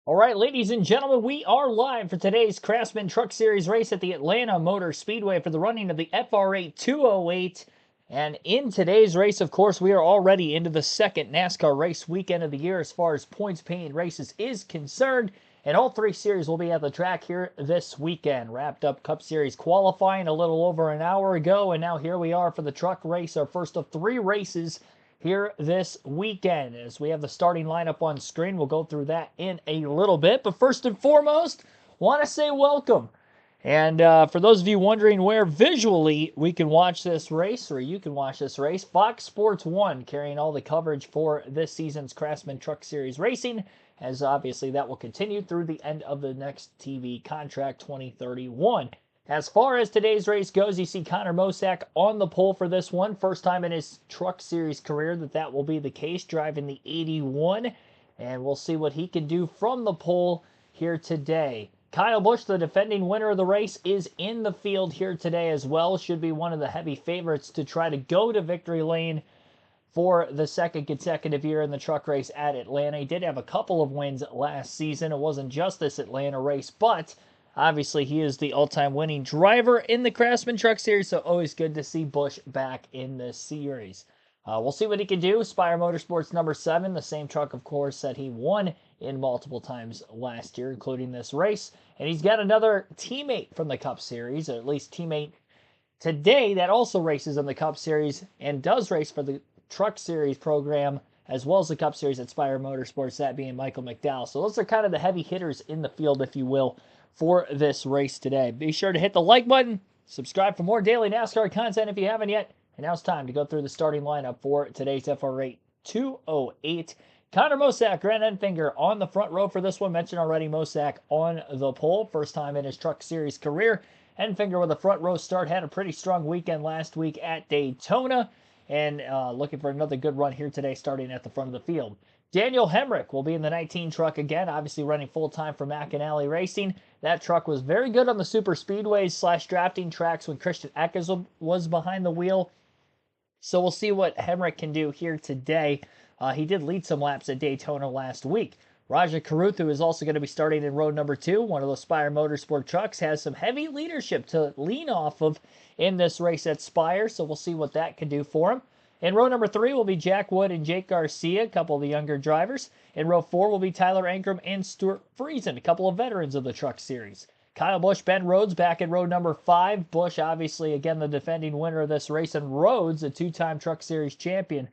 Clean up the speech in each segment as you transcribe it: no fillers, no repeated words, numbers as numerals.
All right, ladies and gentlemen, we are live for today's Craftsman Truck Series race at the Atlanta Motor Speedway for the running of the Fr8 208. And in today's race, of course, we are already into the second NASCAR race weekend of the year as far as points paying races is concerned. And all three series will be at the track here this weekend. Wrapped up Cup Series qualifying a little over an hour ago, and now here we are for the truck race, our first of three races here this weekend. As we have the starting lineup on screen, we'll go through that in a little bit. But first and foremost, want to say welcome. And for those of you wondering where visually we can watch this race, or you can watch this race, Fox Sports 1 carrying all the coverage for this season's Craftsman Truck Series racing, as obviously that will continue through the end of the next TV contract 2031. As far as today's race goes, you see Connor Mosack on the pole for this one. First time in his Truck Series career that will be the case, driving the 81. And we'll see what he can do from the pole here today. Kyle Busch, the defending winner of the race, is in the field here today as well. Should be one of the heavy favorites to try to go to victory lane for the second consecutive year in the truck race at Atlanta. He did have a couple of wins last season. It wasn't just this Atlanta race, but obviously, he is the all-time winning driver in the Craftsman Truck Series, so always good to see Busch back in this series. We'll see what he can do. Spire Motorsports number 7, the same truck, of course, that he won in multiple times last year, including this race. And he's got another teammate from the Cup Series, or at least teammate today, that also races in the Cup Series and does race for the Truck Series program, as well as the Cup Series at Spire Motorsports, that being Michael McDowell. So those are kind of the heavy hitters in the field, if you will, for this race today. Be sure to hit the like button, subscribe for more daily NASCAR content if you haven't yet, and now it's time to go through the starting lineup for today's Fr8 208. Connor Mosack, Grant Enfinger on the front row for this one. Mentioned already, Mosack on the pole, first time in his Truck Series career. Enfinger with a front row start, had a pretty strong weekend last week at Daytona, and looking for another good run here today, starting at the front of the field. Daniel Hemrick will be in the 19 truck again, obviously running full-time for McAnally Racing. That truck was very good on the super speedways / drafting tracks when Christian Eckes was behind the wheel. So we'll see what Hemrick can do here today. He did lead some laps at Daytona last week. Raja Caruthu is also going to be starting in row number 2. One of the Spire Motorsport trucks has some heavy leadership to lean off of in this race at Spire, so we'll see what that can do for him. In row number 3 will be Jack Wood and Jake Garcia, a couple of the younger drivers. In row 4 will be Tyler Ankrum and Stuart Friesen, a couple of veterans of the Truck Series. Kyle Busch, Ben Rhodes back in row number 5. Busch, obviously, again, the defending winner of this race, and Rhodes, a 2-time Truck Series champion,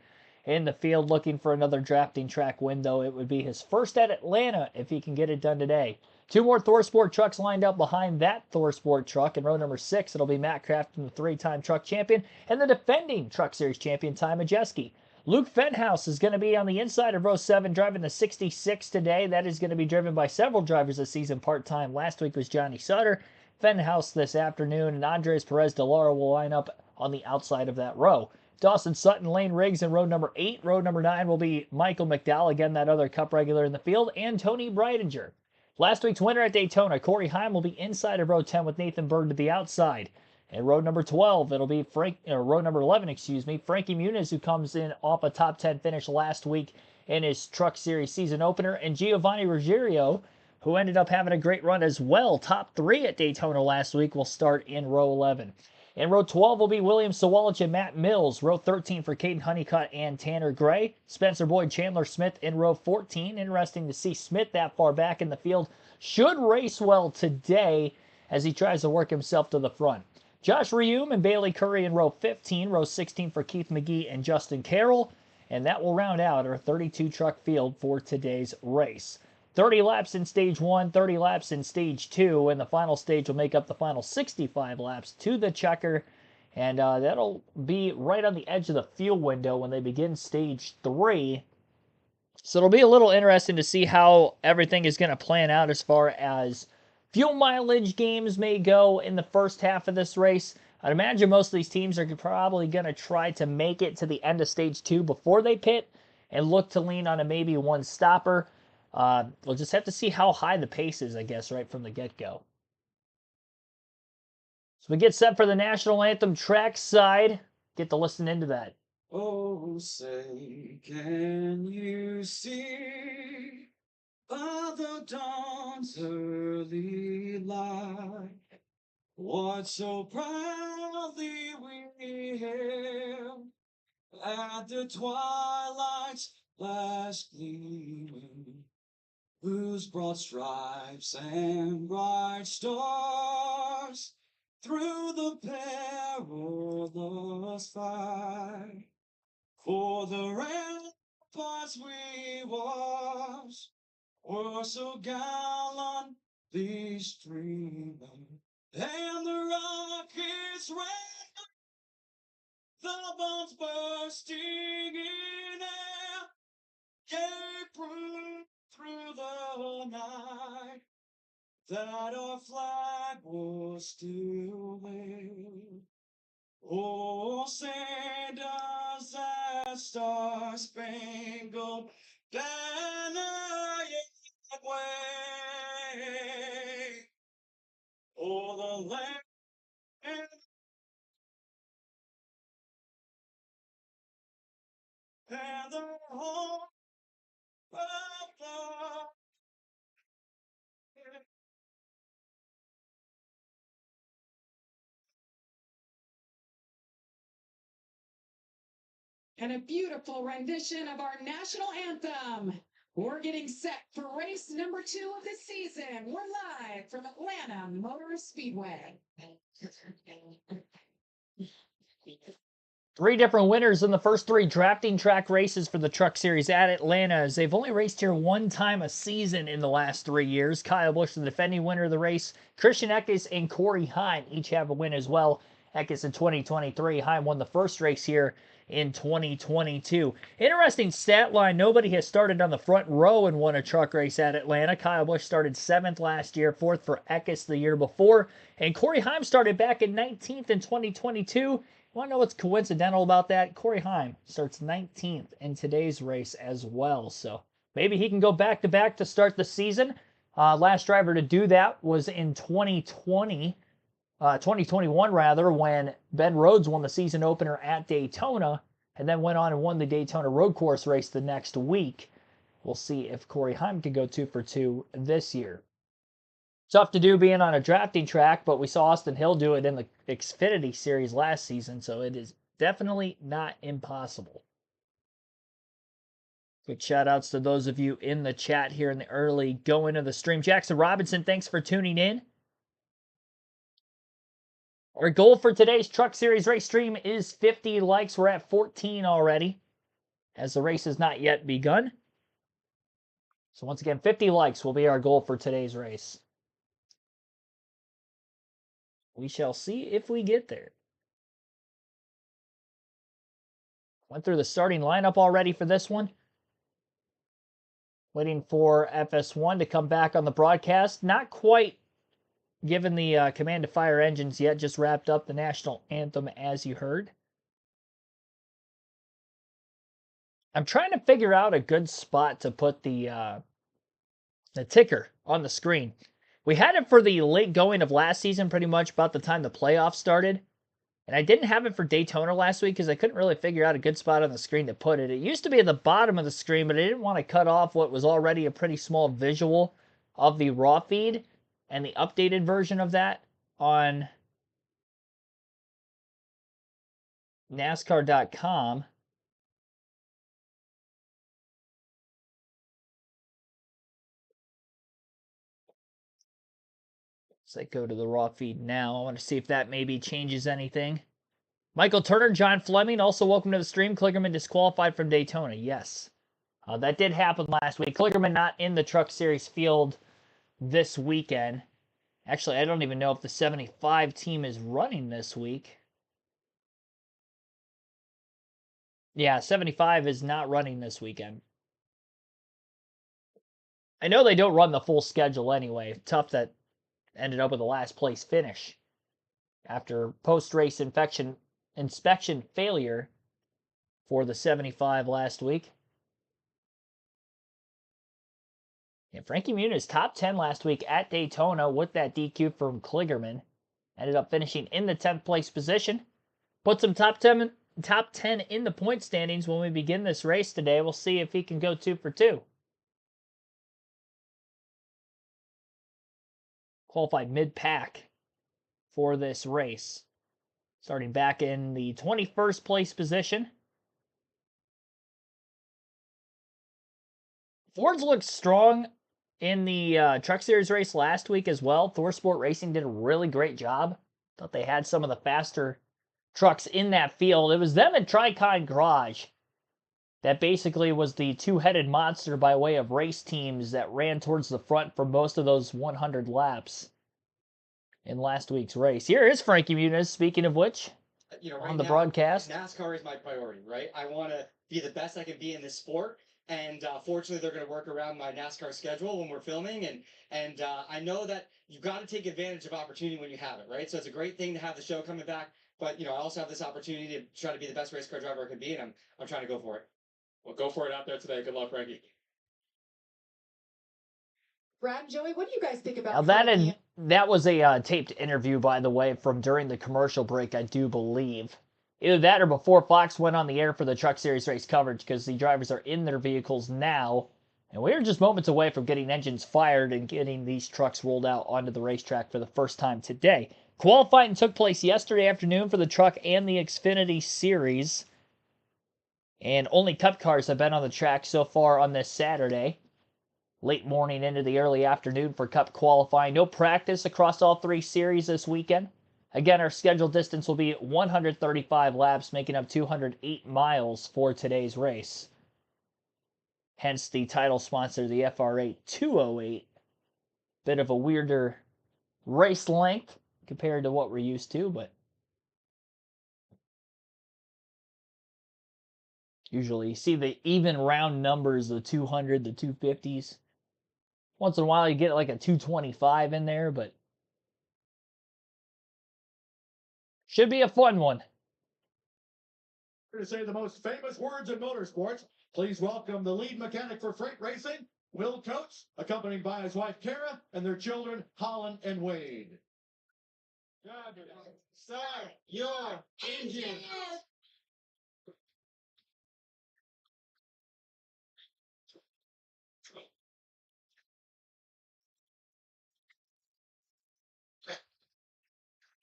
in the field looking for another drafting track win, though it would be his first at Atlanta if he can get it done today. 2 more ThorSport trucks lined up behind that ThorSport truck. In row number 6, it'll be Matt Crafton, the 3-time truck champion, and the defending Truck Series champion, Ty Majeski. Luke Fenhouse is going to be on the inside of row 7, driving the 66 today. That is going to be driven by several drivers this season part-time. Last week was Johnny Sutter. Fenhouse this afternoon, and Andres Perez de Lara will line up on the outside of that row. Dawson Sutton, Lane Riggs in row number 8. Row number 9 will be Michael McDowell, again, that other Cup regular in the field, and Tony Breidinger. Last week's winner at Daytona, Corey Heim, will be inside of row 10 with Nathan Bird to the outside. In row number 12, it'll be row number 11, Frankie Muniz, who comes in off a top 10 finish last week in his Truck Series season opener, and Giovanni Ruggiero, who ended up having a great run as well, top 3 at Daytona last week, will start in row 11. In row 12 will be William Sawalich and Matt Mills. Row 13 for Caden Honeycutt and Tanner Gray. Spencer Boyd, Chandler Smith in row 14. Interesting to see Smith that far back in the field. Should race well today as he tries to work himself to the front. Josh Reaume and Bailey Curry in row 15. Row 16 for Keith McGee and Justin Carroll. And that will round out our 32 truck field for today's race. 30 laps in stage 1, 30 laps in stage 2, and the final stage will make up the final 65 laps to the checker, and that'll be right on the edge of the fuel window when they begin stage 3. So it'll be a little interesting to see how everything is going to plan out as far as fuel mileage games may go in the first half of this race. I'd imagine most of these teams are probably going to try to make it to the end of stage 2 before they pit and look to lean on a maybe one stopper. We'll just have to see how high the pace is, I guess, right from the get-go. So we get set for the National Anthem track side. Get to listen into that. Oh, say, can you see by the dawn's early light. What so proudly we hailed at the twilight's last gleaming, whose broad stripes and bright stars through the perilous fight, for the ramparts we watched were so gallantly streaming, and the rockets red, the bombs bursting in air, gave proof through the night that our flag was still there. Oh, send us that star-spangled banner yet wave. Oh, the land and the home of the and a beautiful rendition of our national anthem. We're getting set for race number 2 of the season. We're live from Atlanta Motor Speedway. 3 different winners in the first 3 drafting track races for the Truck Series at Atlanta, as they've only raced here 1 time a season in the last 3 years. Kyle Busch, the defending winner of the race. Christian Eckes and Corey Heim each have a win as well. Eckes in 2023. Heim won the first race here in 2022. Interesting stat line. Nobody has started on the front row and won a truck race at Atlanta. Kyle Busch started 7th last year, 4th for Eckes the year before, and Corey Heim started back in 19th in 2022. Want to know what's coincidental about that? Corey Heim starts 19th in today's race as well. So maybe he can go back-to-back to start the season. Last driver to do that was in 2021 rather, when Ben Rhodes won the season opener at Daytona and then went on and won the Daytona road course race the next week. We'll see if Corey Heim can go 2 for 2 this year. Tough to do being on a drafting track, but we saw Austin Hill do it in the Xfinity Series last season, so it is definitely not impossible. Quick shout outs to those of you in the chat here in the early going of the stream. Jackson Robinson, thanks for tuning in. Our goal for today's Truck Series race stream is 50 likes. We're at 14 already, as the race has not yet begun. So once again, 50 likes will be our goal for today's race. We shall see if we get there. Went through the starting lineup already for this one. Waiting for FS1 to come back on the broadcast. Not quite given the command to fire engines yet. Just wrapped up the national anthem, as you heard. I'm trying to figure out a good spot to put the ticker on the screen. We had it for the late going of last season, pretty much about the time the playoffs started. And I didn't have it for Daytona last week because I couldn't really figure out a good spot on the screen to put it. It used to be at the bottom of the screen, but I didn't want to cut off what was already a pretty small visual of the raw feed and the updated version of that on NASCAR.com. So I go to the raw feed now. I want to see if that maybe changes anything. Michael Turner, John Fleming, also welcome to the stream. Kligerman disqualified from Daytona. Yes, that did happen last week. Kligerman not in the Truck Series field this weekend. Actually, I don't even know if the 75 team is running this week. Yeah, 75 is not running this weekend. I know they don't run the full schedule anyway. Tough that ended up with a last place finish after post-race inspection failure for the 75 last week. Yeah, Frankie Muniz top 10 last week at Daytona with that DQ from Kligerman. Ended up finishing in the 10th place position. Put some top 10 in the point standings when we begin this race today. We'll see if he can go 2 for 2. qualified mid-pack for this race. Starting back in the 21st place position. Ford's looked strong in the Truck Series race last week as well. Thor Sport Racing did a really great job. Thought they had some of the faster trucks in that field. It was them and Tricon Garage that basically was the two-headed monster by way of race teams that ran towards the front for most of those 100 laps in last week's race. Here is Frankie Muniz, speaking of which, right on the now, broadcast. NASCAR is my priority, right? I want to be the best I can be in this sport. And fortunately, they're going to work around my NASCAR schedule when we're filming. And I know that you've got to take advantage of opportunity when you have it, right? So it's a great thing to have the show coming back. But, I also have this opportunity to try to be the best race car driver I can be. And I'm trying to go for it. Well, go for it out there today. Good luck, Frankie. Brad and Joey, what do you guys think about Now that was a taped interview, by the way, from during the commercial break, I do believe. Either that or before Fox went on the air for the Truck Series race coverage, because the drivers are in their vehicles now, and we are just moments away from getting engines fired and getting these trucks rolled out onto the racetrack for the first time today. Qualifying took place yesterday afternoon for the Truck and the Xfinity Series, and only Cup cars have been on the track so far on this Saturday. Late morning into the early afternoon for Cup qualifying. No practice across all three series this weekend. Again, our scheduled distance will be 135 laps, making up 208 miles for today's race. Hence the title sponsor, the Fr8 208. Bit of a weirder race length compared to what we're used to, but usually you see the even round numbers, the 200, the 250s. Once in a while you get like a 225 in there, but should be a fun one. Here to say the most famous words in motorsports, please welcome the lead mechanic for Fr8 Racing, Will Coates, accompanied by his wife Kara and their children Holland and Wade. Start your engine.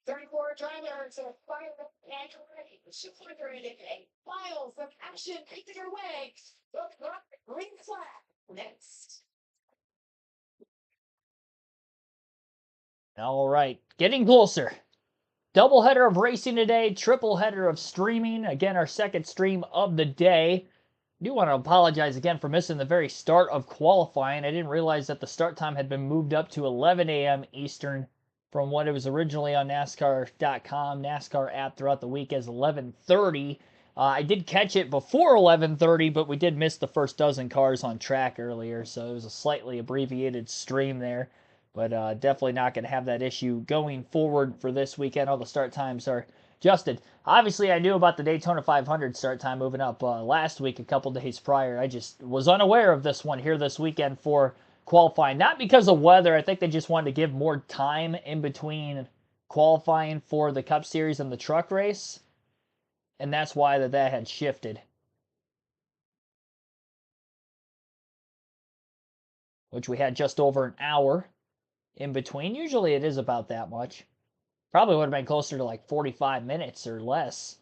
Thirty-four drivers are fired up and ready. 208 miles of action heading your way. Look up, green flag. Next. All right, getting closer. Doubleheader of racing today, triple header of streaming. Again, our second stream of the day. I do want to apologize again for missing the very start of qualifying. I didn't realize that the start time had been moved up to 11 a.m. Eastern from what it was originally on NASCAR.com, NASCAR app throughout the week as 11:30. I did catch it before 11:30, but we did miss the first dozen cars on track earlier, so it was a slightly abbreviated stream there. But definitely not going to have that issue going forward for this weekend. All the start times are adjusted. Obviously, I knew about the Daytona 500 start time moving up last week, a couple days prior. I just was unaware of this one here this weekend for qualifying. Not because of weather. I think they just wanted to give more time in between qualifying for the Cup Series and the truck race. And that's why that had shifted. Which we had just over an hour in between. Usually it is about that much. Probably would have been closer to like 45 minutes or less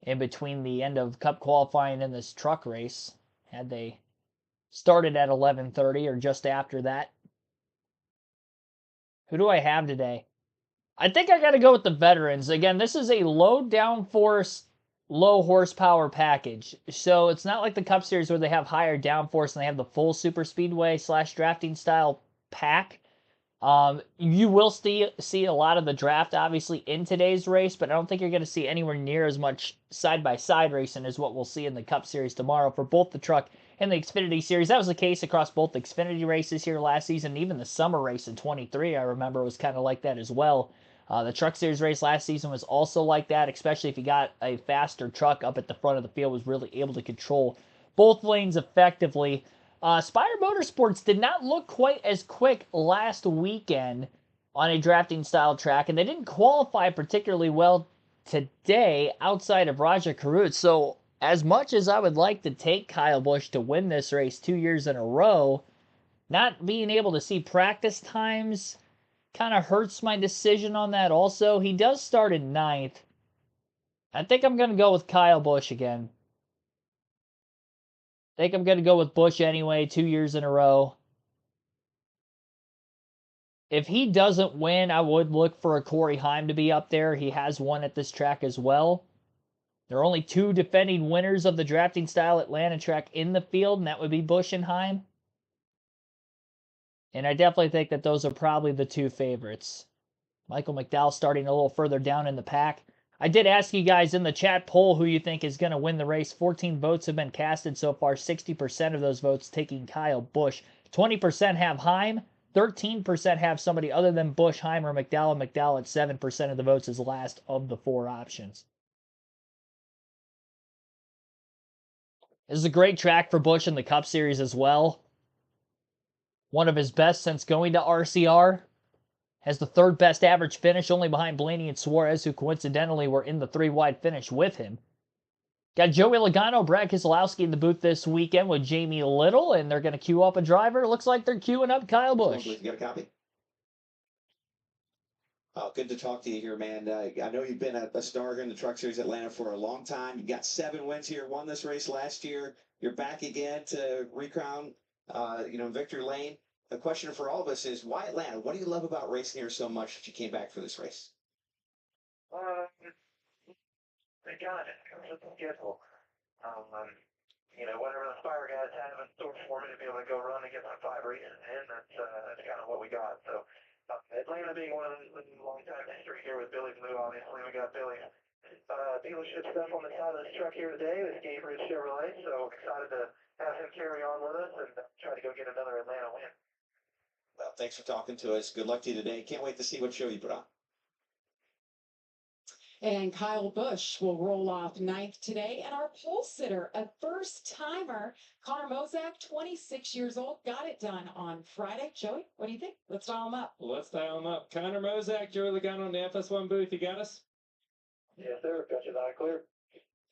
in between the end of Cup qualifying and this truck race, had they started at 11:30 or just after that. Who do I have today? I think I got to go with the veterans. Again, this is a low downforce, low horsepower package. So it's not like the Cup Series where they have higher downforce and they have the full super speedway / drafting style pack. You will see a lot of the draft, obviously, in today's race, but I don't think you're going to see anywhere near as much side-by-side racing as what we'll see in the Cup Series tomorrow for both the Truck and the Xfinity Series. That was the case across both the Xfinity races here last season, even the summer race in 23, I remember, was kind of like that as well. The Truck Series race last season was also like that, especially if you got a faster truck up at the front of the field, was really able to control both lanes effectively. Spire Motorsports did not look quite as quick last weekend on a drafting style track, and they didn't qualify particularly well today outside of Raja Karut. So as much as I would like to take Kyle Busch to win this race 2 years in a row, not being able to see practice times kind of hurts my decision on that also. He does start in 9th. I think I'm going to go with Kyle Busch again. I think I'm going to go with Busch anyway, 2 years in a row. If he doesn't win, I would look for a Corey Heim to be up there. He has won at this track as well. There are only 2 defending winners of the drafting style Atlanta track in the field, and that would be Busch and Heim. And I definitely think that those are probably the 2 favorites. Michael McDowell starting a little further down in the pack. I did ask you guys in the chat poll who you think is going to win the race. 14 votes have been casted so far. 60% of those votes taking Kyle Busch. 20% have Heim. 13% have somebody other than Busch, Heim, or McDowell. McDowell at 7% of the votes is last of the 4 options. This is a great track for Busch in the Cup Series as well. One of his best since going to RCR. Has the 3rd best average finish, only behind Blaney and Suarez, who coincidentally were in the 3-wide finish with him. Got Joey Logano, Brad Keselowski in the booth this weekend with Jamie Little, and they're going to queue up a driver. Looks like they're queuing up Kyle Busch. You got a copy? Oh, good to talk to you here, man. I know you've been a star here in the Truck Series Atlanta for a long time. You got 7 wins here, won this race last year. You're back again to recrown, victory lane. The question for all of us is, why Atlanta? What do you love about racing here so much that you came back for this race? They got it. It was a schedule. Whatever the Spire guys have in store for me to be able to go run and get my 5 races in, that's kind of what we got. So, Atlanta being one of the long-time history here with Billy Blue, obviously. We got Billy's dealership stuff on the side of this truck here today with Gabriel Chevrolet, so excited to have him carry on with us and try to go get another Atlanta win. Well, thanks for talking to us. Good luck to you today. Can't wait to see what show you put on. And Kyle Busch will roll off 9th today. And our pole sitter, a first-timer, Connor Mozak, 26 years old, got it done on Friday. Joey, what do you think? Let's dial him up. Let's dial him up. Connor Mozak, Joey Logano in the FS1 booth. You got us? Yes, sir. Got you loud clear.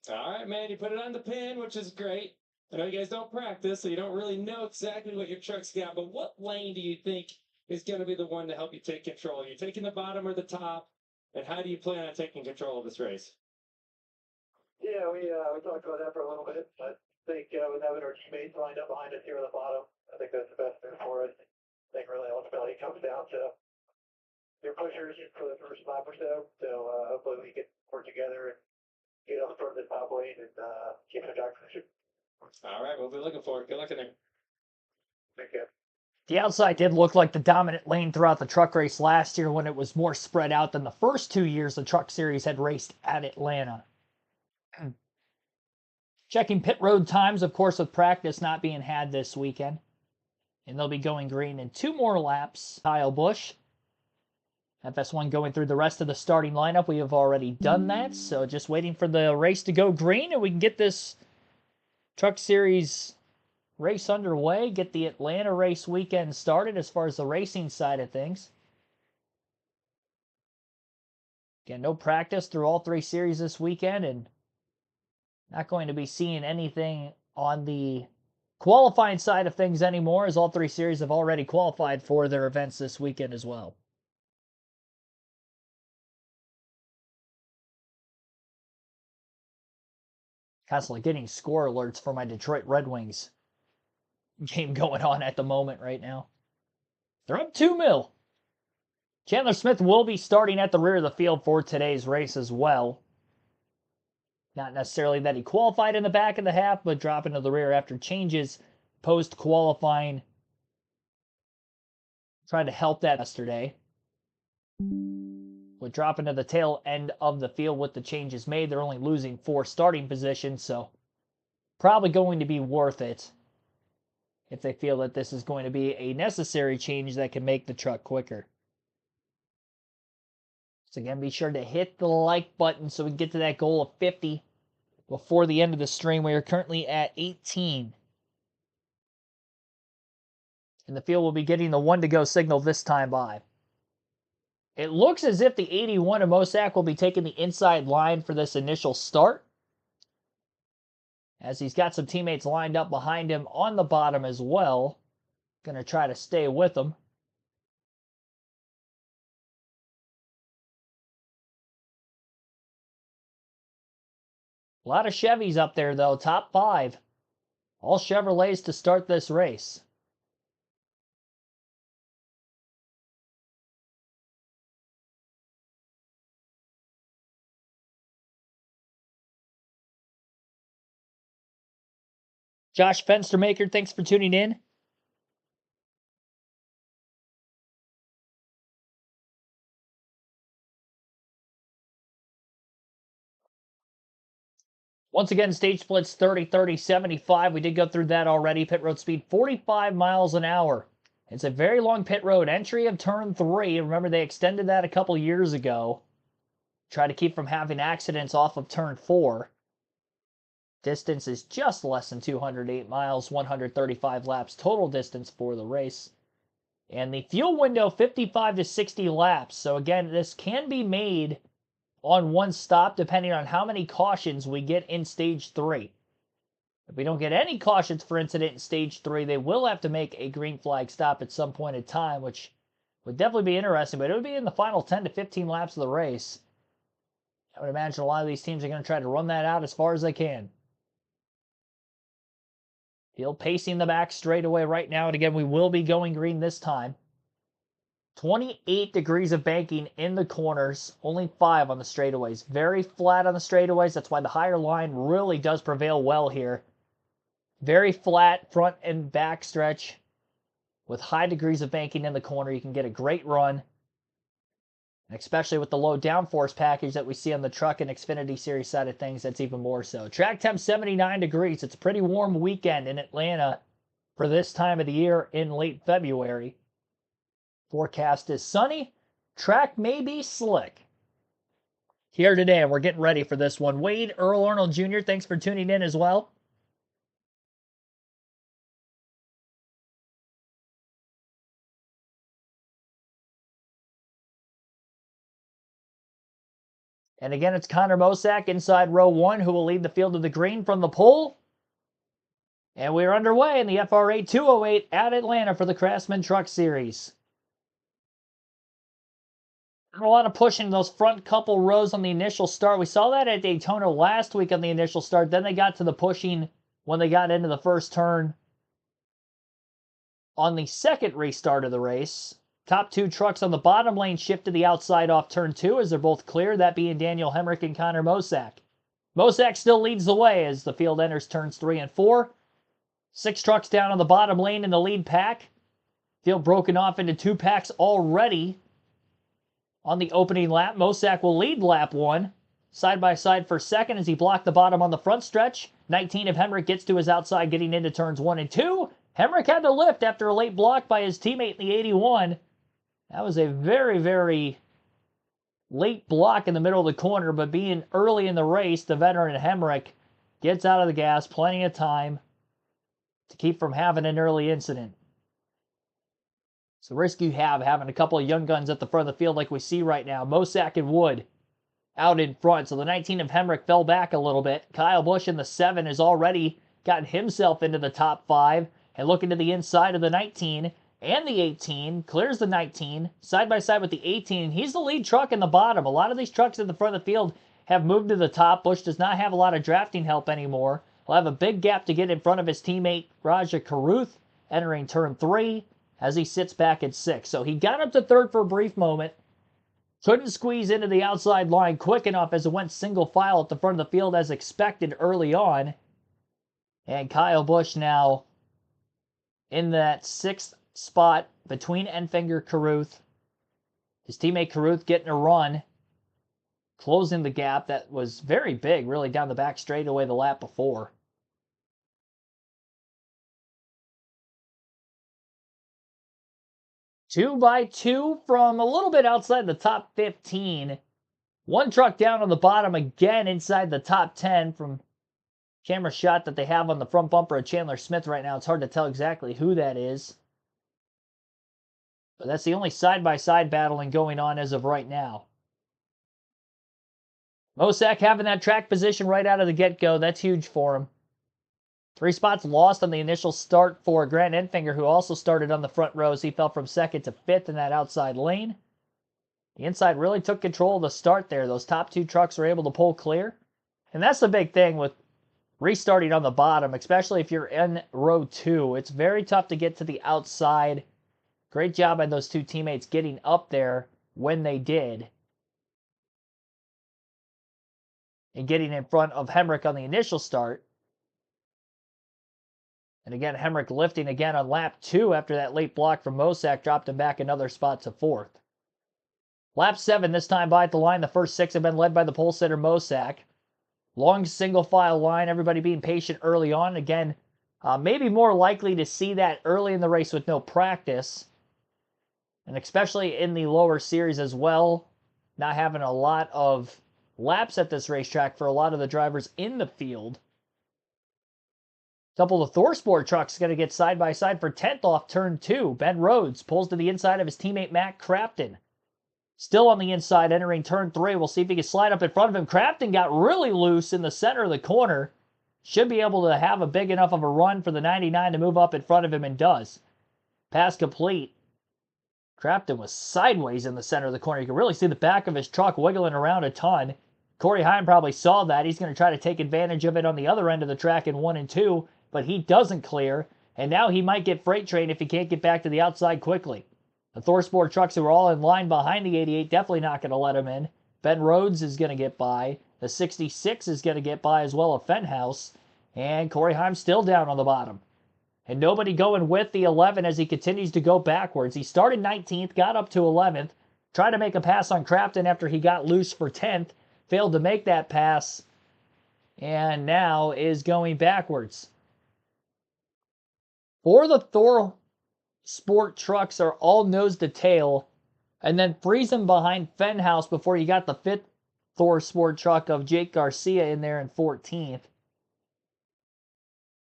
All right, man. You put it on the pin, which is great. I know you guys don't practice, so you don't really know exactly what your truck's got, but what lane do you think is going to be the one to help you take control? Are you taking the bottom or the top? And how do you plan on taking control of this race? Yeah, we talked about that for a little bit. I think with having our teammates lined up behind us here on the bottom, I think that's the best thing for us. I think really ultimately it comes down to your pushers for the first lap or so. So hopefully we can work together and get up from the top lane and keep the drive position. All right, we'll be looking for it. Good luck in there. Thank you. The outside did look like the dominant lane throughout the truck race last year when it was more spread out than the first 2 years the Truck Series had raced at Atlanta. Checking pit road times, of course, with practice not being had this weekend. And they'll be going green in 2 more laps. Kyle Busch. FS1 going through the rest of the starting lineup. We have already done that, so just waiting for the race to go green and we can get this Truck Series race underway, get the Atlanta race weekend started as far as the racing side of things. Again, no practice through all 3 series this weekend, and not going to be seeing anything on the qualifying side of things anymore, as all 3 series have already qualified for their events this weekend as well. Constantly getting score alerts for my Detroit Red Wings game going on at the moment right now. They're up 2-0. Chandler Smith will be starting at the rear of the field for today's race as well. Not necessarily that he qualified in the back of the half, but dropping to the rear after changes post-qualifying. Tried to help that yesterday. With dropping to the tail end of the field with the changes made, they're only losing 4 starting positions, so probably going to be worth it if they feel that this is going to be a necessary change that can make the truck quicker. So again, be sure to hit the like button so we can get to that goal of 50 before the end of the stream. We are currently at 18. And the field will be getting the 1 to go signal this time by. It looks as if the 81 of Mosak will be taking the inside line for this initial start, as he's got some teammates lined up behind him on the bottom as well. Going to try to stay with them. lot of Chevys up there, though. Top 5. All Chevrolets to start this race. Josh Fenstermaker, thanks for tuning in. Once again, stage splits 30, 30, 75. We did go through that already. Pit road speed 45 miles an hour. It's a very long pit road. Entry of turn 3. Remember, they extended that a couple years ago. Try to keep from having accidents off of turn 4. Distance is just less than 208 miles, 135 laps total distance for the race. And the fuel window, 55 to 60 laps. So again, this can be made on one stop depending on how many cautions we get in stage 3. If we don't get any cautions for incident in stage 3, they will have to make a green flag stop at some point in time, which would definitely be interesting, but it would be in the final 10 to 15 laps of the race. I would imagine a lot of these teams are going to try to run that out as far as they can. Field pacing the back straightaway right now, and again, we will be going green this time. 28 degrees of banking in the corners, only 5 on the straightaways. Very flat on the straightaways. That's why the higher line really does prevail well here. Very flat front and back stretch with high degrees of banking in the corner. You can get a great run, and especially with the low downforce package that we see on the truck and Xfinity Series side of things, that's even more so. Track temp 79 degrees. It's a pretty warm weekend in Atlanta for this time of the year in late February. Forecast is sunny. Track may be slick. Here today, and we're getting ready for this one. Wade Earl Arnold Jr., thanks for tuning in as well. And again, it's Connor Mosack inside row 1 who will lead the field to the green from the pole. And we're underway in the Fr8 208 at Atlanta for the Craftsman Truck Series. A lot of pushing those front couple rows on the initial start. We saw that at Daytona last week on the initial start. Then they got to the pushing when they got into the first turn on the second restart of the race. Top 2 trucks on the bottom lane shift to the outside off turn 2 as they're both clear, that being Daniel Hemrick and Connor Mosack. Mosack still leads the way as the field enters turns 3 and 4. 6 trucks down on the bottom lane in the lead pack. Field broken off into 2 packs already. On the opening lap, Mosack will lead lap 1. Side by side for second as he blocked the bottom on the front stretch. 19 of Hemrick gets to his outside getting into turns 1 and 2. Hemrick had to lift after a late block by his teammate in the 81. That was a very, very late block in the middle of the corner, but being early in the race, the veteran Hemrick gets out of the gas, plenty of time to keep from having an early incident. It's the risk you have having a couple of young guns at the front of the field like we see right now. Mosack and Wood out in front. So the 19 of Hemrick fell back a little bit. Kyle Busch in the 7 has already gotten himself into the top 5. And looking to the inside of the 19 and the 18. Clears the 19. Side by side with the 18. He's the lead truck in the bottom. A lot of these trucks in the front of the field have moved to the top. Busch does not have a lot of drafting help anymore. He'll have a big gap to get in front of his teammate Raja Caruth entering turn 3. As he sits back at 6. So he got up to 3rd for a brief moment. Couldn't squeeze into the outside line quick enough as it went single file at the front of the field as expected early on. And Kyle Busch now in that 6th spot between Enfinger Caruth. His teammate Caruth getting a run. Closing the gap that was very big, really down the back straightaway the lap before. 2 by 2 from a little bit outside the top 15. 1 truck down on the bottom again inside the top 10 from camera shot that they have on the front bumper of Chandler Smith right now. It's hard to tell exactly who that is. But that's the only side-by-side battling going on as of right now. Mosack having that track position right out of the get-go. That's huge for him. 3 spots lost on the initial start for Grant Enfinger, who also started on the front rows. He fell from 2nd to 5th in that outside lane. The inside really took control of the start there. Those top 2 trucks were able to pull clear. And that's the big thing with restarting on the bottom, especially if you're in row 2. It's very tough to get to the outside. Great job by those two teammates getting up there when they did. And getting in front of Hemrick on the initial start. And again, Hemrick lifting again on lap 2 after that late block from Mosak dropped him back another spot to 4th. Lap 7 this time by at the line. The first 6 have been led by the pole sitter Mosak. Long single file line, everybody being patient early on. Again, maybe more likely to see that early in the race with no practice. And especially in the lower series as well. Not having a lot of laps at this racetrack for a lot of the drivers in the field. Couple of ThorSport trucks going to get side by side for 10th off turn 2. Ben Rhodes pulls to the inside of his teammate Matt Crafton. Still on the inside entering turn 3. We'll see if he can slide up in front of him. Crafton got really loose in the center of the corner. Should be able to have a big enough of a run for the 99 to move up in front of him and does. Pass complete. Crafton was sideways in the center of the corner. You can really see the back of his truck wiggling around a ton. Corey Heim probably saw that. He's going to try to take advantage of it on the other end of the track in 1 and 2. But he doesn't clear, and now he might get freight train if he can't get back to the outside quickly. The ThorSport trucks who are all in line behind the 88 definitely not going to let him in. Ben Rhodes is going to get by. The 66 is going to get by as well, a Fenhouse. And Corey Heim still down on the bottom. And nobody going with the 11 as he continues to go backwards. He started 19th, got up to 11th, tried to make a pass on Crafton after he got loose for 10th, failed to make that pass, and now is going backwards. For the ThorSport trucks are all nose to tail, and then freezing behind Fenhouse before you got the 5th ThorSport truck of Jake Garcia in there in 14th.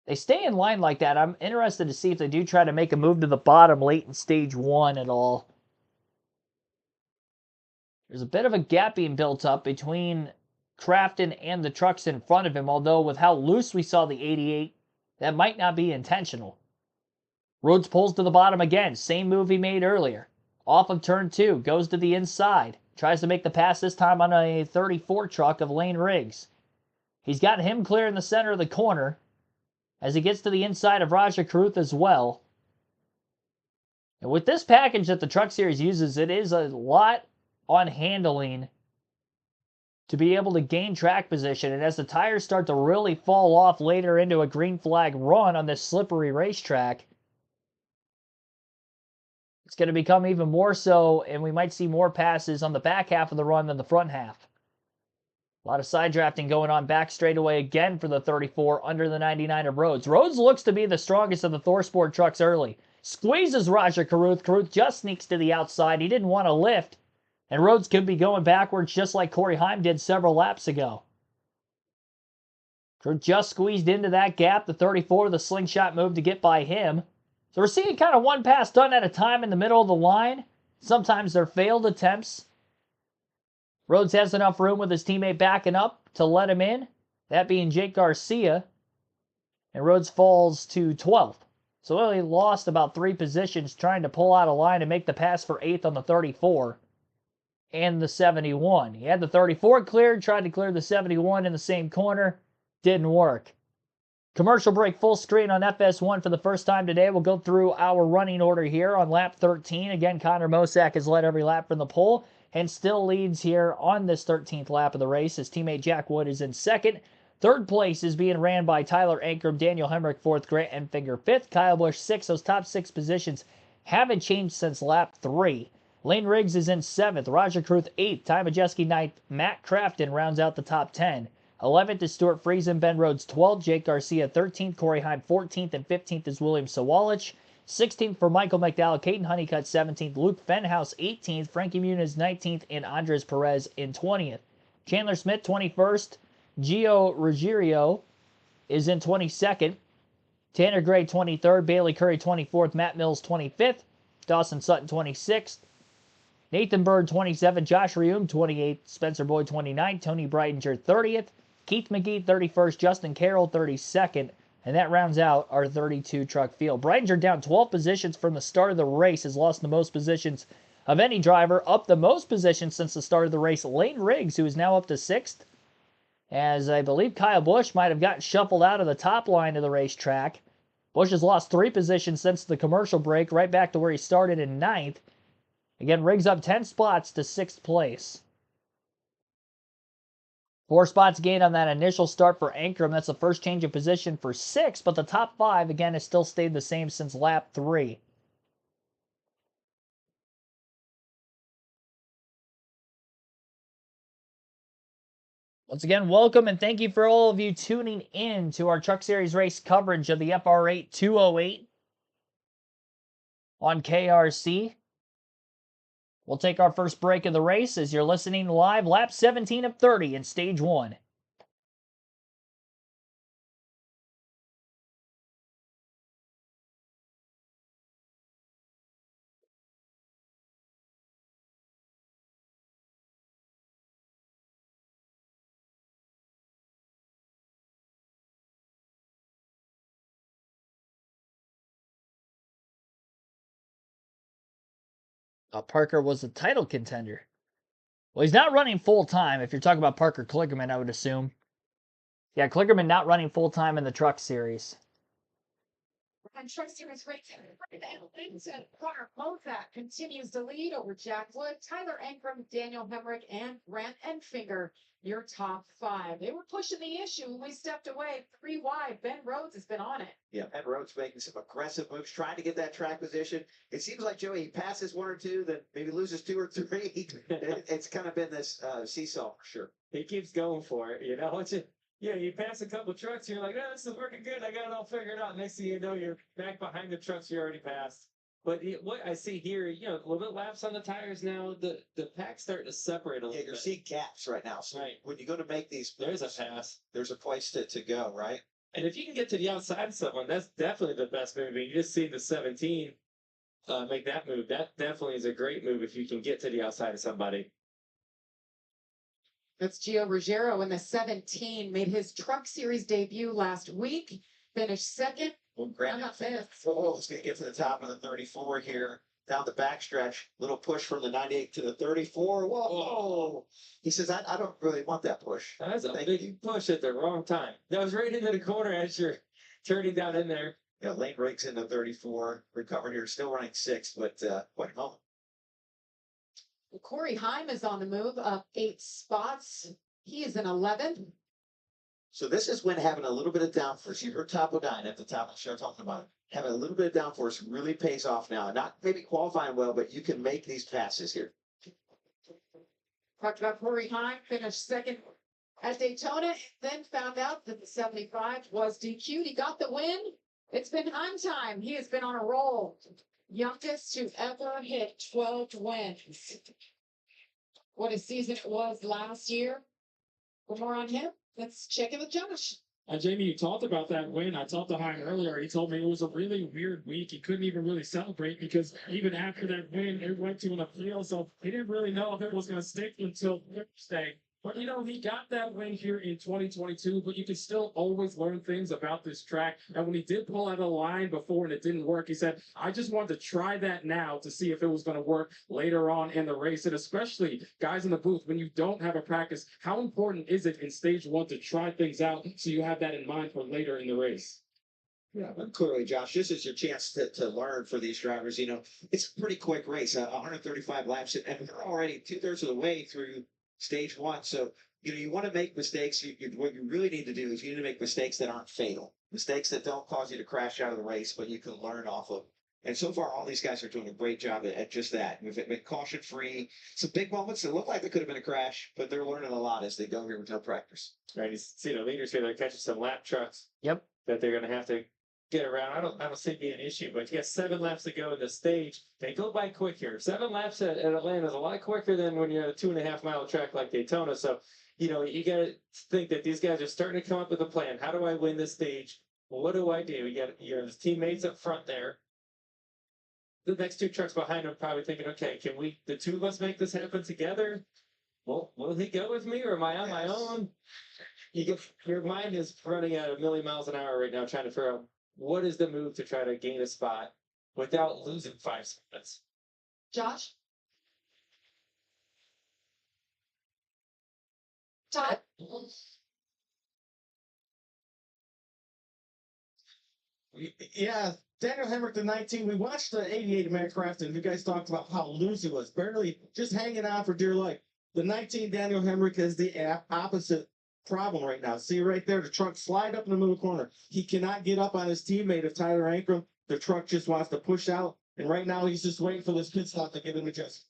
They stay in line like that. I'm interested to see if they do try to make a move to the bottom late in stage 1 at all. There's a bit of a gap being built up between Crafton and the trucks in front of him, although with how loose we saw the 88, that might not be intentional. Rhodes pulls to the bottom again. Same move he made earlier. Off of turn 2. Goes to the inside. Tries to make the pass this time on a 34 truck of Lane Riggs. He's got him clear in the center of the corner as he gets to the inside of Raja Karuth as well. And with this package that the Truck Series uses, it is a lot on handling to be able to gain track position. And as the tires start to really fall off later into a green flag run on this slippery racetrack, it's going to become even more so, and we might see more passes on the back half of the run than the front half. A lot of side drafting going on back straightaway again for the 34 under the 99 of Rhodes. Rhodes looks to be the strongest of the ThorSport trucks early. Squeezes Raja Karuth. Karuth just sneaks to the outside. He didn't want to lift. And Rhodes could be going backwards just like Corey Heim did several laps ago. Karuth just squeezed into that gap. The 34, the slingshot move to get by him. So we're seeing kind of one pass done at a time in the middle of the line. Sometimes they're failed attempts. Rhodes has enough room with his teammate backing up to let him in. That being Jake Garcia. And Rhodes falls to 12th. So he lost about 3 positions trying to pull out a line and make the pass for 8th on the 34 and the 71. He had the 34 cleared, tried to clear the 71 in the same corner. Didn't work. Commercial break full screen on FS1 for the first time today. We'll go through our running order here on lap 13. Again, Connor Mosak has led every lap from the pole and still leads here on this 13th lap of the race. His teammate Jack Wood is in second. Third place is being ran by Tyler Ankrum, Daniel Hemrick, fourth, Grant Enfinger, fifth, Kyle Busch, sixth. Those top 6 positions haven't changed since lap 3. Lane Riggs is in 7th, Raja Karuth 8th, Ty Majeski 9th, Matt Crafton rounds out the top 10. 11th is Stuart Friesen, Ben Rhodes 12th, Jake Garcia 13th, Corey Heim 14th, and 15th is William Sawalich. 16th for Michael McDowell, Caden Honeycutt 17th, Luke Fenhouse 18th, Frankie Muniz 19th, and Andres Perez in 20th. Chandler Smith 21st, Gio Ruggiero is in 22nd, Tanner Gray 23rd, Bailey Curry 24th, Matt Mills 25th, Dawson Sutton 26th, Nathan Bird 27th, Josh Reum 28th, Spencer Boyd 29th, Tony Breitinger 30th, Keith McGee 31st, Justin Carroll 32nd, and that rounds out our 32 truck field. Breitinger down 12 positions from the start of the race, has lost the most positions of any driver. Up the most positions since the start of the race, Lane Riggs, who is now up to 6th. as I believe Kyle Busch might have gotten shuffled out of the top line of the racetrack. Busch has lost 3 positions since the commercial break, right back to where he started in 9th. Again, rigs up 10 spots to 6th place. 4 spots gained on that initial start for Ankrum. That's the first change of position for 6, but the top 5, again, has still stayed the same since lap 3. Once again, welcome and thank you for all of you tuning in to our Truck Series race coverage of the Fr8 208 on KRC. We'll take our first break of the race as you're listening live, lap 17 of 30 in stage 1. Parker was the title contender. Well, he's not running full-time. If you're talking about Parker Kligerman, I would assume. Yeah, Kligerman not running full-time in the Truck Series. And Truck Series race Connor Mozak continues to lead over Jack Wood, Tyler Ankrum, Daniel Hemrick, and Grant Enfinger. Your top 5. They were pushing the issue when we stepped away. 3 wide. Ben Rhodes has been on it. Yeah, Ben Rhodes making some aggressive moves, trying to get that track position. It seems like Joey, he passes 1 or 2, then maybe loses 2 or 3. It's kind of been this seesaw for sure. He keeps going for it. You know, you pass a couple trucks, you're like, oh, this is working good. I got it all figured out. Next thing you know, you're back behind the trucks you already passed. But what I see here, a little bit laps on the tires now. The pack's starting to separate a little bit. You're seeing gaps right now. So right. When you go to make these there's moves, a pass. There's a place to go, right? And if you can get to the outside of someone, that's definitely the best move. You just see the 17 make that move. That definitely is a great move if you can get to the outside of somebody. That's Gio Ruggiero in the 17. Made his Truck Series debut last week. Finished 2nd. Well, Grant is going to get to the top of the 34 here. Down the backstretch, little push from the 98 to the 34. Whoa! He says, I don't really want that push. That's a big push at the wrong time. That was right into the corner as you're turning down in there. Yeah, Lane Riggs in the 34. Recovered here, still running 6th, but what a moment. Corey Heim is on the move, up 8 spots. He is in 11th. So this is when having a little bit of downforce. You heard Topo 9 at the top of the show talking about it. Having a little bit of downforce really pays off now. Not maybe qualifying well, but you can make these passes here. Talked about Corey Heim, finished 2nd at Daytona, then found out that the 75 was DQ'd. He got the win. It's been Heim time. He has been on a roll. Youngest to ever hit 12 wins. What a season it was last year. For more on him, let's check in with Josh. Jamie, you talked about that win. I talked to Hein earlier. He told me it was a really weird week. He couldn't even really celebrate because even after that win, it went to an appeal. So he didn't really know if it was going to stick until Thursday. But, he got that win here in 2022, but you can still always learn things about this track. And when he did pull out a line before and it didn't work, he said, I just wanted to try that now to see if it was going to work later on in the race. And especially guys in the booth, when you don't have a practice, how important is it in stage 1 to try things out so you have that in mind for later in the race? Yeah, but clearly, Josh, this is your chance to learn for these drivers. It's a pretty quick race, 135 laps, and they're already 2/3 of the way through stage 1. So, you want to make mistakes. What you really need to do is you need to make mistakes that aren't fatal, mistakes that don't cause you to crash out of the race, but you can learn off of. And so far, all these guys are doing a great job at just that. We've been caution-free. Some big moments that look like they could have been a crash, but they're learning a lot as they go here with no practice. Right, you see the leaders here. They're catching some lap trucks. Yep. That they're going to have to get around. I don't see it being an issue, but you got 7 laps to go in the stage. They go by quick here. 7 laps at Atlanta is a lot quicker than when you're at a 2.5 mile track like Daytona. So, you got to think that these guys are starting to come up with a plan. How do I win this stage? Well, what do I do? You got your teammates up front there. The next 2 trucks behind them probably thinking, okay, can the 2 of us make this happen together? Well, will he go with me or am I on my own? Your mind is running at 1,000,000 miles an hour right now trying to figure out what is the move to try to gain a spot without losing 5 seconds. Josh? Todd? Yeah, Daniel Hemrick, the 19. We watched the 88 Matt Craftsman. You guys talked about how loose he was, barely just hanging on for dear life. The 19 Daniel Hemrick is the opposite problem right now. See right there, the truck slide up in the middle corner. He cannot get up on his teammate of Tyler Ankrum. The truck just wants to push out, and right now he's just waiting for this pit stop to give him a chance.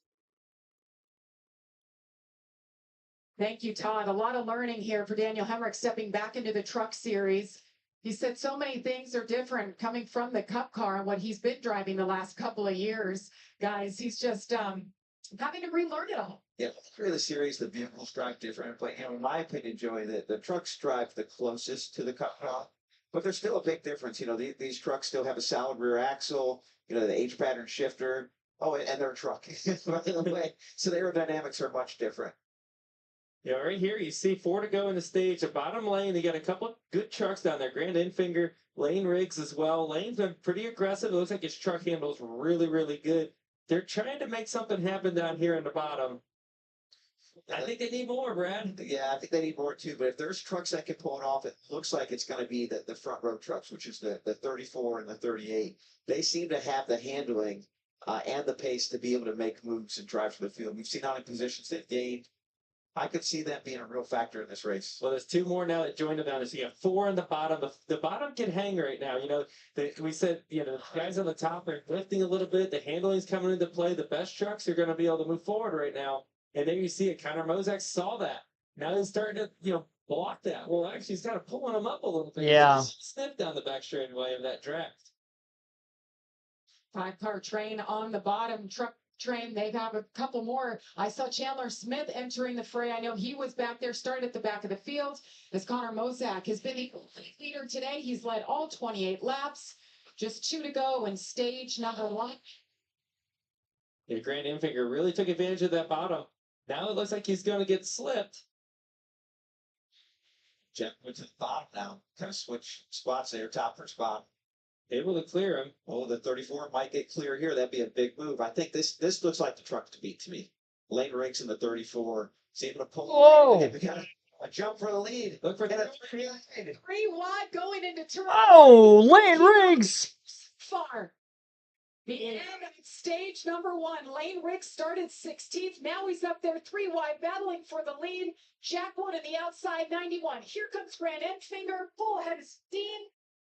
Thank you, Todd. A lot of learning here for Daniel Hemrick stepping back into the truck series. He said so many things are different coming from the Cup car and what he's been driving the last couple of years. Guys, he's just having to relearn it all. Yeah, through the series, the vehicles drive different. But in my opinion, Joey, the trucks drive the closest to the Cup car. But there's still a big difference. These trucks still have a solid rear axle, the H pattern shifter. Oh, and they're a truck. By the way. So the aerodynamics are much different. Yeah, right here you see 4 to go in the stage. The bottom lane, they got a couple of good trucks down there. Grand Enfinger, Lane Riggs as well. Lane's been pretty aggressive. It looks like his truck handles really, really good. They're trying to make something happen down here in the bottom. I think they need more, Brad. Yeah, I think they need more too. But if there's trucks that can pull it off, it looks like it's going to be the front row trucks, which is the 34 and the 38. They seem to have the handling and the pace to be able to make moves and drive for the field. We've seen how many positions they've gained. I could see that being a real factor in this race. Well, there's 2 more now that joined them down. So you have 4 on the bottom. The bottom can hang right now. We said, the guys on the top are lifting a little bit. The handling's coming into play. The best trucks are going to be able to move forward right now. And then you see it. Connor Mozak saw that. Now he's starting to, block that. Well, actually, he's kind of pulling him up a little bit. Yeah. Sniff down the back straightaway of that draft. 5-car train on the bottom. Truck train, they have a couple more. I saw Chandler Smith entering the fray. I know he was back there, started at the back of the field. As Connor Mozak has been the leader today. He's led all 28 laps. Just 2 to go in stage number 1. Yeah, Grant Enfinger really took advantage of that bottom. Now it looks like he's going to get slipped. Jeff went to the bottom now. Kind of switch spots there, top for spot. Able to clear him. Oh, the 34 might get clear here. That'd be a big move. I think this looks like the truck to beat to me. Lane Riggs in the 34. See able to pull. Whoa! We got a jump for the lead. Look for that. 3 wide going into turn. Oh, Lane Riggs! Far. The end of stage number 1. Lane Riggs started 16th. Now he's up there 3 wide, battling for the lead. Jack Wood on the outside, 91. Here comes Grant Enfinger, full head of steam.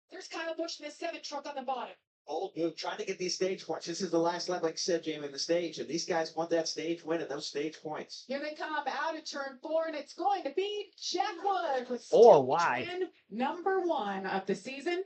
There's Kyle Busch in his 7 truck on the bottom. Old move, trying to get these stage points. This is the last lap, like you said, Jamie, in the stage. And these guys want that stage win and those stage points. Here they come out of turn 4, and it's going to be Jack Wood with 4 wide. win number 1 of the season.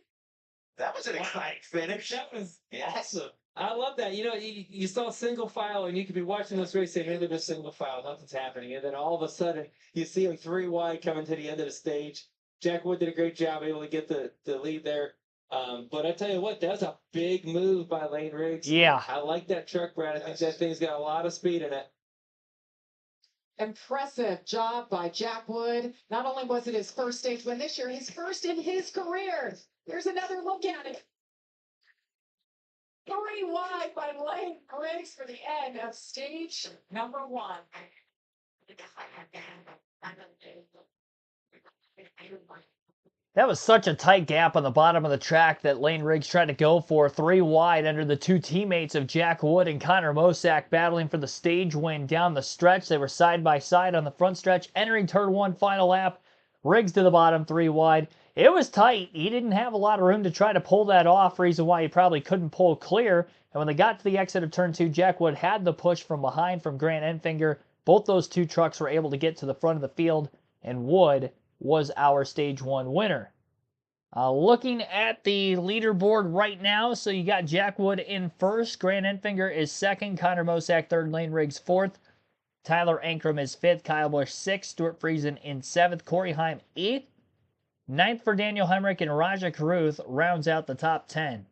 That was an exciting finish. That was Yes. awesome. I love that. You saw single file, and you could be watching this race saying, hey, they're just single file, nothing's happening. And then all of a sudden, you see him 3 wide coming to the end of the stage. Jack Wood did a great job able to get the lead there. But I tell you what, that's a big move by Lane Riggs. Yeah. I like that truck, Brad. I think that thing's got a lot of speed in it. Impressive job by Jack Wood. Not only was it his first stage win this year, his first in his career. Here's another look at it. 3 wide by Lane Riggs for the end of stage number 1. That was such a tight gap on the bottom of the track that Lane Riggs tried to go for. 3 wide under the 2 teammates of Jack Wood and Connor Mozak battling for the stage win down the stretch. They were side by side on the front stretch, entering turn 1 final lap. Riggs to the bottom, 3 wide. It was tight. He didn't have a lot of room to try to pull that off, reason why he probably couldn't pull clear. And when they got to the exit of turn 2, Jack Wood had the push from behind from Grant Enfinger. Both those 2 trucks were able to get to the front of the field, and Wood was our stage 1 winner. Looking at the leaderboard right now, so you got Jack Wood in first, Grant Enfinger is second, Connor Mozak third, Lane Riggs fourth, Tyler Ankrum is fifth, Kyle Busch sixth, Stuart Friesen in seventh, Corey Heim eighth, ninth for Daniel Hemrick, and Raja Karuth rounds out the top 10.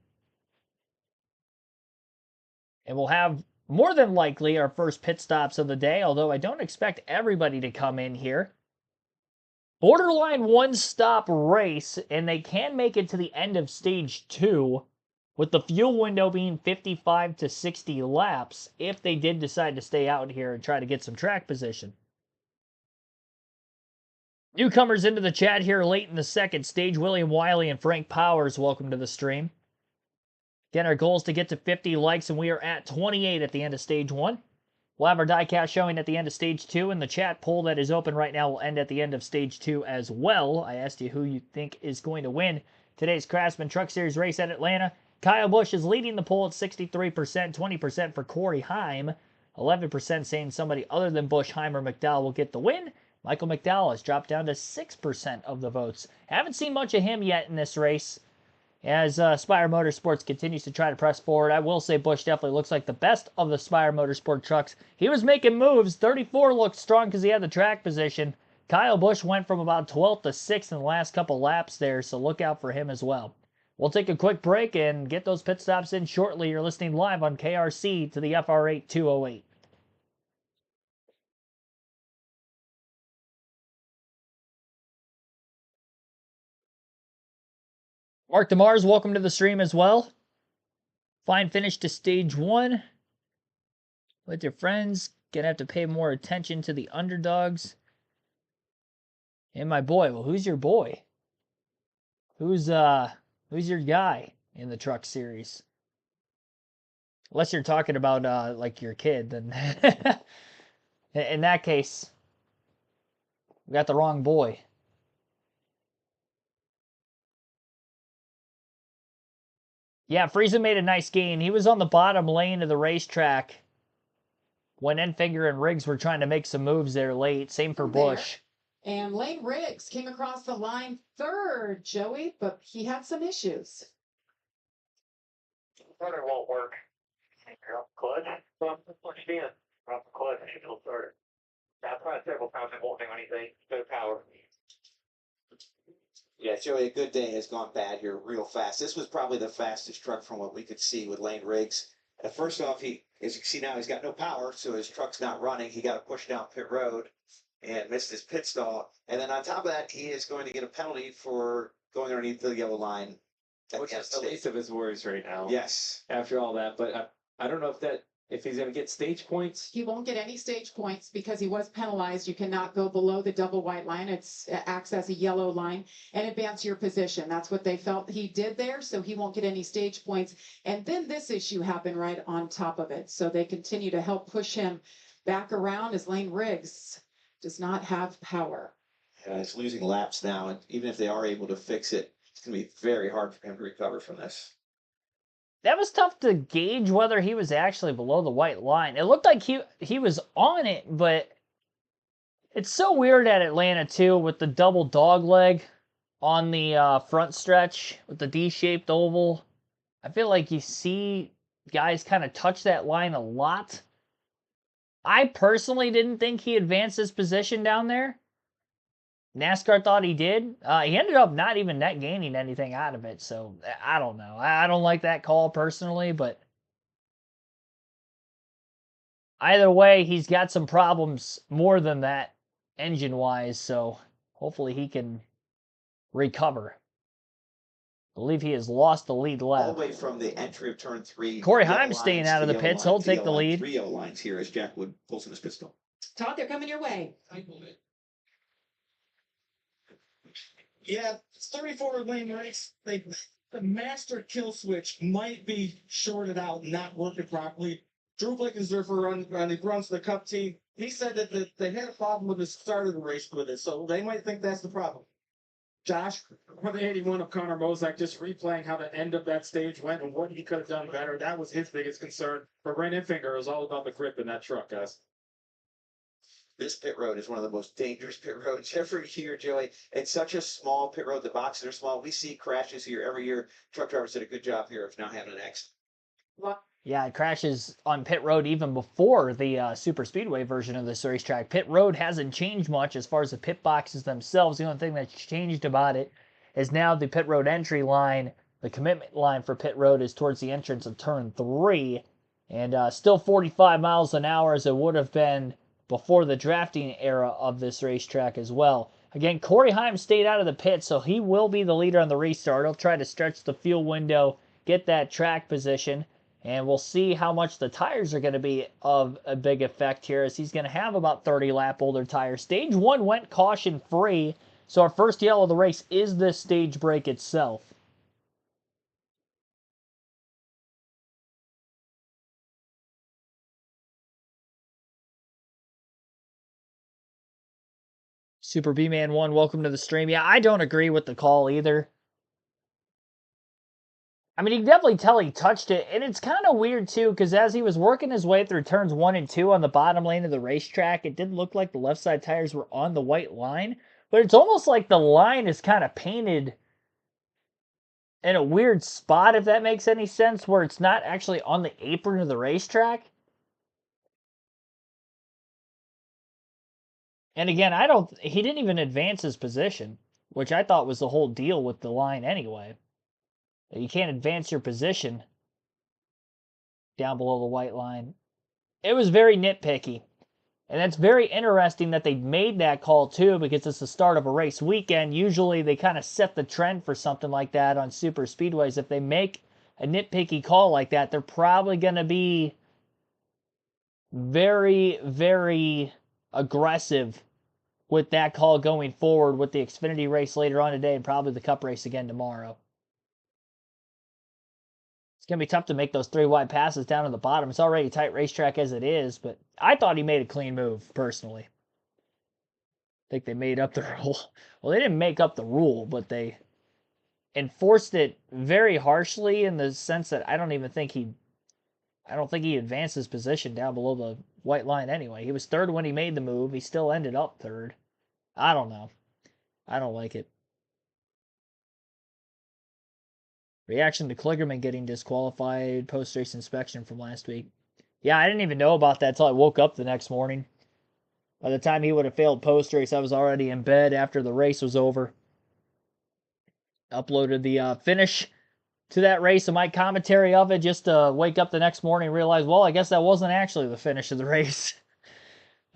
And we'll have more than likely our first pit stops of the day, although I don't expect everybody to come in here. Borderline 1-stop race, and they can make it to the end of stage 2, with the fuel window being 55 to 60 laps, if they did decide to stay out here and try to get some track position. Newcomers into the chat here late in the second stage. William Wiley and Frank Powers, welcome to the stream. Again, our goal is to get to 50 likes, and we are at 28 at the end of stage 1. We'll have our diecast showing at the end of stage 2, and the chat poll that is open right now will end at the end of stage 2 as well. I asked you who you think is going to win today's Craftsman Truck Series race at Atlanta. Kyle Busch is leading the poll at 63%, 20% for Corey Heim, 11% saying somebody other than Busch, Heim, or McDowell will get the win. Michael McDowell has dropped down to 6% of the votes. Haven't seen much of him yet in this race as Spire Motorsports continues to try to press forward. I will say Busch definitely looks like the best of the Spire Motorsport trucks. He was making moves. 34 looked strong because he had the track position. Kyle Busch went from about 12th to 6th in the last couple laps there, so look out for him as well. We'll take a quick break and get those pit stops in shortly. You're listening live on KRC to the Fr8 208. Mark DeMars, welcome to the stream as well. Fine finish to stage 1. With your friends, gonna have to pay more attention to the underdogs. And my boy, well, who's your boy? Who's your guy in the truck series? Unless you're talking about like your kid, then in that case, we got the wrong boy. Yeah, Friesen made a nice gain. He was on the bottom lane of the racetrack when Enfinger and Riggs were trying to make some moves there late. Same for Busch. And Lane Riggs came across the line third, Joey, but he had some issues. Starter won't work. You're off the clutch. Drop the clutch in. Drop the clutch. It will start. I've tried several times. It won't do anything. No power. Yeah, Joey, a good day has gone bad here real fast. This was probably the fastest truck from what we could see with Lane Riggs. First off, as you can see now, he's got no power, so his truck's not running. He got to push down pit road and missed his pit stall. And then on top of that, he is going to get a penalty for going underneath the yellow line. Which is the least of his worries right now. Yes. After all that, but I don't know if he's going to get stage points. He won't get any stage points because he was penalized. You cannot go below the double white line. It acts as a yellow line and advance your position. That's what they felt he did there, so he won't get any stage points. And then this issue happened right on top of it. So they continue to help push him back around as Lane Riggs does not have power. Yeah, he's losing laps now, and even if they are able to fix it, it's going to be very hard for him to recover from this. That was tough to gauge whether he was actually below the white line. It looked like he was on it, but it's so weird at Atlanta, too, with the double dog leg on the front stretch with the D-shaped oval. I feel like you see guys kind of touch that line a lot. I personally didn't think he advanced his position down there. NASCAR thought he did. He ended up not even net gaining anything out of it, so I don't know. I don't like that call personally, but either way, he's got some problems more than that engine-wise, so hopefully he can recover. I believe he has lost the lead lap. All the way from the entry of turn 3. Corey Heim staying out of the pits. He'll take the lead. 3 yellow lines here as Jack Wood pulls in his pistol. Todd, they're coming your way. Yeah, it's 34 lane race. The master kill switch might be shorted out, not working properly. Drew Blickensderfer, he runs the Cup team. He said that they had a problem with the start of the race with it, so they might think that's the problem. Josh, for the 81 of Connor Mozak, just replaying how the end of that stage went and what he could have done better. That was his biggest concern. For Brandon Finger, it was all about the grip in that truck, guys. This pit road is one of the most dangerous pit roads every year, Joey. It's such a small pit road. The boxes are small. We see crashes here every year. Truck drivers did a good job here of not having an accident. Yeah, it crashes on pit road even before the super speedway version of this racetrack. Pit road hasn't changed much as far as the pit boxes themselves. The only thing that's changed about it is now the pit road entry line, the commitment line for pit road is towards the entrance of turn 3. And still 45 miles an hour as it would have been before the drafting era of this racetrack as well. Again, Corey Heim stayed out of the pit, so he will be the leader on the restart. He'll try to stretch the fuel window, get that track position, and we'll see how much the tires are going to be of a big effect here, as he's going to have about 30 lap older tires. Stage 1 went caution-free. So our first yellow of the race is this stage break itself. Super B-Man 1, welcome to the stream. Yeah, I don't agree with the call either. I mean, you can definitely tell he touched it, and it's kind of weird, too, because as he was working his way through turns 1 and 2 on the bottom lane of the racetrack, it didn't look like the left side tires were on the white line, but it's almost like the line is kind of painted in a weird spot, if that makes any sense, where it's not actually on the apron of the racetrack. And again, he didn't even advance his position, which I thought was the whole deal with the line anyway. You can't advance your position down below the white line. It was very nitpicky. And that's very interesting that they made that call too, because it's the start of a race weekend. Usually they kind of set the trend for something like that on super speedways. If they make a nitpicky call like that, they're probably going to be very, very aggressive with that call going forward with the Xfinity race later on today and probably the Cup race again tomorrow. It's going to be tough to make those 3 wide passes down to the bottom. It's already a tight racetrack as it is, but I thought he made a clean move, personally. I think they made up the rule. Well, they didn't make up the rule, but they enforced it very harshly in the sense that I don't think he advanced his position down below the white line anyway. He was third when he made the move. He still ended up third. I don't know. I don't like it. Reaction to Kligerman getting disqualified post-race inspection from last week. Yeah, I didn't even know about that until I woke up the next morning. By the time he would have failed post-race, I was already in bed after the race was over. Uploaded the finish to that race and my commentary of it just to wake up the next morning and realize, well, I guess that wasn't actually the finish of the race.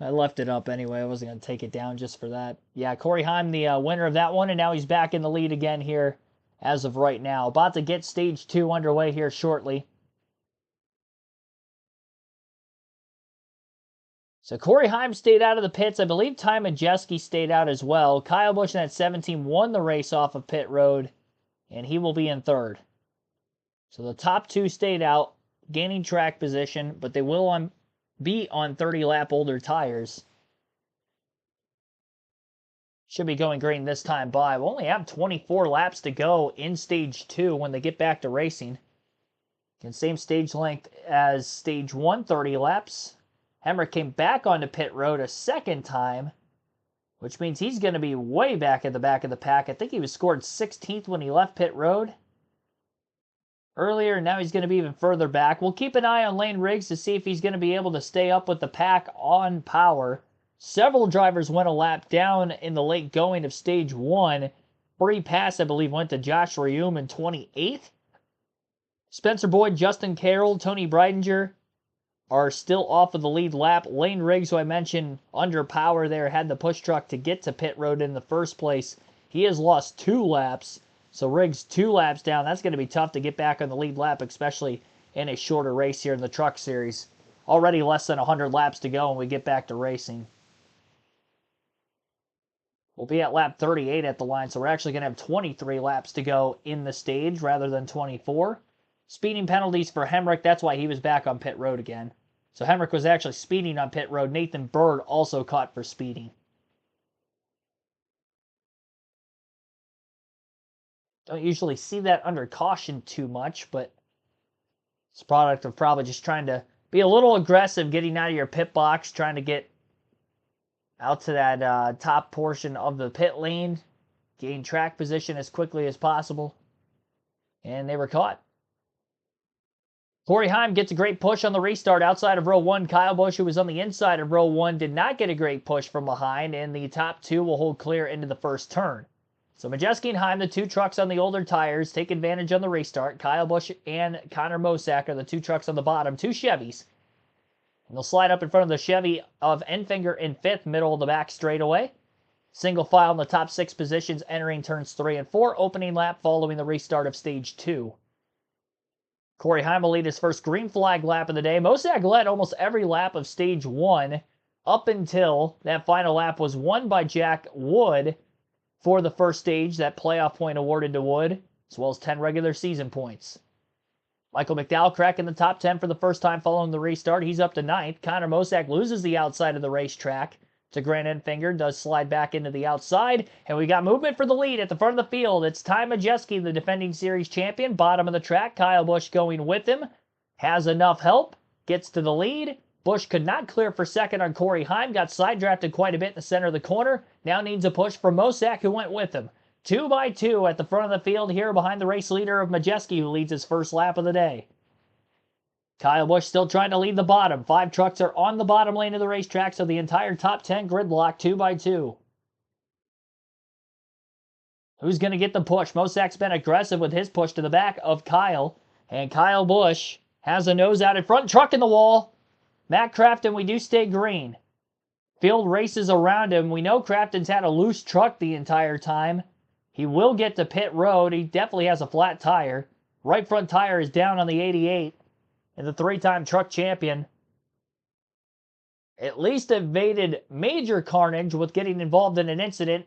I left it up anyway. I wasn't going to take it down just for that. Yeah, Corey Heim, the winner of that one, and now he's back in the lead again here as of right now. About to get stage 2 underway here shortly. So Corey Heim stayed out of the pits. I believe Ty Majeski stayed out as well. Kyle Busch in that 17 won the race off of pit road, and he will be in third. So the top 2 stayed out, gaining track position, but they will be on 30-lap older tires. Should be going green this time by. We'll only have 24 laps to go in stage 2 when they get back to racing. And same stage length as stage 1, 30 laps. Hemrick came back onto pit road a second time, which means he's going to be way back at the back of the pack. I think he was scored 16th when he left pit road earlier, and now he's going to be even further back. We'll keep an eye on Lane Riggs to see if he's going to be able to stay up with the pack on power. Several drivers went a lap down in the late going of stage 1. Free pass, I believe, went to Josh Reaume in 28th. Spencer Boyd, Justin Carroll, Tony Breidinger are still off of the lead lap. Lane Riggs, who I mentioned under power there, had the push truck to get to pit road in the first place. He has lost 2 laps. So Riggs 2 laps down. That's going to be tough to get back on the lead lap, especially in a shorter race here in the Truck Series. Already less than 100 laps to go when we get back to racing. We'll be at lap 38 at the line, so we're actually going to have 23 laps to go in the stage rather than 24. Speeding penalties for Hemrick, that's why he was back on pit road again. So Hemrick was actually speeding on pit road. Nathan Bird also caught for speeding. Don't usually see that under caution too much, but it's a product of probably just trying to be a little aggressive, getting out of your pit box, trying to get out to that top portion of the pit lane, gain track position as quickly as possible, and they were caught. Corey Heim gets a great push on the restart outside of row 1. Kyle Busch, who was on the inside of row 1, did not get a great push from behind, and the top 2 will hold clear into the first turn. So Majeski and Heim, the 2 trucks on the older tires, take advantage on the restart. Kyle Busch and Connor Mosack are the 2 trucks on the bottom, 2 Chevys. And they'll slide up in front of the Chevy of Enfinger in 5th, middle of the back straightaway. Single file in the top 6 positions entering turns 3 and 4, opening lap following the restart of stage 2. Corey Heim will lead his first green flag lap of the day. Mosack led almost every lap of stage 1 up until that final lap was won by Jack Wood for the first stage, that playoff point awarded to Wood, as well as 10 regular season points. Michael McDowell cracking the top 10 for the first time following the restart. He's up to 9th. Connor Mosack loses the outside of the racetrack to Grant Enfinger, does slide back into the outside, and we got movement for the lead at the front of the field. It's Ty Majeski, the defending series champion, bottom of the track. Kyle Busch going with him, has enough help, gets to the lead. Busch could not clear for second on Corey Heim, got side drafted quite a bit in the center of the corner, now needs a push from Mosack, who went with him. 2 by 2 at the front of the field here behind the race leader of Majeski, who leads his first lap of the day. Kyle Busch still trying to lead the bottom. 5 trucks are on the bottom lane of the racetrack, so the entire top 10 gridlock 2 by 2. Who's going to get the push? Mosack's been aggressive with his push to the back of Kyle, and Kyle Busch has a nose out in front, truck in the wall. Matt Crafton, we do stay green. Field races around him. We know Crafton's had a loose truck the entire time. He will get to pit road. He definitely has a flat tire. Right front tire is down on the 88. And the 3-time truck champion at least evaded major carnage with getting involved in an incident.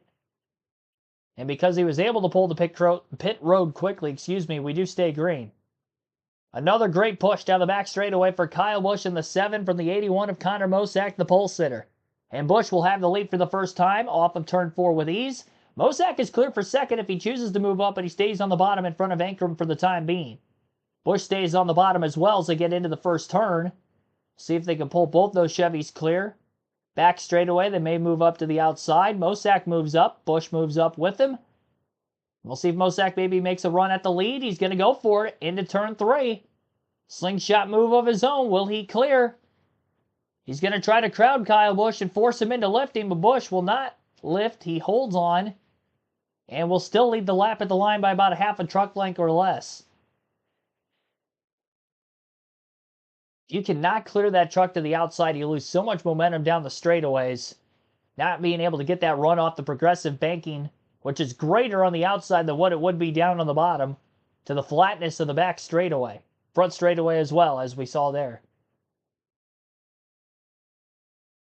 And because he was able to pull the pit road quickly, we do stay green. Another great push down the back straightaway for Kyle Busch in the 7 from the 81 of Connor Mosack, the pole sitter. And Busch will have the lead for the first time off of turn 4 with ease. Mosack is clear for second if he chooses to move up, but he stays on the bottom in front of Ankrum for the time being. Busch stays on the bottom as well as they get into the first turn. See if they can pull both those Chevys clear. Back straightaway, they may move up to the outside. Mosack moves up. Busch moves up with him. We'll see if Mosack maybe makes a run at the lead. He's going to go for it into turn 3. Slingshot move of his own. Will he clear? He's going to try to crowd Kyle Busch and force him into lifting, but Busch will not lift. He holds on and will still lead the lap at the line by about a half a truck length or less. If you cannot clear that truck to the outside, you lose so much momentum down the straightaways. Not being able to get that run off the progressive banking, which is greater on the outside than what it would be down on the bottom, to the flatness of the back straightaway. Front straightaway as well, as we saw there.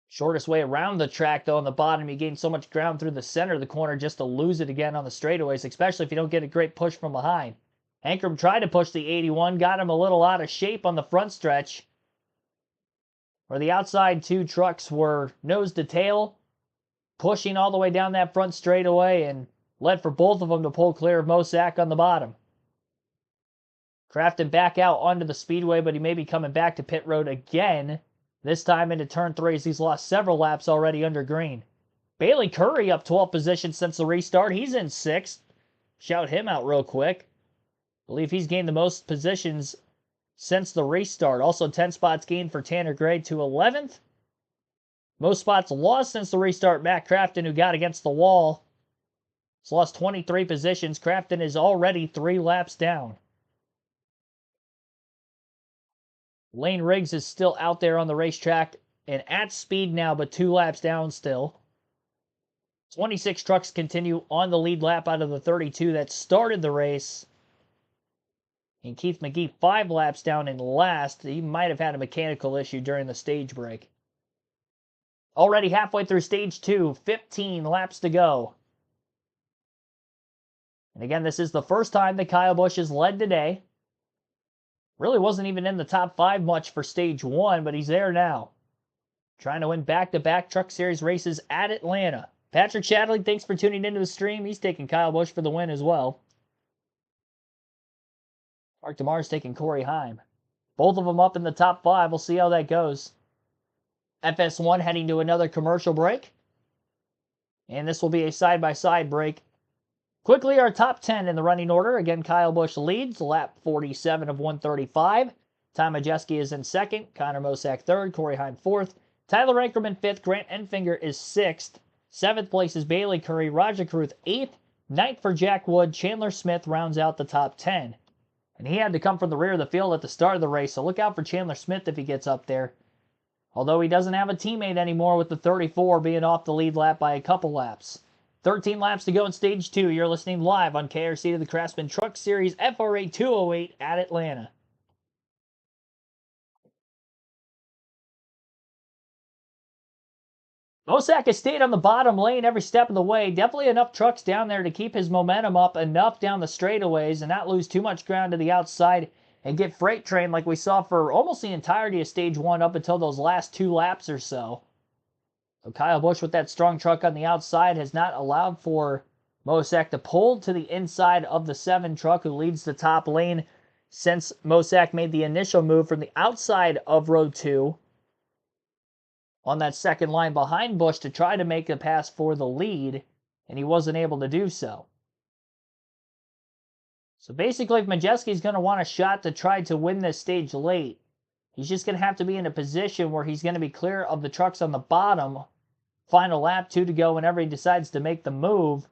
Shortest way around the track, though, on the bottom, you gain so much ground through the center of the corner just to lose it again on the straightaways, especially if you don't get a great push from behind. Ankrum tried to push the 81, got him a little out of shape on the front stretch, where the outside 2 trucks were nose to tail, pushing all the way down that front straightaway, and led for both of them to pull clear of Mosack on the bottom. Crafton back out onto the speedway, but he may be coming back to pit road again. This time into turn 3 as he's lost several laps already under green. Bailey Curry up 12 positions since the restart. He's in 6th. Shout him out real quick. I believe he's gained the most positions since the restart. Also 10 spots gained for Tanner Gray to 11th. Most spots lost since the restart. Matt Crafton, who got against the wall, has lost 23 positions. Crafton is already 3 laps down. Lane Riggs is still out there on the racetrack and at speed now, but 2 laps down still. 26 trucks continue on the lead lap out of the 32 that started the race. And Keith McGee 5 laps down in last. He might have had a mechanical issue during the stage break. Already halfway through stage 2, 15 laps to go. And again, this is the first time that Kyle Busch has led today. Really wasn't even in the top 5 much for stage 1, but he's there now. Trying to win back-to-back Truck Series races at Atlanta. Patrick Shadley, thanks for tuning into the stream. He's taking Kyle Busch for the win as well. Mark DeMar's taking Corey Heim. Both of them up in the top 5. We'll see how that goes. FS1 heading to another commercial break. And this will be a side-by-side break. Quickly, our top 10 in the running order. Again, Kyle Busch leads, lap 47 of 135. Ty Majeski is in 2nd. Connor Mosack 3rd. Corey Heim 4th. Tyler Ankrum in 5th. Grant Enfinger is 6th. 7th place is Bailey Curry. Roger Carruth 8th. 9th for Jack Wood. Chandler Smith rounds out the top 10. And he had to come from the rear of the field at the start of the race, so look out for Chandler Smith if he gets up there. Although he doesn't have a teammate anymore with the 34 being off the lead lap by a couple laps. 13 laps to go in stage 2. You're listening live on KRC to the Craftsman Truck Series Fr8 208 at Atlanta. Mosak has stayed on the bottom lane every step of the way. Definitely enough trucks down there to keep his momentum up enough down the straightaways and not lose too much ground to the outside and get freight train like we saw for almost the entirety of stage 1 up until those last 2 laps or so. So Kyle Busch with that strong truck on the outside has not allowed for Mosak to pull to the inside of the 7 truck who leads the top lane since Mosak made the initial move from the outside of row 2 on that second line behind Busch to try to make a pass for the lead, and he wasn't able to do so. So basically, if Majeski's going to want a shot to try to win this stage late, he's just going to have to be in a position where he's going to be clear of the trucks on the bottom. Final lap, 2 to go whenever he decides to make the move.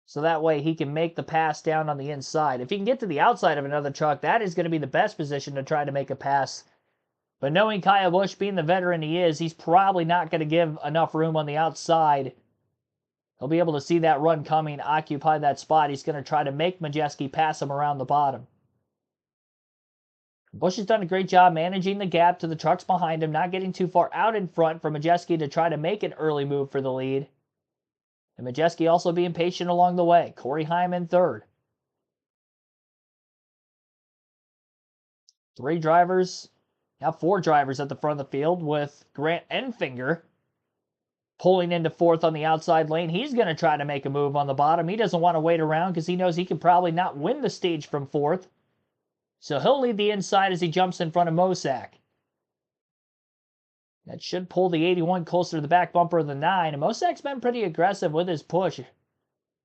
So that way he can make the pass down on the inside. If he can get to the outside of another truck, that is going to be the best position to try to make a pass. But knowing Kyle Busch being the veteran he is, he's probably not going to give enough room on the outside. He'll be able to see that run coming, occupy that spot. He's going to try to make Majeski pass him around the bottom. Busch has done a great job managing the gap to the trucks behind him, not getting too far out in front for Majeski to try to make an early move for the lead. And Majeski also being patient along the way. Corey Heim in third. 3 drivers, now 4 drivers at the front of the field with Grant Enfinger pulling into 4th on the outside lane. He's going to try to make a move on the bottom. He doesn't want to wait around because he knows he can probably not win the stage from 4th. So he'll lead the inside as he jumps in front of Mosak. That should pull the 81 closer to the back bumper of the 9. And Mosak's been pretty aggressive with his push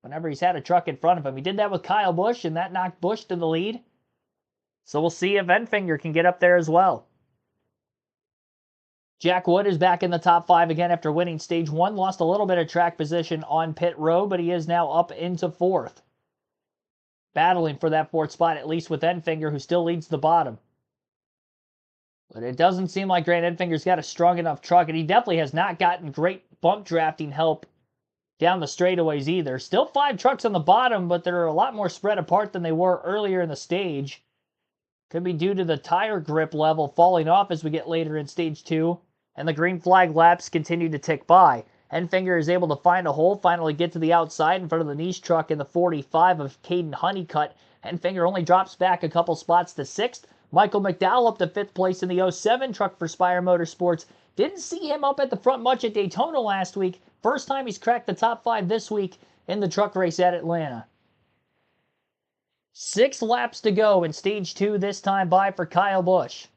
whenever he's had a truck in front of him. He did that with Kyle Busch, and that knocked Busch to the lead. So we'll see if Enfinger can get up there as well. Jack Wood is back in the top 5 again after winning stage 1. Lost a little bit of track position on pit road, but he is now up into 4th. Battling for that 4th spot, at least with Enfinger, who still leads the bottom. But it doesn't seem like Grant Enfinger's got a strong enough truck, and he definitely has not gotten great bump drafting help down the straightaways either. Still 5 trucks on the bottom, but they're a lot more spread apart than they were earlier in the stage. Could be due to the tire grip level falling off as we get later in stage 2, and the green flag laps continue to tick by. Enfinger is able to find a hole, finally get to the outside in front of the niche truck in the 45 of Caden Honeycutt. Enfinger only drops back a couple spots to 6th. Michael McDowell up to 5th place in the 07 truck for Spire Motorsports. Didn't see him up at the front much at Daytona last week. First time he's cracked the top 5 this week in the truck race at Atlanta. 6 laps to go in stage 2 this time by for Kyle Busch.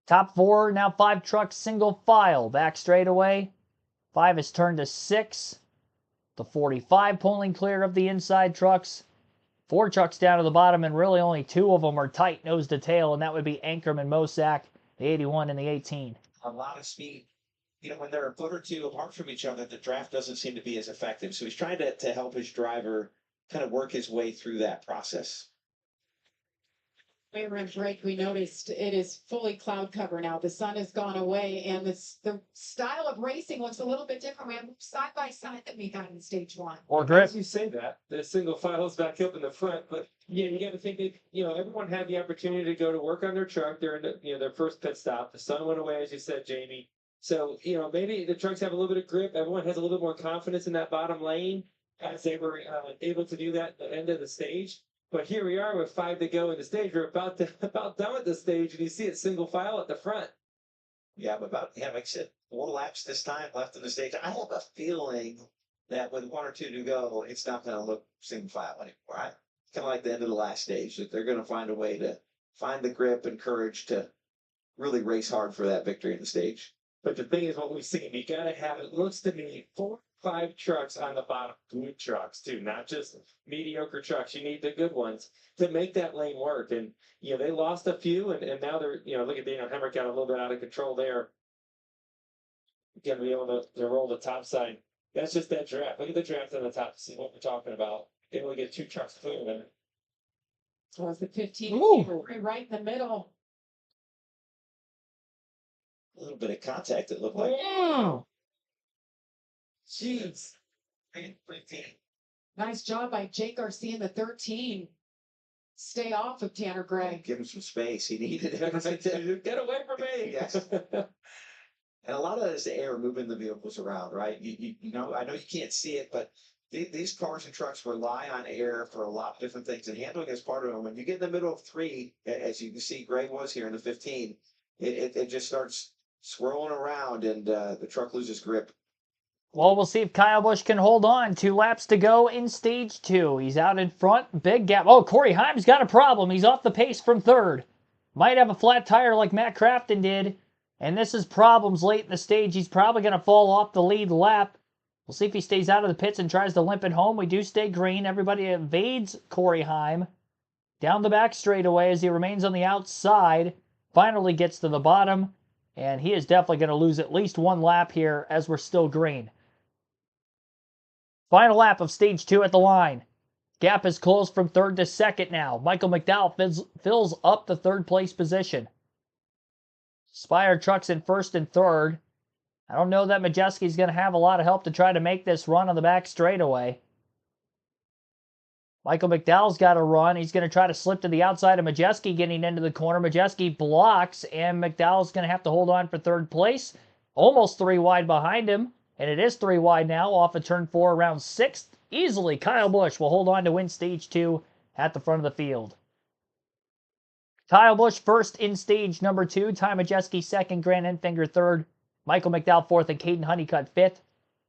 Top 4, now 5 trucks single file. Back straightaway. 5 is turned to 6. The 45 pulling clear of the inside trucks. 4 trucks down to the bottom, and really only 2 of them are tight nose to tail, and that would be Ankrum and Mosak, the 81 and the 18. A lot of speed. You know, when they're a foot or 2 apart from each other, the draft doesn't seem to be as effective. So he's trying to help his driver kind of work his way through that process. We were in break. We noticed it is fully cloud cover now. The sun has gone away, and the style of racing looks a little bit different. We have side by side that we had in stage 1. Or grip. As you say that, the single file is back up in the front, but yeah, you got to think that everyone had the opportunity to go to work on their truck during their first pit stop. The sun went away, as you said, Jamie. So maybe the trucks have a little bit of grip. Everyone has a little bit more confidence in that bottom lane as they were able to do that at the end of the stage. But here we are with 5 to go in the stage. We're about done with the stage, and you see it single file at the front. Yeah, but like I said, 4 laps this time left in the stage. I have a feeling that with 1 or 2 to go, it's not going to look single file anymore. Right? Kind of like the end of the last stage, that they're going to find a way to find the grip and courage to really race hard for that victory in the stage. But the thing is, what we've seen, you got to have, it looks to me, 4 5 trucks on the bottom, good trucks too, not just mediocre trucks. You need the good ones to make that lane work. And they lost a few, and now they're look at Daniel Hemrick got a little bit out of control there. Going to be able to roll the top side. That's just that draft. Look at the draft on the top to see what we're talking about. Able to get 2 trucks clear there. So it's the 15 right in the middle. A little bit of contact, it looked like. Wow. Jeez. Nice job by Jake Garcia in the 13. Stay off of Tanner Gray. Give him some space. He needed it right there. Get away from me. Yes. And a lot of that is the air moving the vehicles around, right? You know, I know you can't see it, but these cars and trucks rely on air for a lot of different things, and handling is part of it. When you get in the middle of 3, as you can see, Gray was here in the 15, it just starts swirling around, and the truck loses grip. Well, we'll see if Kyle Busch can hold on. 2 laps to go in stage 2. He's out in front. Big gap. Oh, Corey Heim's got a problem. He's off the pace from 3rd. Might have a flat tire like Matt Crafton did. And this is problems late in the stage. He's probably going to fall off the lead lap. We'll see if he stays out of the pits and tries to limp it home. We do stay green. Everybody evades Corey Heim. Down the back straightaway as he remains on the outside. Finally gets to the bottom. And he is definitely going to lose at least 1 lap here as we're still green. Final lap of stage 2 at the line. Gap is closed from 3rd to 2nd now. Michael McDowell fills up the 3rd place position. Spire trucks in 1st and 3rd. I don't know that Majeski's going to have a lot of help to try to make this run on the back straightaway. Michael McDowell's got to run. He's going to try to slip to the outside of Majeski getting into the corner. Majeski blocks, and McDowell's going to have to hold on for 3rd place. Almost 3 wide behind him. And it is 3 wide now off of turn 4 around 6th. Easily, Kyle Busch will hold on to win stage 2 at the front of the field. Kyle Busch first in stage number 2. Ty Majeski 2nd. Grant Enfinger 3rd. Michael McDowell 4th and Caden Honeycutt 5th.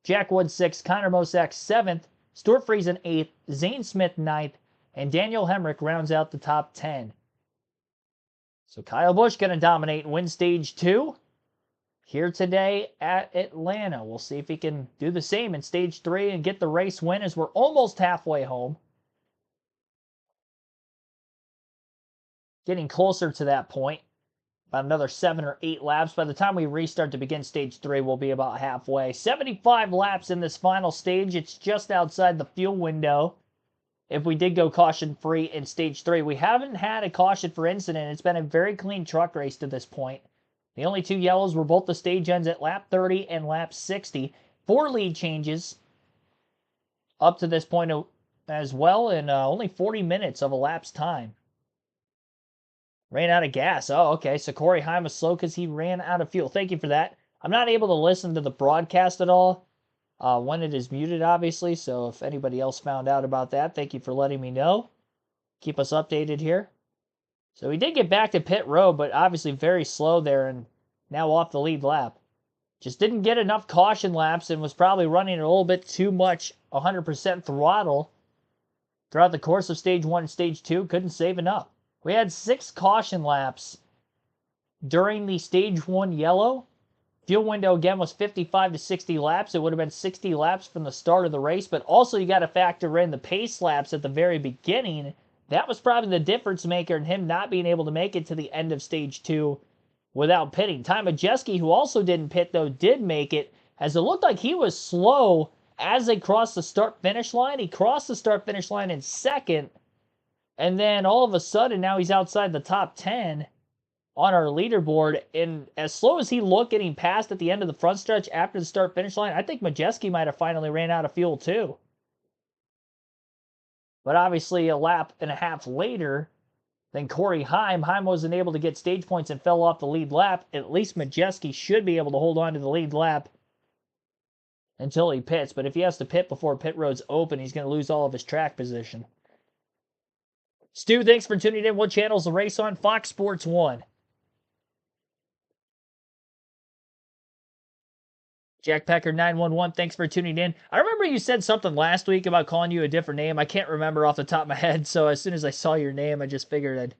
Jack Wood 6th. Connor Mosak 7th. Stuart Friesen 8th. Zane Smith 9th. And Daniel Hemrick rounds out the top 10. So Kyle Busch going to dominate and win stage 2. Here today at Atlanta. We'll see if he can do the same in stage 3 and get the race win as we're almost halfway home. Getting closer to that point. About another 7 or 8 laps. By the time we restart to begin stage 3, we'll be about halfway. 75 laps in this final stage. It's just outside the fuel window. If we did go caution-free in stage 3. We haven't had a caution for incident. It's been a very clean truck race to this point. The only 2 yellows were both the stage ends at lap 30 and lap 60. 4 lead changes up to this point as well in only 40 minutes of elapsed time. Ran out of gas. Oh, okay. So Corey Heim was slow because he ran out of fuel. Thank you for that. I'm not able to listen to the broadcast at all when it is muted, obviously. So if anybody else found out about that, thank you for letting me know. Keep us updated here. So he did get back to pit road, but obviously very slow there and now off the lead lap. Just didn't get enough caution laps and was probably running a little bit too much 100% throttle throughout the course of stage 1 and stage 2. Couldn't save enough. We had 6 caution laps during the stage 1 yellow. Fuel window again was 55 to 60 laps. It would have been 60 laps from the start of the race, but also you got to factor in the pace laps at the very beginning. That was probably the difference maker in him not being able to make it to the end of stage 2 without pitting. Ty Majeski, who also didn't pit, though, did make it, as it looked like he was slow as they crossed the start-finish line. He crossed the start-finish line in 2nd, and then all of a sudden, now he's outside the top 10 on our leaderboard. And as slow as he looked getting past at the end of the front stretch after the start-finish line, I think Majeski might have finally ran out of fuel, too. But obviously, a lap and a half later than Corey Heim. Heim wasn't able to get stage points and fell off the lead lap. At least Majeski should be able to hold on to the lead lap until he pits. But if he has to pit before pit road's open, he's going to lose all of his track position. Stu, thanks for tuning in. What channel's the race on? Fox Sports 1. Jack Pecker 911, thanks for tuning in. I remember you said something last week about calling you a different name. I can't remember off the top of my head, so as soon as I saw your name, I just figured I'd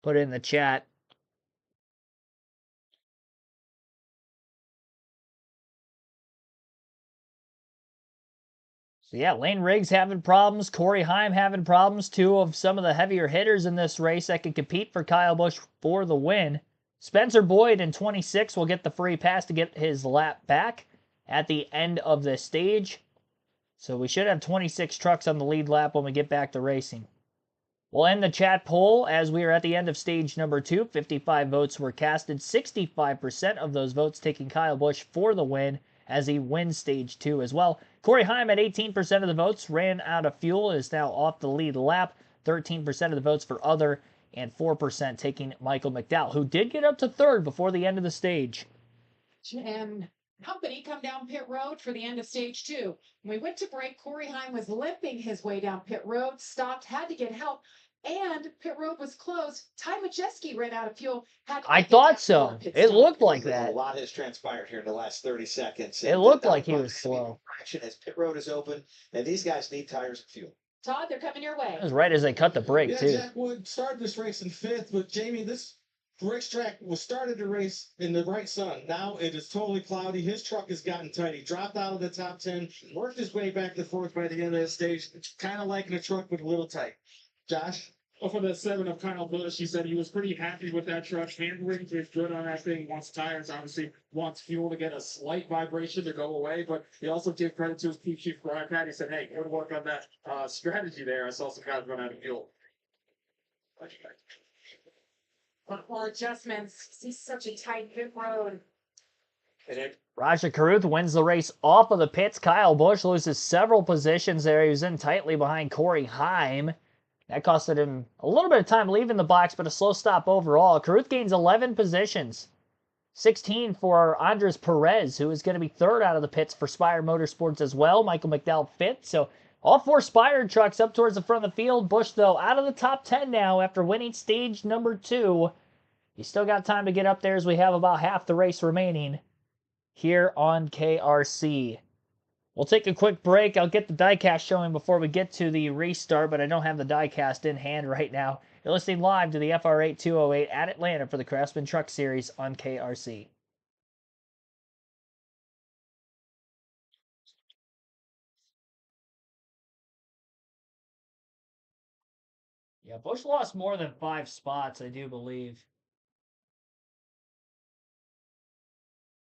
put it in the chat. So yeah, Lane Riggs having problems, Corey Heim having problems, 2 of some of the heavier hitters in this race that can compete for Kyle Busch for the win. Spencer Boyd in 26 will get the free pass to get his lap back at the end of this stage. So we should have 26 trucks on the lead lap when we get back to racing. We'll end the chat poll as we are at the end of stage number 2. 55 votes were casted. 65% of those votes taking Kyle Busch for the win as he wins stage 2 as well. Corey Heim at 18% of the votes ran out of fuel, is now off the lead lap. 13% of the votes for other, and 4% taking Michael McDowell, who did get up to third before the end of the stage. And company come down pit road for the end of stage 2. When we went to break, Corey Heim was limping his way down pit road, stopped, had to get help, and pit road was closed. Ty Majeski ran out of fuel. I thought so. It looked like that. A lot has transpired here in the last 30 seconds. It looked like he was slow. As pit road is open, and these guys need tires and fuel. Todd, they're coming your way. That was right as they cut the brake, too. Jack Wood started this race in 5th, but Jamie, this racetrack was started to race in the bright sun. Now it is totally cloudy. His truck has gotten tight. He dropped out of the top 10, worked his way back to 4th by the end of the stage. Kind of liking a truck, but a little tight. Josh? Well, for the 7 of Kyle Busch, he said he was pretty happy with that truck. Handling is good on that thing. Wants tires, obviously wants fuel to get a slight vibration to go away. But he also gave credit to his team chief, Fr8. He said, hey, good work on that strategy there. I saw some guys run out of fuel. More adjustments. See such a tight pit road. Raja Caruth wins the race off of the pits. Kyle Busch loses several positions there. He was in tightly behind Corey Heim. That costed him a little bit of time leaving the box, but a slow stop overall. Caruth gains 11 positions. 16 for Andres Perez, who is going to be third out of the pits for Spire Motorsports as well. Michael McDowell fifth. So all 4 Spire trucks up towards the front of the field. Busch, though, out of the top 10 now after winning stage number 2. You still got time to get up there as we have about half the race remaining here on KRC. We'll take a quick break. I'll get the diecast showing before we get to the restart, but I don't have the diecast in hand right now. You're listening live to the Fr8 208 at Atlanta for the Craftsman Truck Series on KRC. Yeah, Busch lost more than 5 spots, I do believe.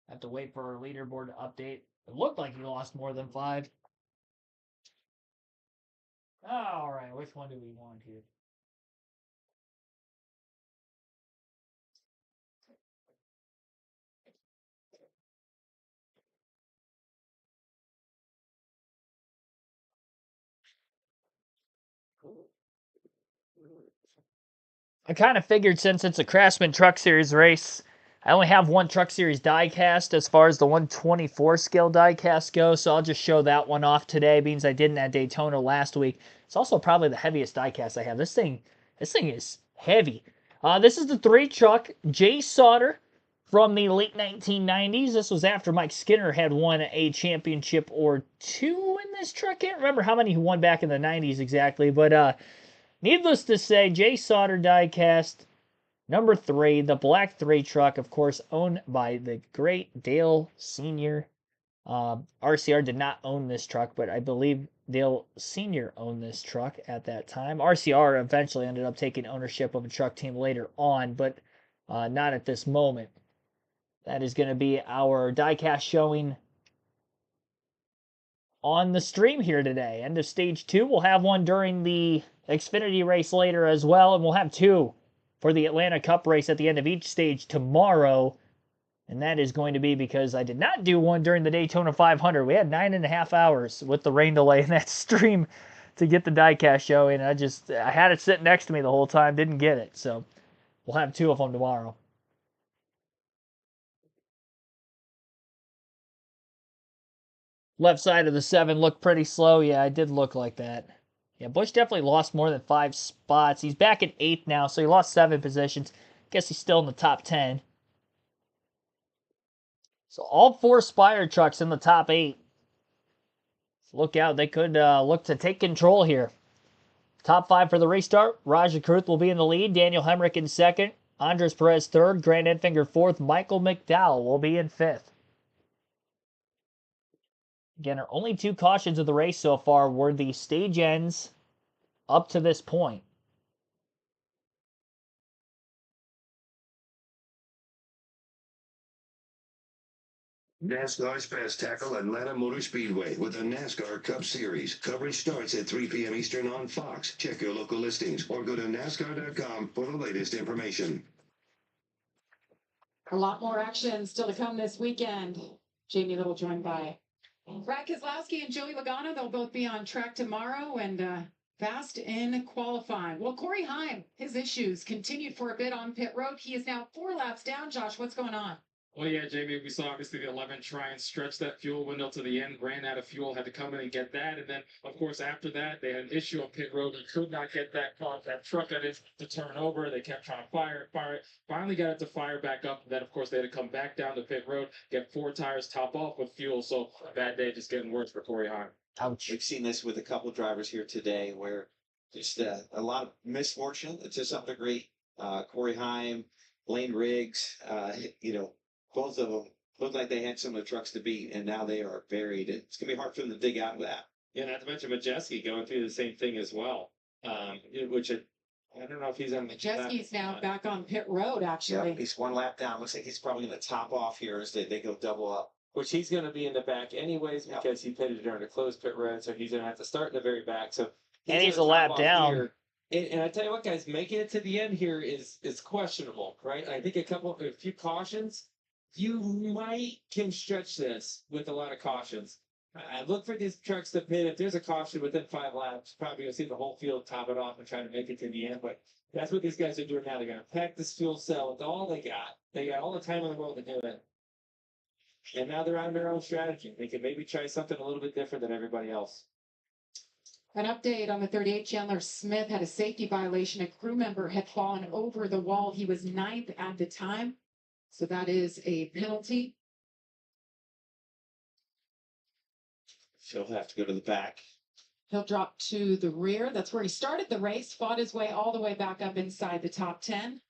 Have to wait for our leaderboard to update. It looked like he lost more than 5. All right, which one do we want here? I kind of figured since it's a Craftsman Truck Series race, I only have one Truck Series diecast as far as the 124 scale diecast goes, so I'll just show that one off today, means I didn't at Daytona last week. It's also probably the heaviest diecast I have. This thing is heavy. This is the 3 truck, Jay Sauter from the late 1990s. This was after Mike Skinner had won a championship or 2 in this truck. Can't remember how many he won back in the 90s exactly, but needless to say, Jay Sauter diecast. Number 3, the Black 3 truck, of course, owned by the great Dale Sr. RCR did not own this truck, but I believe Dale Sr. owned this truck at that time. RCR eventually ended up taking ownership of a truck team later on, but not at this moment. That is going to be our diecast showing on the stream here today. End of stage 2. We'll have one during the Xfinity race later as well, and we'll have 2 for the Atlanta Cup race at the end of each stage tomorrow. And that is going to be because I did not do one during the Daytona 500. We had 9.5 hours with the rain delay in that stream to get the diecast showing. I had it sitting next to me the whole time, didn't get it. So we'll have 2 of them tomorrow. Left side of the 7 looked pretty slow. Yeah, it did look like that. Yeah, Busch definitely lost more than 5 spots. He's back at 8th now, so he lost 7 positions. Guess he's still in the top 10. So all 4 Spire trucks in the top 8. So look out, they could look to take control here. Top 5 for the restart. Raja Caruth will be in the lead. Daniel Hemrick in 2nd. Andres Perez 3rd. Grant Enfinger 4th. Michael McDowell will be in 5th. Again, our only 2 cautions of the race so far were the stage ends up to this point. NASCAR's Fast Tackle Atlanta Motor Speedway with the NASCAR Cup Series. Coverage starts at 3 p.m. Eastern on Fox. Check your local listings or go to NASCAR.com for the latest information. A lot more action still to come this weekend. Jamie Little joined by Brad Keselowski and Joey Logano. They'll both be on track tomorrow, and Fast in qualifying. Well, Corey Heim, his issues continued for a bit on pit road. He is now 4 laps down. Josh, what's going on? Well, yeah, Jamie, we saw obviously the 11 try and stretch that fuel window to the end, ran out of fuel, had to come in and get that. And then, of course, after that, they had an issue on pit road. They could not get that car, that truck at it to turn over. They kept trying to fire it. Finally got it to fire back up. And then, of course, they had to come back down to pit road, get 4 tires, top off with fuel. So a bad day, just getting worse for Corey Heim. Ouch. We've seen this with a couple of drivers here today where just a lot of misfortune to some degree. Corey Heim, Lane Riggs, both of them looked like they had some of the trucks to beat, and now they are buried. It's going to be hard for them to dig out of that. Yeah, not to mention Majeski going through the same thing as well. Which I don't know if he's on the Majeski's now back on pit road, actually. Yeah, he's 1 lap down. Looks like he's probably going to top off here as they go double up. Which he's going to be in the back anyways because he pitted during a closed pit road, so he's going to have to start in the very back. So And he's gonna a lap top off down. here. And I tell you what, guys, making it to the end here is questionable, right? I think a few cautions, you can stretch this with a lot of cautions. I look for these trucks to pit. If there's a caution within 5 laps, probably gonna see the whole field top it off and try to make it to the end. But that's what these guys are doing now. They're gonna pack this fuel cell with all they got. They got all the time in the world to do it. And now they're on their own strategy. They can maybe try something a little bit different than everybody else. An update on the 38. Chandler Smith had a safety violation. A crew member had fallen over the wall. He was 9th at the time. So that is a penalty. He'll have to go to the back. He'll drop to the rear. That's where he started the race, fought his way all the way back up inside the top 10.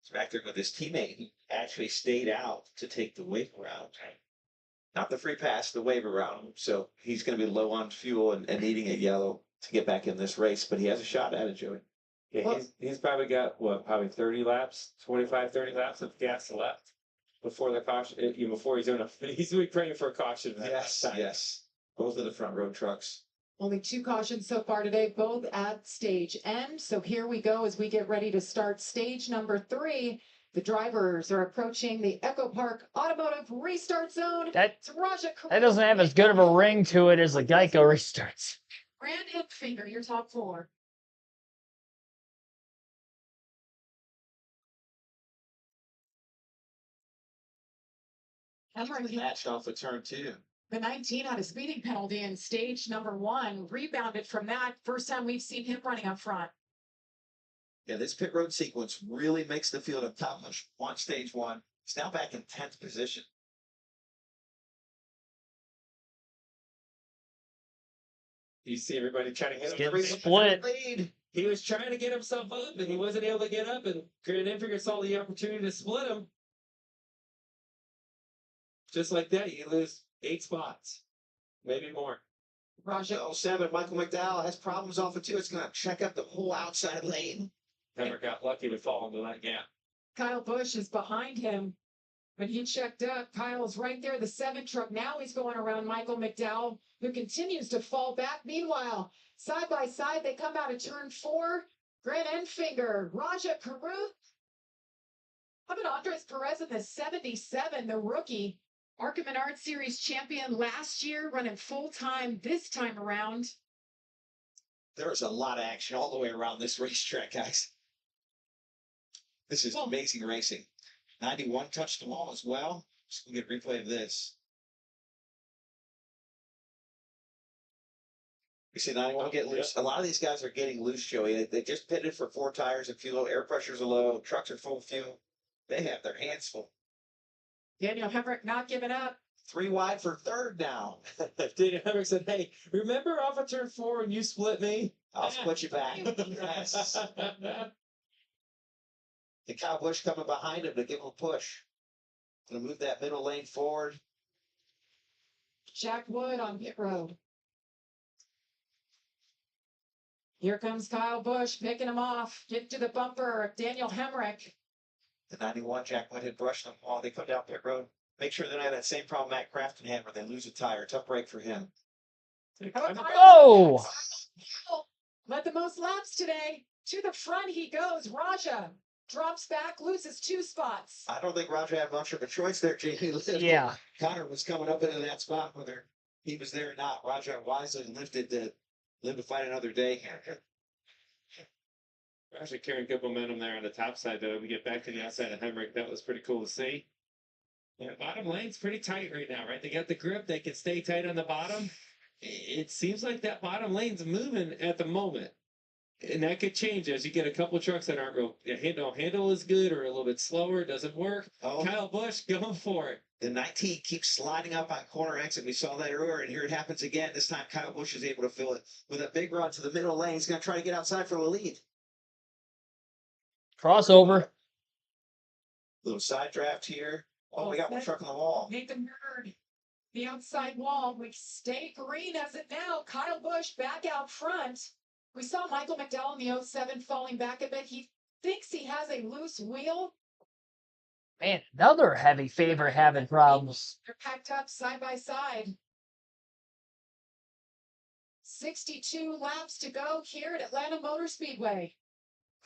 He's back there with his teammate who actually stayed out to take the wave around. Not the free pass, the wave around. So he's going to be low on fuel and needing a yellow to get back in this race, but he has a shot at it, Joey. Yeah, Well- he's probably got probably 30 laps, 25, 30 laps of gas left before the caution. Before he's doing he's praying for a caution. Yes. Both of the front row trucks. Only 2 cautions so far today, both at stage end. So here we go as we get ready to start stage number 3. The drivers are approaching the Echo Park Automotive Restart Zone. That It's Raja that doesn't have as good of a ring to it as the Geico restarts. Brandon Finger, your top 4. Emmerich Matched off of turn 2. The 19 had a speeding penalty in stage number 1, rebounded from that. First time we've seen him running up front. Yeah, this pit road sequence really makes the field a top on stage 1. He's now back in 10th position. You see everybody trying to hit him. Getting split. Lead. He was trying to get himself up, and he wasn't able to get up, and Grant Enfinger saw the opportunity to split him. Just like that, you lose 8 spots, maybe more. Raja 07, Michael McDowell has problems off of 2. It's going to check up the whole outside lane. Never got lucky to fall into that gap. Kyle Busch is behind him. When he checked up, Kyle's right there, the 7 truck. Now he's going around Michael McDowell, who continues to fall back. Meanwhile, side by side, they come out of turn 4. Grant Enfinger, Raja Caruth. How about Andres Perez in the 77, the rookie? ARCA Menard Series champion last year, running full-time this time around. There's a lot of action all the way around this racetrack, guys. This is amazing racing. 91 touched the wall as well. Just gonna get a replay of this. You see 91 get loose. A lot of these guys are getting loose, Joey. They just pitted for 4 tires and fuel. Air pressures are low. Trucks are full of fuel. They have their hands full. Daniel Hemrick not giving up. 3 wide for 3rd now. Daniel Hemrick said, hey, remember off of turn 4 when you split me? I'll split you back. Yes. And Kyle Busch coming behind him to give him a push. Gonna move that middle lane forward. Jack Wood on pit road. Here comes Kyle Busch picking him off. Get to the bumper. Daniel Hemrick. The 91 Jack Wood had brushed them while they come down pit road. Make sure they don't have that same problem Matt Craftsman had where they lose a tire. Tough break for him. Oh! Led the most laps today. To the front he goes. Raja drops back, loses 2 spots. I don't think Roger had much of a choice there, Jamie. Yeah. Connor was coming up into that spot whether he was there or not. Roger wisely lifted the live to fight another day. We're actually carrying good momentum there on the top side, though. We get back to the outside of Hemrick. That was pretty cool to see. Yeah, bottom lane's pretty tight right now, right? They got the grip. They can stay tight on the bottom. It seems like that bottom lane's moving at the moment. And that could change as you get a couple trucks that aren't real handle is good or a little bit slower, doesn't work. Oh. Kyle Busch going for it. The 19 keeps sliding up on corner exit. We saw that earlier, and here it happens again. This time Kyle Busch is able to fill it with a big run to the middle lane. He's going to try to get outside for the lead. Crossover. Little side draft here. Oh, we got one truck on the wall. Nathan Bird, the outside wall. We stay green as it now. Kyle Busch back out front. We saw Michael McDowell in the 07 falling back a bit. He thinks he has a loose wheel. Man, another heavy favorite having problems. They're packed up side by side. 62 laps to go here at Atlanta Motor Speedway.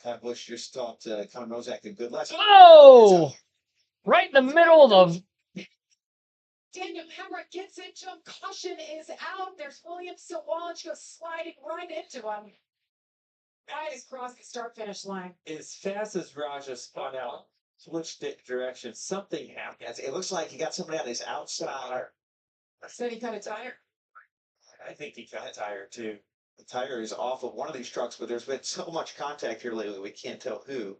Kyle Busch just taught Connor Mozak a good lesson. Oh! Right in the middle of the... Daniel Hemrick gets into him. Caution is out. There's William Sawallich goes sliding right into him. Right across the start-finish line. As fast as Raja spun out, switched direction, something happened. It looks like he got somebody on his outside. Said he cut a tire. I think he got tired too. The tire is off of one of these trucks, but there's been so much contact here lately, we can't tell who.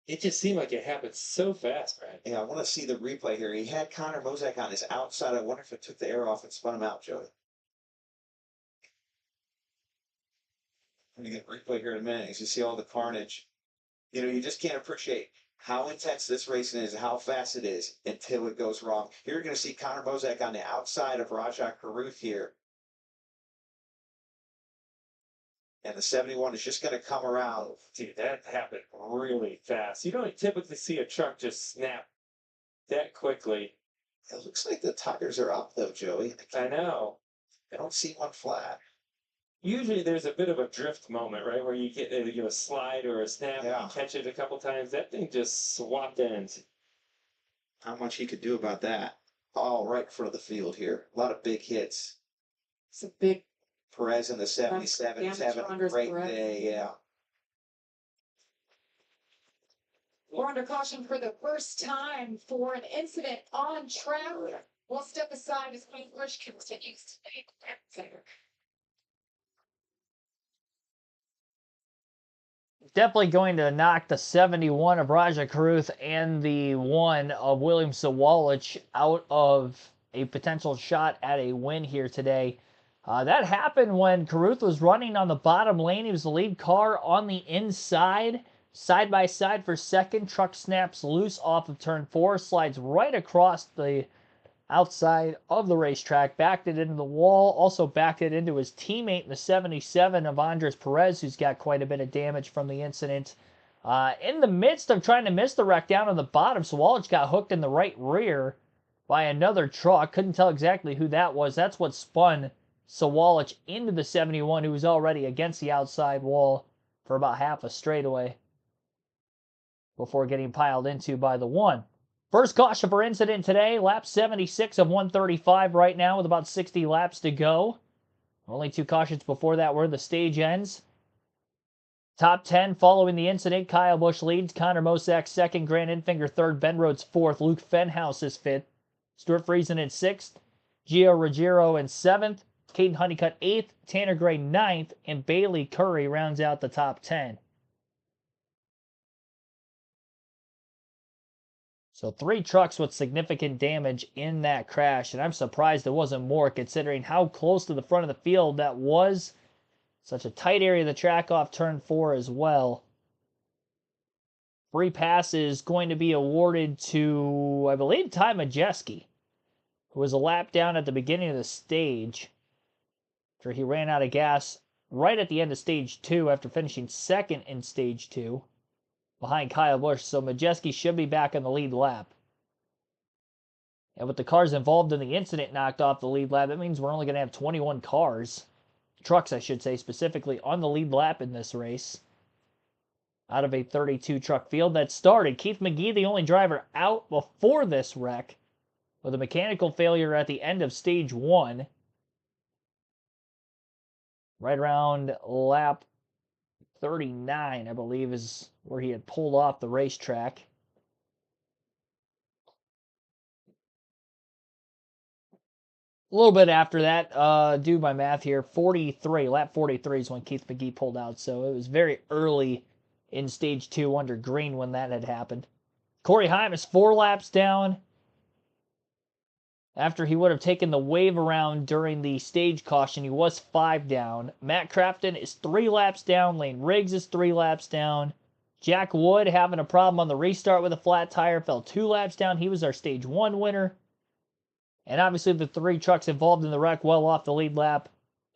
It just seemed like it happened so fast, Brad. Yeah, I want to see the replay here. He had Connor Mozak on his outside. I wonder if it took the air off and spun him out, Joey. I'm going to get a replay here in a minute as you see all the carnage. You know, you just can't appreciate how intense this racing is, how fast it is until it goes wrong. Here you're going to see Connor Mozak on the outside of Rajah Caruth here. And the 71 is just going to come around. Dude, that happened really fast. You don't typically see a truck just snap that quickly. It looks like the tires are up, though, Joey. I know. I don't see one flat. Usually there's a bit of a drift moment, right, where you get a slide or a snap, Yeah. and you catch it a couple times. That thing just swapped ends. How much he could do about that? All right in front of the field here. A lot of big hits. It's a big Perez in the 77 is having a great day, yeah. We're under caution for the first time for an incident on track. We'll step aside as Kyle Busch continues to make the Definitely going to knock the 71 of Rajah Caruth and the 1 of William Sawallich out of a potential shot at a win here today. That happened when Caruth was running on the bottom lane. He was the lead car on the inside, side by side for second. Truck snaps loose off of turn 4, slides right across the outside of the racetrack, backed it into the wall, also backed it into his teammate in the 77 of Andres Perez, who's got quite a bit of damage from the incident. In the midst of trying to miss the wreck down on the bottom, Sawallich got hooked in the right rear by another truck. Couldn't tell exactly who that was. That's what spun Sawallich into the 71, who was already against the outside wall for about half a straightaway before getting piled into by the 1. First caution for incident today, lap 76 of 135 right now with about 60 laps to go. Only 2 cautions before that were the stage ends. Top 10 following the incident, Kyle Busch leads, Connor Mozak second, Grant Enfinger third, Ben Rhodes fourth, Luke Fenhaus is fifth, Stuart Friesen in sixth, Gio Ruggiero in seventh, Caden Honeycutt eighth, Tanner Gray ninth, and Bailey Curry rounds out the top 10. So 3 trucks with significant damage in that crash, and I'm surprised there wasn't more considering how close to the front of the field that was. Such a tight area of the track off turn 4 as well. Free pass is going to be awarded to, I believe, Ty Majeski, who was a lap down at the beginning of the stage after he ran out of gas right at the end of stage 2 after finishing second in stage 2. Behind Kyle Busch, so Majeski should be back on the lead lap. And with the cars involved in the incident knocked off the lead lap, that means we're only going to have 21 cars, trucks I should say, specifically on the lead lap in this race. Out of a 32 truck field that started. Keith McGee, the only driver out before this wreck, with a mechanical failure at the end of stage 1. Right around lap 39, I believe, is where he had pulled off the racetrack. A little bit after that, do my math here, lap 43 is when Keith McGee pulled out, so it was very early in stage 2 under green when that had happened. Corey Heim is 4 laps down after he would have taken the wave around during the stage caution. He was 5 down. Matt Crafton is 3 laps down. Lane Riggs is 3 laps down. Jack Wood having a problem on the restart with a flat tire, fell 2 laps down. He was our stage 1 winner. And obviously the 3 trucks involved in the wreck well off the lead lap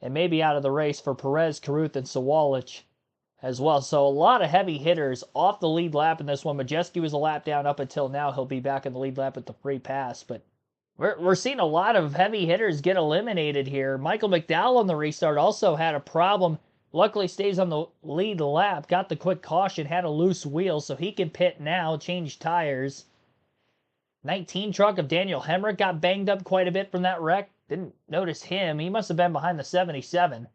and maybe out of the race for Perez, Caruth, and Sawalich as well. So a lot of heavy hitters off the lead lap in this one. Majeski was a lap down up until now. He'll be back in the lead lap at the free pass. But we're seeing a lot of heavy hitters get eliminated here. Michael McDowell on the restart also had a problem. Luckily stays on the lead lap. Got the quick caution. Had a loose wheel, so he can pit now, change tires. 19 truck of Daniel Hemrick got banged up quite a bit from that wreck. Didn't notice him. He must have been behind the 77.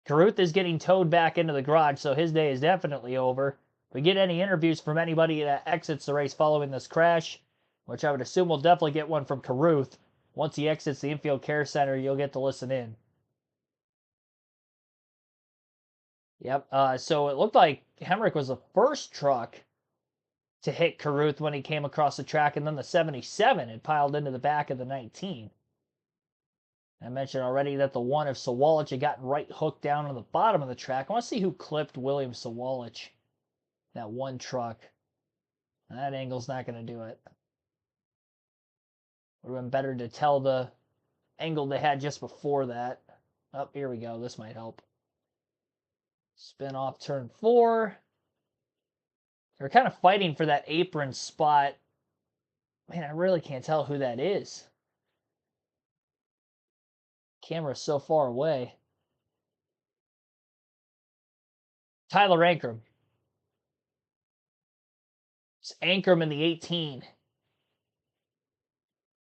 Caruth is getting towed back into the garage, so his day is definitely over. If we get any interviews from anybody that exits the race following this crash, which I would assume we'll definitely get one from Caruth. Once he exits the infield care center, you'll get to listen in. Yep, so it looked like Hemrick was the first truck to hit Caruth when he came across the track, and then the 77 had piled into the back of the 19. I mentioned already that the one of Sawalich had gotten right hooked down on the bottom of the track. I want to see who clipped William Sawalich. That one truck. That angle's not going to do it. Would have been better to tell the angle they had just before that. Oh, here we go. This might help. Spin off turn 4. They're kind of fighting for that apron spot. Man, I really can't tell who that is. Camera's so far away. Tyler Ankrum. It's Ankrum in the 18.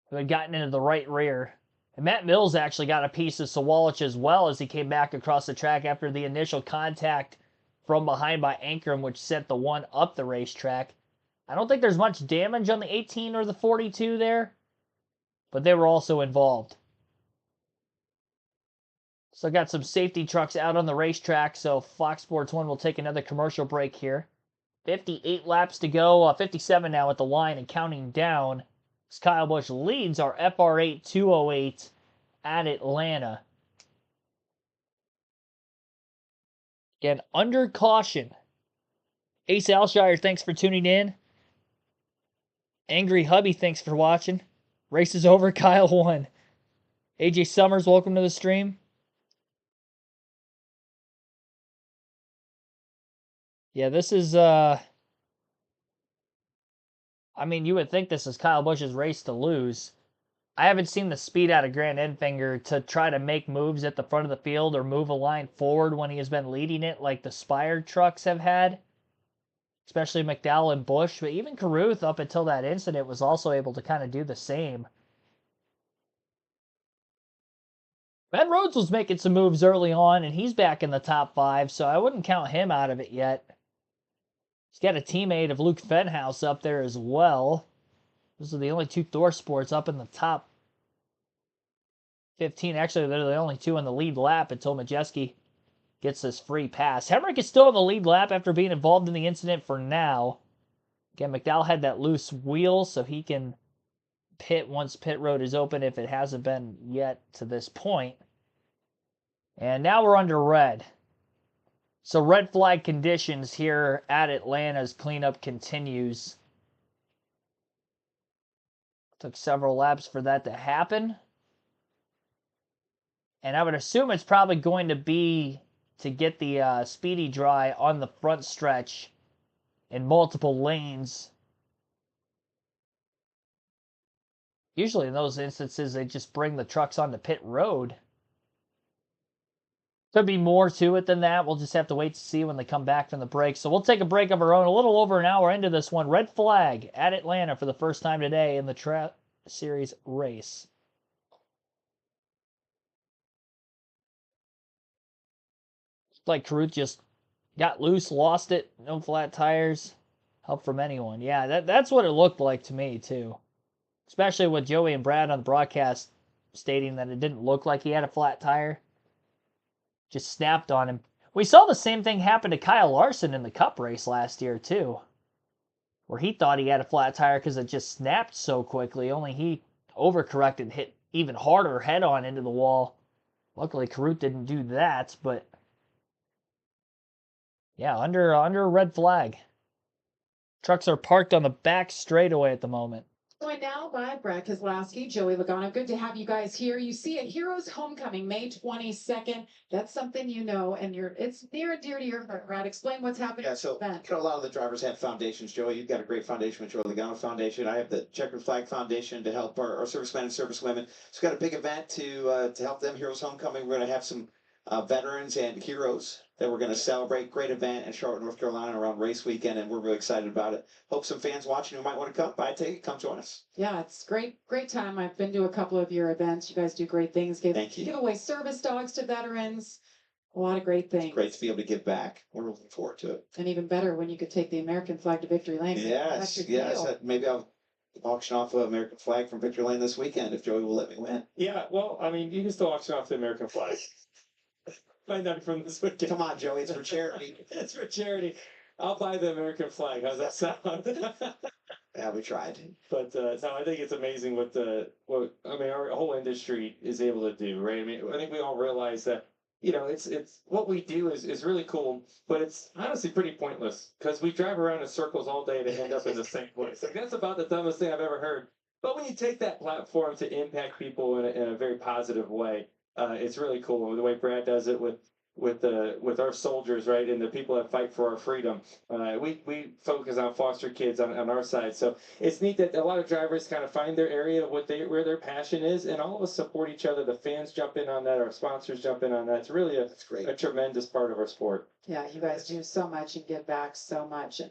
Who had gotten into the right rear. And Matt Mills actually got a piece of Sawalich as well as he came back across the track after the initial contact from behind by Ankrum, which sent the one up the racetrack. I don't think there's much damage on the 18 or the 42 there, but they were also involved. So got some safety trucks out on the racetrack, so Fox Sports 1 will take another commercial break here. 58 laps to go, 57 now at the line and counting down. As Kyle Busch leads our Fr8 208 at Atlanta. Again, under caution. Ace Alshire, thanks for tuning in. Angry Hubby, thanks for watching. Race is over, Kyle won. AJ Summers, welcome to the stream. Yeah, this is, I mean, you would think this is Kyle Busch's race to lose. I haven't seen the speed out of Grant Enfinger to try to make moves at the front of the field or move a line forward when he has been leading it like the Spire trucks have had. Especially McDowell and Busch. But even Caruth, up until that incident, was also able to kind of do the same. Ben Rhodes was making some moves early on, and he's back in the top 5, so I wouldn't count him out of it yet. He's got a teammate of Luke Fenhouse up there as well. Those are the only 2 Thor Sports up in the top 15. Actually, they're the only 2 in the lead lap until Majeski gets this free pass. Hemrick is still in the lead lap after being involved in the incident for now. Again, McDowell had that loose wheel, so he can pit once pit road is open if it hasn't been yet to this point. And now we're under red. So red flag conditions here at Atlanta as cleanup continues. Took several laps for that to happen. And I would assume it's probably going to be to get the speedy dry on the front stretch in multiple lanes. Usually in those instances, they just bring the trucks onto pit road. Could be more to it than that. We'll just have to wait to see when they come back from the break. So we'll take a break of our own. A little over an hour into this one. Red flag at Atlanta for the first time today in the Series race. like Carruth just got loose, lost it, no flat tires. Help from anyone. Yeah, that's what it looked like to me, too. Especially with Joey and Brad on the broadcast stating that it didn't look like he had a flat tire. Just snapped on him. We saw the same thing happen to Kyle Larson in the Cup race last year, too, where he thought he had a flat tire because it just snapped so quickly, only he overcorrected and hit even harder head on into the wall. Luckily, Carruth didn't do that, but yeah, under a red flag. Trucks are parked on the back straightaway at the moment. Joined now by Brad Keselowski, Joey Logano. Good to have you guys here. You see a Heroes Homecoming, May 22nd. That's something you know, and it's near and dear to your heart, Brad. Explain what's happening. Yeah, so a lot of the drivers have foundations. Joey, you've got a great foundation with Joey Logano Foundation. I have the Checkered Flag Foundation to help our servicemen and servicewomen. So we've got a big event to help them. Heroes Homecoming. We're going to have some veterans and heroes that we're going to celebrate. Great event in Charlotte, North Carolina around race weekend, and we're really excited about it. Hope some fans watching who might want to come, buy a ticket, come join us. Yeah, it's great time. I've been to a couple of your events. You guys do great things. Thank you. Give away service dogs to veterans. A lot of great things. It's great to be able to give back. We're looking forward to it. And even better when you could take the American flag to Victory Lane. Yes. Maybe I'll auction off an American flag from Victory Lane this weekend if Joey will let me win. Yeah, well, I mean, you can still auction off the American flag. Find out from this weekend. Come on, Joey, it's for charity. It's for charity. I'll buy the American flag. How's that sound? Yeah, we tried. But no, I think it's amazing what our whole industry is able to do, right? I mean, I think we all realize that, you know, it's what we do is really cool, but it's honestly pretty pointless because we drive around in circles all day to end up in the same place. Like, that's about the dumbest thing I've ever heard. But when you take that platform to impact people in a very positive way, it's really cool. The way Brad does it with our soldiers, right, and the people that fight for our freedom. We focus on foster kids on our side, so it's neat that a lot of drivers kind of find their area of where their passion is, and all of us support each other. The fans jump in on that, our sponsors jump in on that. It's really a tremendous part of our sport. Yeah, you guys do so much and give back so much.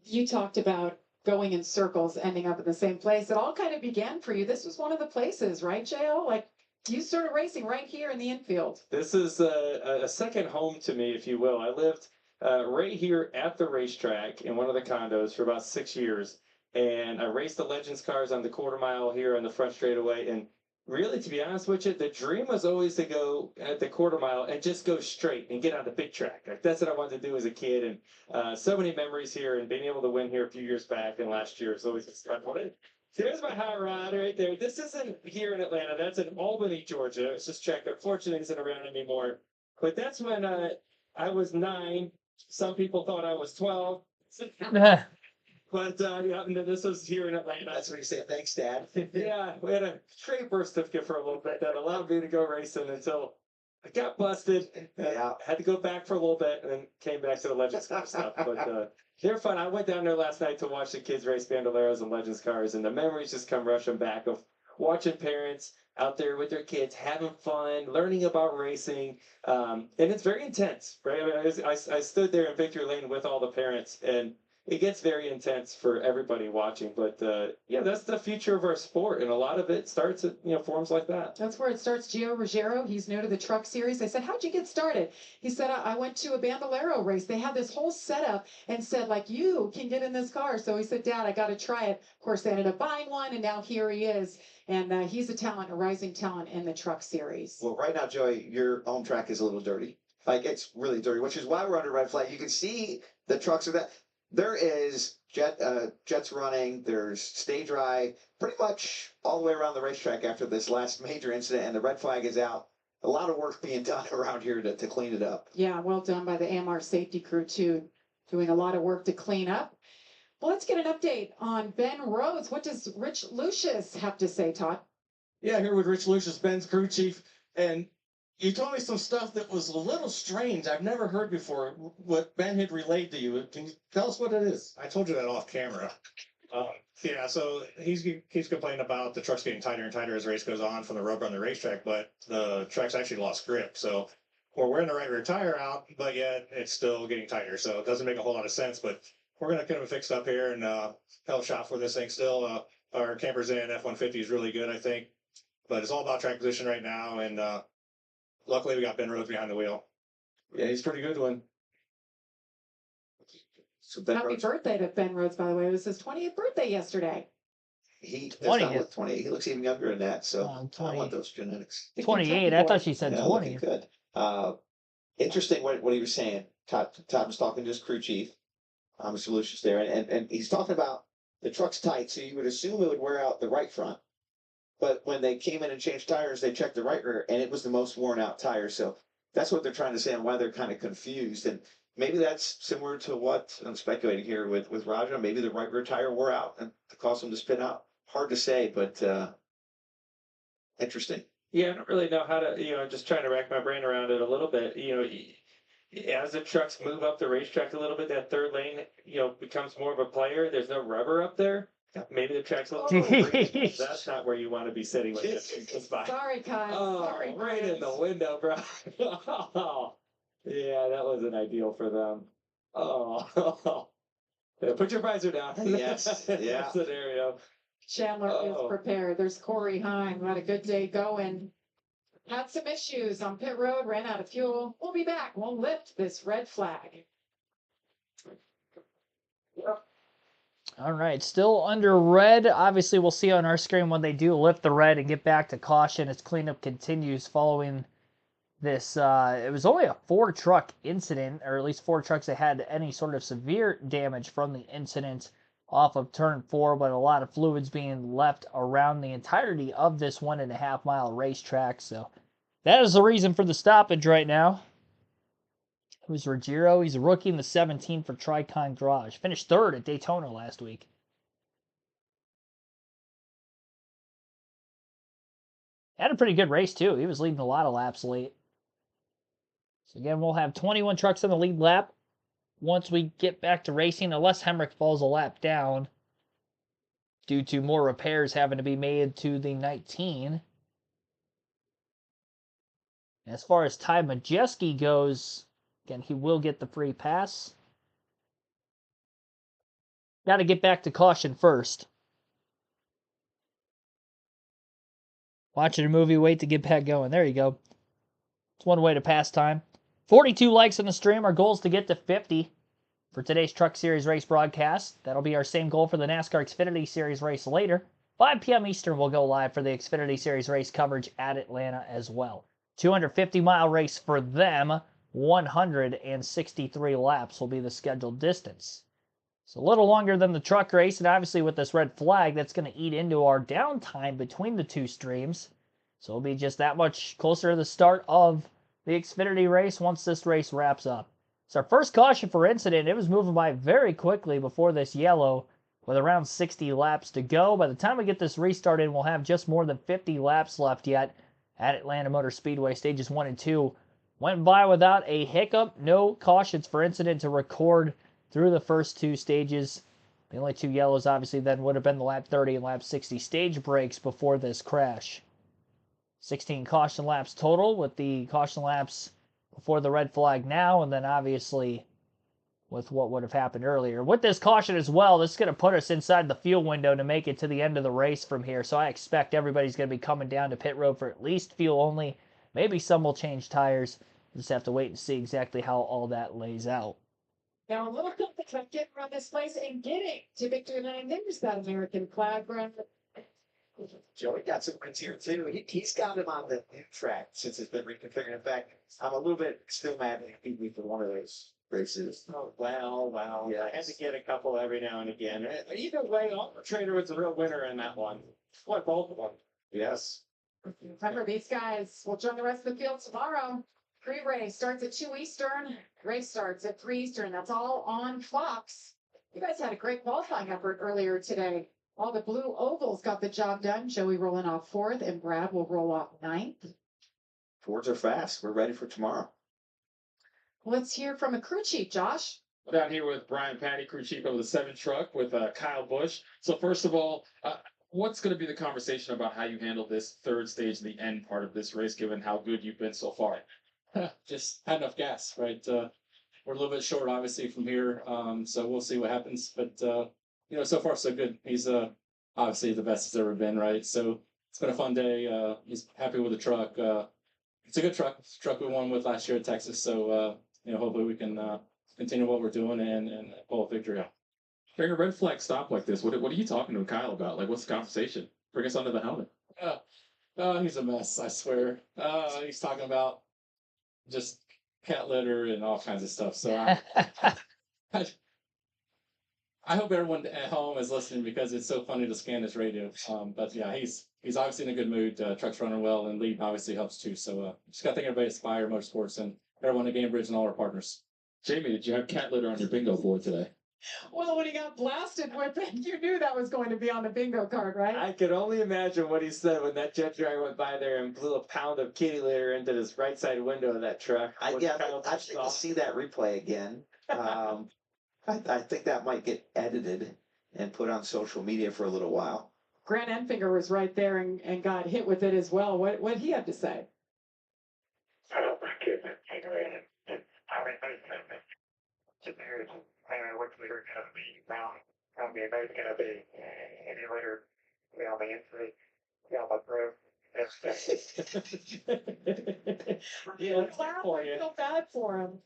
You talked about going in circles, ending up in the same place. It all kind of began for you. This was one of the places, right, Jo? Like, you started racing right here in the infield. This is a second home to me, if you will. I lived right here at the racetrack in one of the condos for about 6 years. And I raced the Legends cars on the quarter mile here on the front straightaway. And really, to be honest with you, the dream was always to go at the quarter mile and just go straight and get on the big track. Like, that's what I wanted to do as a kid. And so many memories here, and being able to win here a few years back and last year is always a special. There's my hot rod right there. This isn't here in Atlanta. That's in Albany, Georgia. It's just checked. Unfortunately, it isn't around anymore. But that's when I was 9. Some people thought I was 12. But yeah, this was here in Atlanta. That's what you say. Thanks, Dad. Yeah, we had a trade birth certificate for a little bit that allowed me to go racing until I got busted. Yeah. Had to go back for a little bit and then came back to the Legends car stuff. But they're fun. I went down there last night to watch the kids race Bandoleros and Legends cars, and the memories just come rushing back of watching parents out there with their kids having fun, learning about racing, and it's very intense, right? I mean, I stood there in Victory Lane with all the parents, and it gets very intense for everybody watching. But yeah, that's the future of our sport, and a lot of it starts at forums like that. That's where it starts. Gio Ruggiero, he's new to the truck series. I said, how'd you get started? He said, I went to a Bandolero race. They had this whole setup and said, like, you can get in this car. So he said, Dad, I got to try it. Of course, they ended up buying one, and now here he is. And he's a rising talent in the truck series. Well, right now, Joey, your home track is a little dirty. Like, it's really dirty, which is why we're under red flag. You can see the trucks are that. There is jets running. There's stay dry pretty much all the way around the racetrack after this last major incident, and the red flag is out. A lot of work being done around here to clean it up. Yeah, well done by the AMR safety crew, too, doing a lot of work to clean up. Well, let's get an update on Ben Rhodes. What does Rich Lucius have to say, Todd? Yeah, here with Rich Lucius, Ben's crew chief, and you told me some stuff that was a little strange. I've never heard before what Ben had relayed to you. Can you tell us what it is? I told you that off camera. Yeah, so he keeps complaining about the truck's getting tighter and tighter as the race goes on from the rubber on the racetrack, but the track's actually lost grip. So we're wearing the right rear tire out, but yet it's still getting tighter. So it doesn't make a whole lot of sense, but we're going to get him fixed up here and help shop for this thing still. Our camper's in F-150 is really good, I think, but it's all about track position right now, and luckily we got Ben Rhodes behind the wheel. Yeah, he's a pretty good one. So Ben Happy Rhodes, birthday to Ben Rhodes, by the way. It was his 20th birthday yesterday. he does not 20th. look 20. He looks even younger than that. So Oh, I want those genetics. The 28. Kentucky I boy. thought she said Yeah, 20. looking good. Interesting what he was saying. Todd was talking to his crew chief, Mr. Lucius there, and he's talking about the truck's tight, so you would assume it would wear out the right front. But when they came in and changed tires, they checked the right rear, and it was the most worn out tire. So that's what they're trying to say and why they're kind of confused. And maybe that's similar to what I'm speculating here with Raja. Maybe the right rear tire wore out and caused him to spin out. Hard to say, but interesting. Yeah, I don't really know how to, just trying to rack my brain around it a little bit. As the trucks move up the racetrack a little bit, that third lane, becomes more of a player. There's no rubber up there. Maybe the track's a little Jeez. That's not where you want to be sitting when it goes by. Sorry, Kyle. Oh, Sorry, right in the Chris. window, bro. Yeah, that wasn't ideal for them. Oh, yeah, put your visor down. Yes, yeah. That scenario. Chandler is Oh. prepared. There's Corey Hine. Had a good day going. Had some issues on pit road, ran out of fuel. We'll be back. We'll lift this red flag. All right, still under red. Obviously, we'll see on our screen when they do lift the red and get back to caution as cleanup continues following this. It was only a 4-truck incident, or at least 4 trucks that had any sort of severe damage from the incident off of turn 4, but a lot of fluids being left around the entirety of this 1.5-mile racetrack. So that is the reason for the stoppage right now. Who's Ruggiero? He's a rookie in the 17 for Tricon Garage. Finished 3rd at Daytona last week. Had a pretty good race, too. He was leading a lot of laps late. So again, we'll have 21 trucks on the lead lap once we get back to racing, unless Hemrick falls a lap down due to more repairs having to be made to the 19. As far as Ty Majeski goes, again, he will get the free pass. Got to get back to caution first. Watching a movie, wait to get back going. There you go. It's one way to pass time. 42 likes on the stream. Our goal is to get to 50 for today's Truck Series race broadcast. That'll be our same goal for the NASCAR Xfinity Series race later. 5 p.m. Eastern, we'll go live for the Xfinity Series race coverage at Atlanta as well. 250-mile race for them. 163 laps will be the scheduled distance. It's a little longer than the truck race, and obviously with this red flag, that's going to eat into our downtime between the two streams. So it'll be just that much closer to the start of the Xfinity race once this race wraps up. It's our first caution for incident. It was moving by very quickly before this yellow with around 60 laps to go. By the time we get this restarted, we'll have just more than 50 laps left yet at Atlanta Motor Speedway. Stages 1 and 2 went by without a hiccup. No cautions for incident to record through the first 2 stages. The only 2 yellows, obviously, then would have been the lap 30 and lap 60 stage breaks before this crash. 16 caution laps total, with the caution laps before the red flag now, and then obviously with what would have happened earlier. With this caution as well, this is going to put us inside the fuel window to make it to the end of the race from here. So I expect everybody's going to be coming down to pit road for at least fuel only. Maybe some will change tires. We'll just have to wait and see exactly how all that lays out. Now, a little complicated getting around this place and getting to Victory Lane. There's that American flag, Brad. Joey got some wins here too. He's got him on the new track since it's been reconfigured. In fact, I'm a little bit still mad that he beat me for one of those races. Oh, well. Yeah. I had to get a couple every now and again. Either way, Trader was a real winner in that one. What, both of them? Yes. Remember, these guys will join the rest of the field tomorrow. Pre-race starts at 2 Eastern. Race starts at 3 Eastern. That's all on Fox. You guys had a great qualifying effort earlier today. All the blue ovals got the job done. Joey rolling off 4th, and Brad will roll off 9th. Fords are fast. We're ready for tomorrow. Let's hear from a crew chief, Josh. Down here with Brian Patty, crew chief of the 7 truck with Kyle Busch. So first of all, what's going to be the conversation about how you handle this 3rd stage, the end part of this race, given how good you've been so far? Just had enough gas, right? We're a little bit short, obviously, from here, so we'll see what happens. But so far so good. He's obviously the best it's ever been, right? So it's been a fun day. He's happy with the truck. it's a good truck. It's a truck we won with last year at Texas. So, hopefully we can continue what we're doing and pull a victory out. During a red flag stop like this, what are you talking to Kyle about? Like, what's the conversation? Bring us under the helmet. Oh, he's a mess, I swear. He's talking about just cat litter and all kinds of stuff. So I hope everyone at home is listening because it's so funny to scan this radio. But yeah, he's obviously in a good mood. Truck's running well, and lead obviously helps too. So just got to thank everybody at Spire Motorsports and everyone at Gamebridge and all our partners. Jamie, did you have cat litter on your bingo board today? Well, when he got blasted with it, you knew that was going to be on the bingo card, right? I could only imagine what he said when that jet dragger went by there and blew a pound of kitty litter into this right side window of that truck. I'd like to see that replay again. I think that might get edited and put on social media for a little while. Grant Enfinger was right there and got hit with it as well. What did he have to say? Oh my goodness, I mean, what's later going to be now? I mean, there's going to be any later, on the inside, my throat. Yeah, that's Wow, for I you. feel bad for him.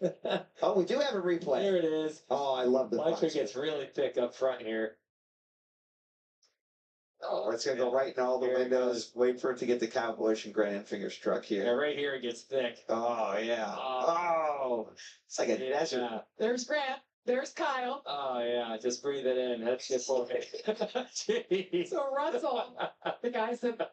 Oh, we do have a replay. There it is. Oh, I love the Electric gets really thick up front here. Oh, it's gonna go right in all the Here it windows. Wait for it to get the Kyle Busch and Grant Enfinger's truck Yeah, here. right here it gets thick. Oh yeah. Oh, it's like a desert. Yeah. There's Grant. There's Kyle. Oh yeah, just breathe it in. That's good for me. Jeez. So Russell, the guys that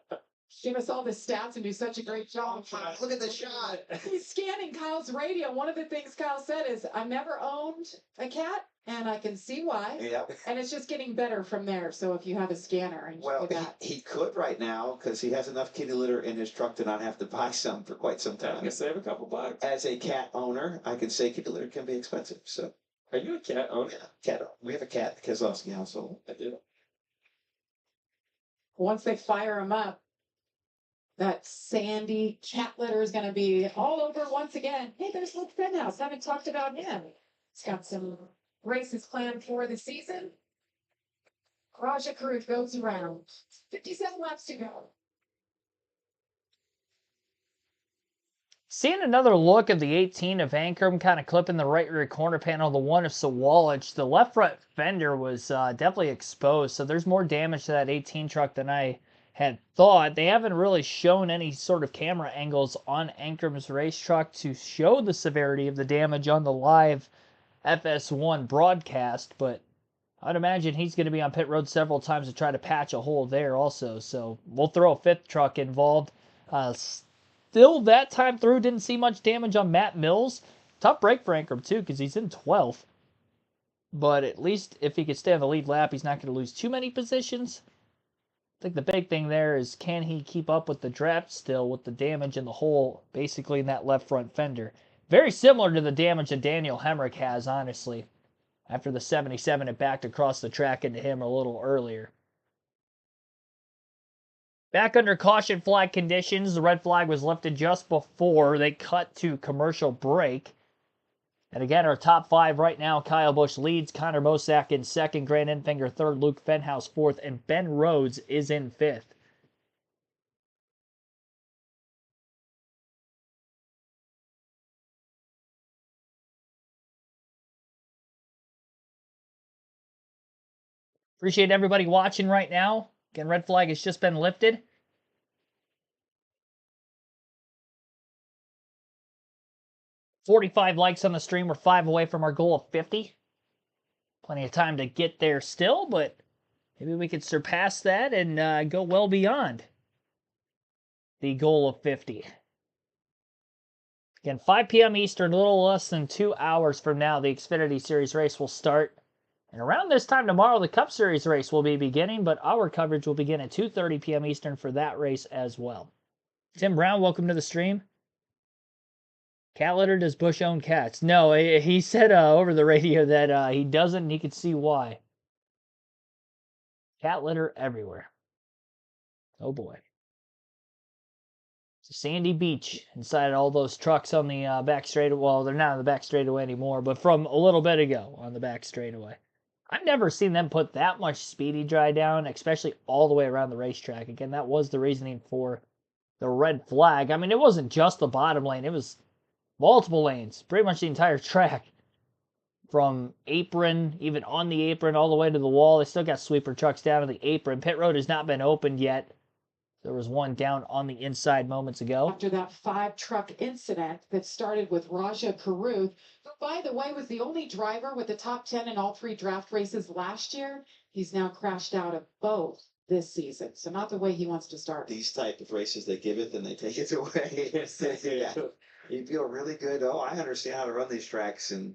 give us all the stats and do such a great job. Look at the shot. He's scanning Kyle's radio. One of the things Kyle said is, I've never owned a cat, and I can see why. Yep. And it's just getting better from there. So if you have a scanner and Well, do that. he could right now because he has enough kitty litter in his truck to not have to buy some for quite some I time. can save a couple bucks. As a cat owner, I can say kitty litter can be expensive. So, Are you a cat owner? cat. We have a cat at the Kozlowski household. I do. Once they fire him up, that sandy cat litter is going to be all over once again. Hey, there's Luke Fenhouse. Haven't talked about him. He's got some races planned for the season. Raja Crew goes around. 57 laps to go. Seeing another look of the 18 of Ankrum kind of clipping the right rear corner panel, the one of Sawalich, the left front fender was definitely exposed, so there's more damage to that 18 truck than I had thought. They haven't really shown any sort of camera angles on Ankrum's race truck to show the severity of the damage on the live FS1 broadcast, but I'd imagine he's going to be on pit road several times to try to patch a hole there also, so we'll throw a fifth truck involved. Still, that time through, didn't see much damage on Matt Mills. Tough break for Ankrum, too, because he's in 12th. But at least if he could stay on the lead lap, he's not going to lose too many positions. I think the big thing there is, can he keep up with the draft still with the damage in the hole, basically in that left front fender. Very similar to the damage that Daniel Hemrick has, honestly. After the 77, it backed across the track into him a little earlier. Back under caution flag conditions, the red flag was lifted just before they cut to commercial break. And again, our top five right now, Kyle Busch leads, Connor Mosack in second, Grant Enfinger third, Luke Fenhouse fourth, and Ben Rhodes is in fifth. Appreciate everybody watching right now. Again, red flag has just been lifted. $45 likes on the stream. We're 5 away from our goal of 50. Plenty of time to get there still, but maybe we could surpass that and go well beyond the goal of 50. Again, 5 p.m. Eastern, a little less than 2 hours from now, the Xfinity Series race will start. And around this time tomorrow, the Cup Series race will be beginning, but our coverage will begin at 2:30 p.m. Eastern for that race as well. Tim Brown, welcome to the stream. Cat litter, does Busch own cats? No, he said over the radio that he doesn't, and he could see why. Cat litter everywhere. Oh boy. It's a sandy beach inside all those trucks on the back straightaway. Well, they're not on the back straightaway anymore, but from a little bit ago on the back straightaway. I've never seen them put that much speedy dry down, especially all the way around the racetrack. Again, that was the reasoning for the red flag. I mean, it wasn't just the bottom lane. It was multiple lanes, pretty much the entire track. From apron, even on the apron, all the way to the wall. They still got sweeper trucks down to the apron. Pit road has not been opened yet. There was one down on the inside moments ago. After that 5-truck incident that started with Raja Karuth, who, by the way, was the only driver with the top 10 in all 3 draft races last year, he's now crashed out of both this season. So not the way he wants to start. These type of races, they give it, then they take it away. Yeah. You feel really good. Oh, I understand how to run these tracks, and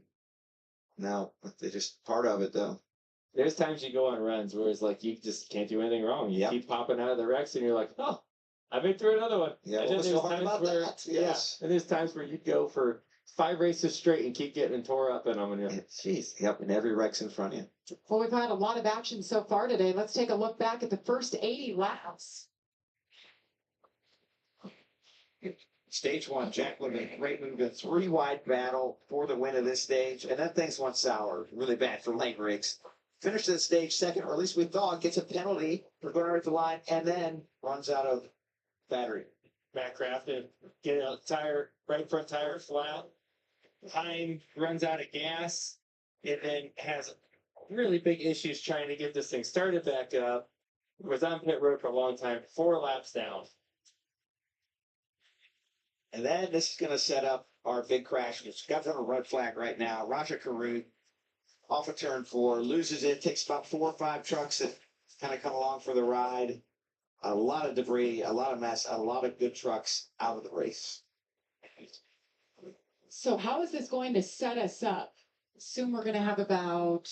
no, they're just part of it, though. There's times you go on runs where it's like you just can't do anything wrong. You Yep. keep popping out of the wrecks, and you're like, oh, I've been through another one. Yeah, And what then was there's so hard times about where, that? Yes. and there's times where you go for 5 races straight and keep getting tore up in them, and you're like, Jeez. Yep, and every wreck's in front of you. Well, we've had a lot of action so far today. Let's take a look back at the first 80 laps. Stage 1, Jack with a great move, a 3-wide battle for the win of this stage, and that thing's went sour. Really bad for lane rigs. Finished the stage second, or at least we thought, gets a penalty for going right at the line, and then runs out of battery. Matt Crafton, get a tire, right front tire flat. Heim runs out of gas, and then has really big issues trying to get this thing started back up. Was on pit road for a long time, 4 laps down. And then this is going to set up our big crash, which got on a red flag right now. Raja Karuth off of turn 4, loses it, takes about 4 or 5 trucks that kind of come along for the ride. A lot of debris, a lot of mess, a lot of good trucks out of the race. So how is this going to set us up? Soon we're going to have about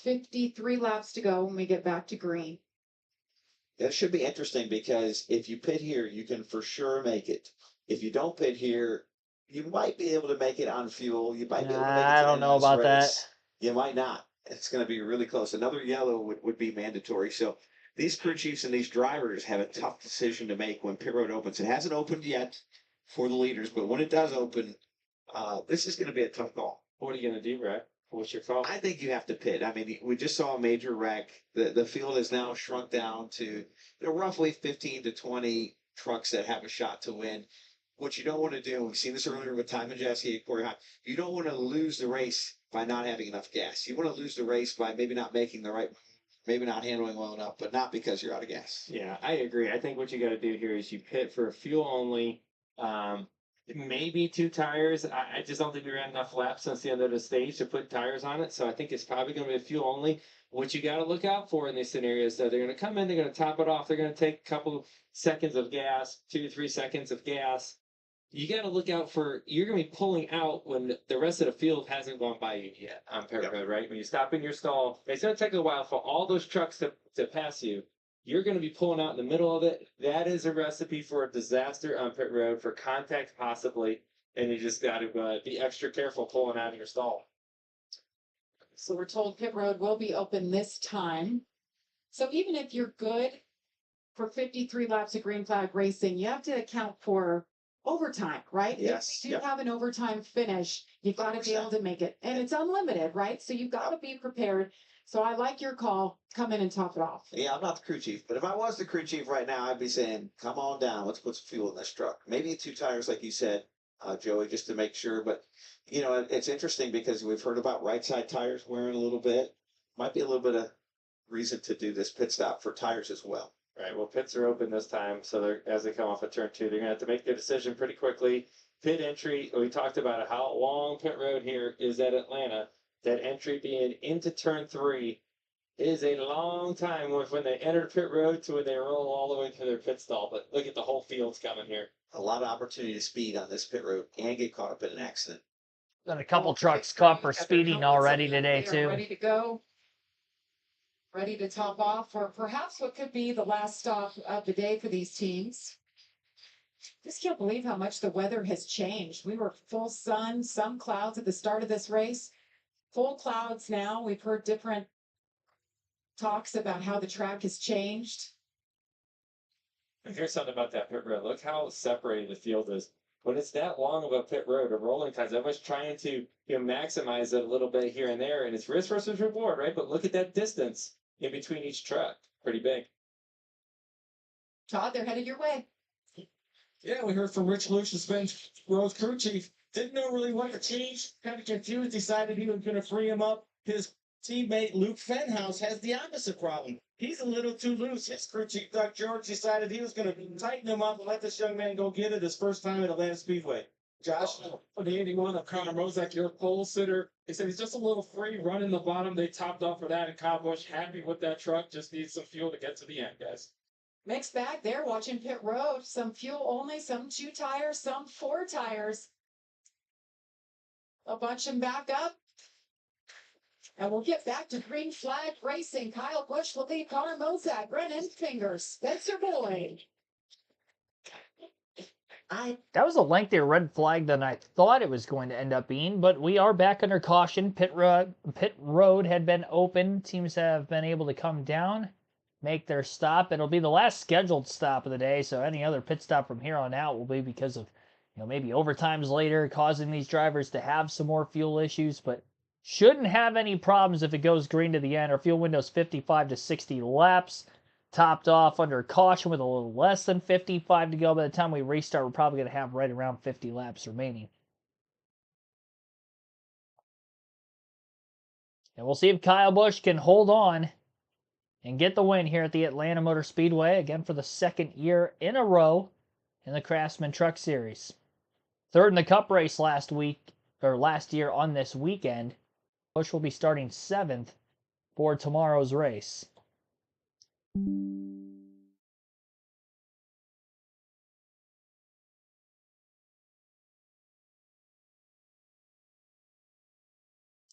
53 laps to go when we get back to green. That should be interesting because if you pit here, you can for sure make it. If you don't pit here, you might be able to make it on fuel. You might be able to make it to I the don't know next about that. race. You might not. It's going to be really close. Another yellow would be mandatory. So these crew chiefs and these drivers have a tough decision to make when pit road opens. It hasn't opened yet for the leaders, but when it does open, this is going to be a tough call. What are you going to do, Brad? What's your call? I think you have to pit. I mean, we just saw a major wreck. The field has now shrunk down to roughly 15 to 20 trucks that have a shot to win. What you don't want to do, we've seen this earlier with Time and Jesse, Corey Hahn, you don't want to lose the race by not having enough gas. You want to lose the race by maybe not making the right move, maybe not handling well enough, but not because you're out of gas. Yeah, I agree. I think what you got to do here is you pit for fuel only. Maybe 2 tires. I just don't think we ran enough laps since the end of the stage to put tires on it. So I think it's probably going to be a fuel only. What you got to look out for in these scenarios, though, they're going to come in, they're going to top it off. They're going to take a couple seconds of gas, 2 to 3 seconds of gas. You got to look out for, you're going to be pulling out when the rest of the field hasn't gone by you yet on pit road, right? When you stop in your stall, it's going to take a while for all those trucks to pass you. You're going to be pulling out in the middle of it. That is a recipe for a disaster on pit road, for contact possibly, and you just got to be extra careful pulling out of your stall. So we're told pit road will be open this time. So even if you're good for 53 laps of green flag racing, you have to account for overtime, right? Yes. If you do have an overtime finish, you've got to be able to make it. And it's unlimited, right? So you've got to be prepared. So I like your call. Come in and top it off. Yeah, I'm not the crew chief, but if I was the crew chief right now, I'd be saying, come on down. Let's put some fuel in this truck. Maybe 2 tires, like you said, Joey, just to make sure. But, you know, it's interesting because we've heard about right side tires wearing a little bit. Might be a little bit of reason to do this pit stop for tires as well. Right. Well, pits are open this time, so as they come off of turn 2, they're going to have to make their decision pretty quickly. Pit entry, we talked about how long pit road here is at Atlanta. That entry being into turn 3 is a long time when they enter pit road to when they roll all the way to their pit stall. But look at the whole field's coming here. A lot of opportunity to speed on this pit road and get caught up in an accident. Got a couple trucks caught for speeding already today, They are too. ready to go. Ready to top off for perhaps what could be the last stop of the day for these teams. Just can't believe how much the weather has changed. We were full sun, some clouds at the start of this race. Full clouds now. We've heard different talks about how the track has changed. And here's something about that pit road. Look how separated the field is. When it's that long of a pit road of rolling times, everyone's trying to maximize it a little bit here and there, and it's risk versus reward, right? But look at that distance in between each truck. Pretty big. Todd, they're headed your way. Yeah, we heard from Rich Lucius, Ben's Rose crew chief. Didn't know really what to change. Kind of confused. Decided he was going to free him up. His teammate Luke Fenhouse has the opposite problem. He's a little too loose. His crew chief Doug George decided he was going to tighten him up and let this young man go get it his first time at Atlanta Speedway. Josh? For the 81 of Connor Mozak, your pole sitter. They said he's just a little free running the bottom. They topped off for that, and Kyle Busch happy with that truck. Just needs some fuel to get to the end, guys. Mixed bag there, watching pit road. Some fuel only, some 2 tires, some 4 tires. A bunch them back up. And we'll get back to green flag racing. Kyle Busch will lead Connor Mozak, Brennan Fingers, Spencer Boyd. That was a lengthier red flag than I thought it was going to end up being, but we are back under caution. Pit road had been open. Teams have been able to come down, make their stop. It'll be the last scheduled stop of the day, so any other pit stop from here on out will be because of, maybe overtimes later, causing these drivers to have some more fuel issues, but shouldn't have any problems if it goes green to the end. Our fuel window is 55 to 60 laps. Topped off under caution with a little less than 55 to go. By the time we restart, we're probably going to have right around 50 laps remaining. And we'll see if Kyle Busch can hold on and get the win here at the Atlanta Motor Speedway, again for the 2nd year in a row in the Craftsman Truck Series. 3rd in the Cup race last year on this weekend. Busch will be starting 7th for tomorrow's race.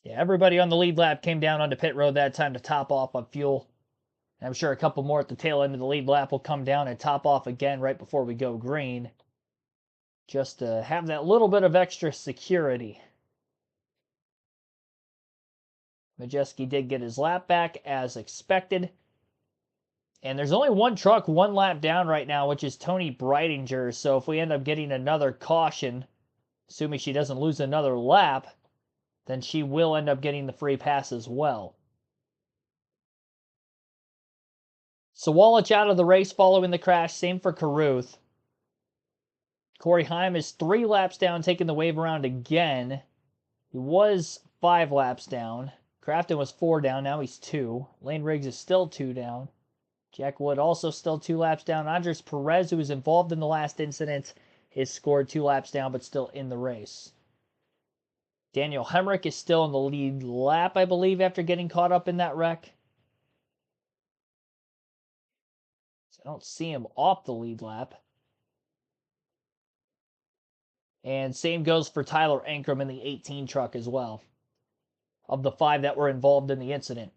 Yeah, everybody on the lead lap came down onto pit road that time to top off on fuel. And I'm sure a couple more at the tail end of the lead lap will come down and top off again right before we go green. Just to have that little bit of extra security. Majeski did get his lap back as expected. And there's only one truck 1 lap down right now, which is Tony Breitinger. So if we end up getting another caution, assuming she doesn't lose another lap, then she will end up getting the free pass as well. Sawalich out of the race following the crash. Same for Carruth. Corey Heim is 3 laps down, taking the wave around again. He was 5 laps down. Crafton was 4 down. Now he's 2. Lane Riggs is still 2 down. Jack Wood also still 2 laps down. Andres Perez, who was involved in the last incident, is scored 2 laps down, but still in the race. Daniel Hemrick is still in the lead lap, I believe, after getting caught up in that wreck. So I don't see him off the lead lap. And same goes for Tyler Ankrum in the 18 truck as well, of the 5 that were involved in the incident.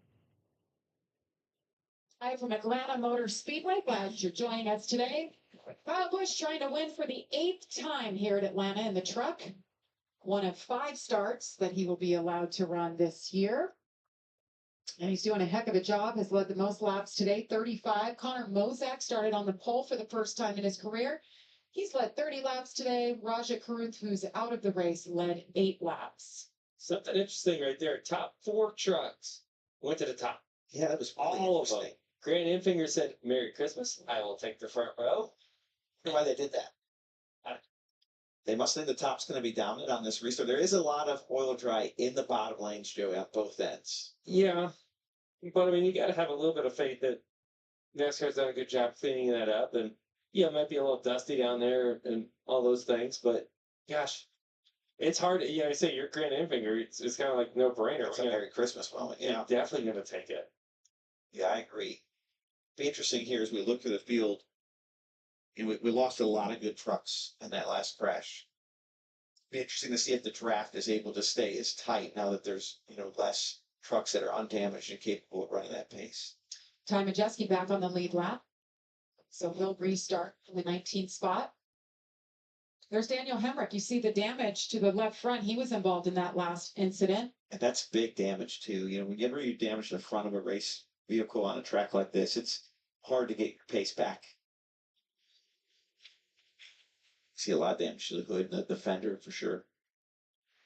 Hi from Atlanta Motor Speedway. Glad you're joining us today. Kyle Busch trying to win for the 8th time here at Atlanta in the truck. One of 5 starts that he will be allowed to run this year. And he's doing a heck of a job. Has led the most laps today, 35. Connor Mozak started on the pole for the first time in his career. He's led 30 laps today. Rajat Carruth, who's out of the race, led 8 laps. Something interesting right there. Top 4 trucks went to the top. Yeah, that was really All of them. interesting. Grant Enfinger said, "Merry Christmas. I will take the front row." I wonder why they did that. They must think the top's going to be dominant on this restart. There is a lot of oil dry in the bottom lanes, Joey, on both ends. Yeah, but I mean, you got to have a little bit of faith that NASCAR's done a good job cleaning that up. And yeah, it might be a little dusty down there and all those things, but gosh, it's hard. I say you're Grant Enfinger. It's kind of like no brainer. It's a Merry Christmas moment. You're definitely going to take it. Yeah, I agree. Be interesting here as we look through the field. We lost a lot of good trucks in that last crash. Be interesting to see if the draft is able to stay as tight now that there's less trucks that are undamaged and capable of running that pace. Ty Majeski back on the lead lap. So he'll restart from the 19th spot. There's Daniel Hemrick. You see the damage to the left front. He was involved in that last incident. And that's big damage too. Whenever you damage the front of a race vehicle on a track like this, it's hard to get your pace back. See a lot of damage to the hood and the fender for sure.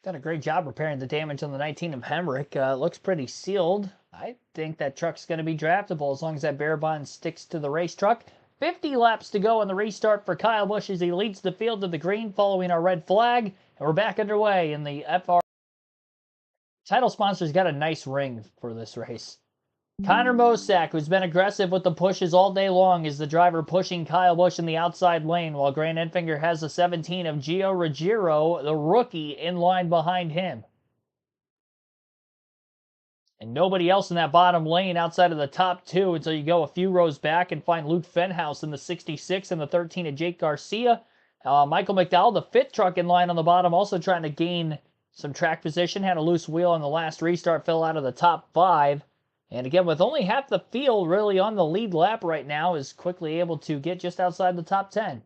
Done a great job repairing the damage on the 19 of Hemrick. Looks pretty sealed. I think that truck's going to be draftable as long as that bare bond sticks to the race truck. 50 laps to go on the restart for Kyle Busch as he leads the field to the green following our red flag. And we're back underway in the FR. Title sponsor's got a nice ring for this race. Connor Mosack, who's been aggressive with the pushes all day long, is the driver pushing Kyle Busch in the outside lane, while Grant Enfinger has the 17 of Gio Ruggiero, the rookie, in line behind him. And nobody else in that bottom lane outside of the top two until you go a few rows back and find Luke Fenhouse in the 66 and the 13 of Jake Garcia. Michael McDowell, the fifth truck in line on the bottom, also trying to gain some track position. Had a loose wheel on the last restart, fell out of the top 5. And again, with only half the field really on the lead lap right now, is quickly able to get just outside the top 10.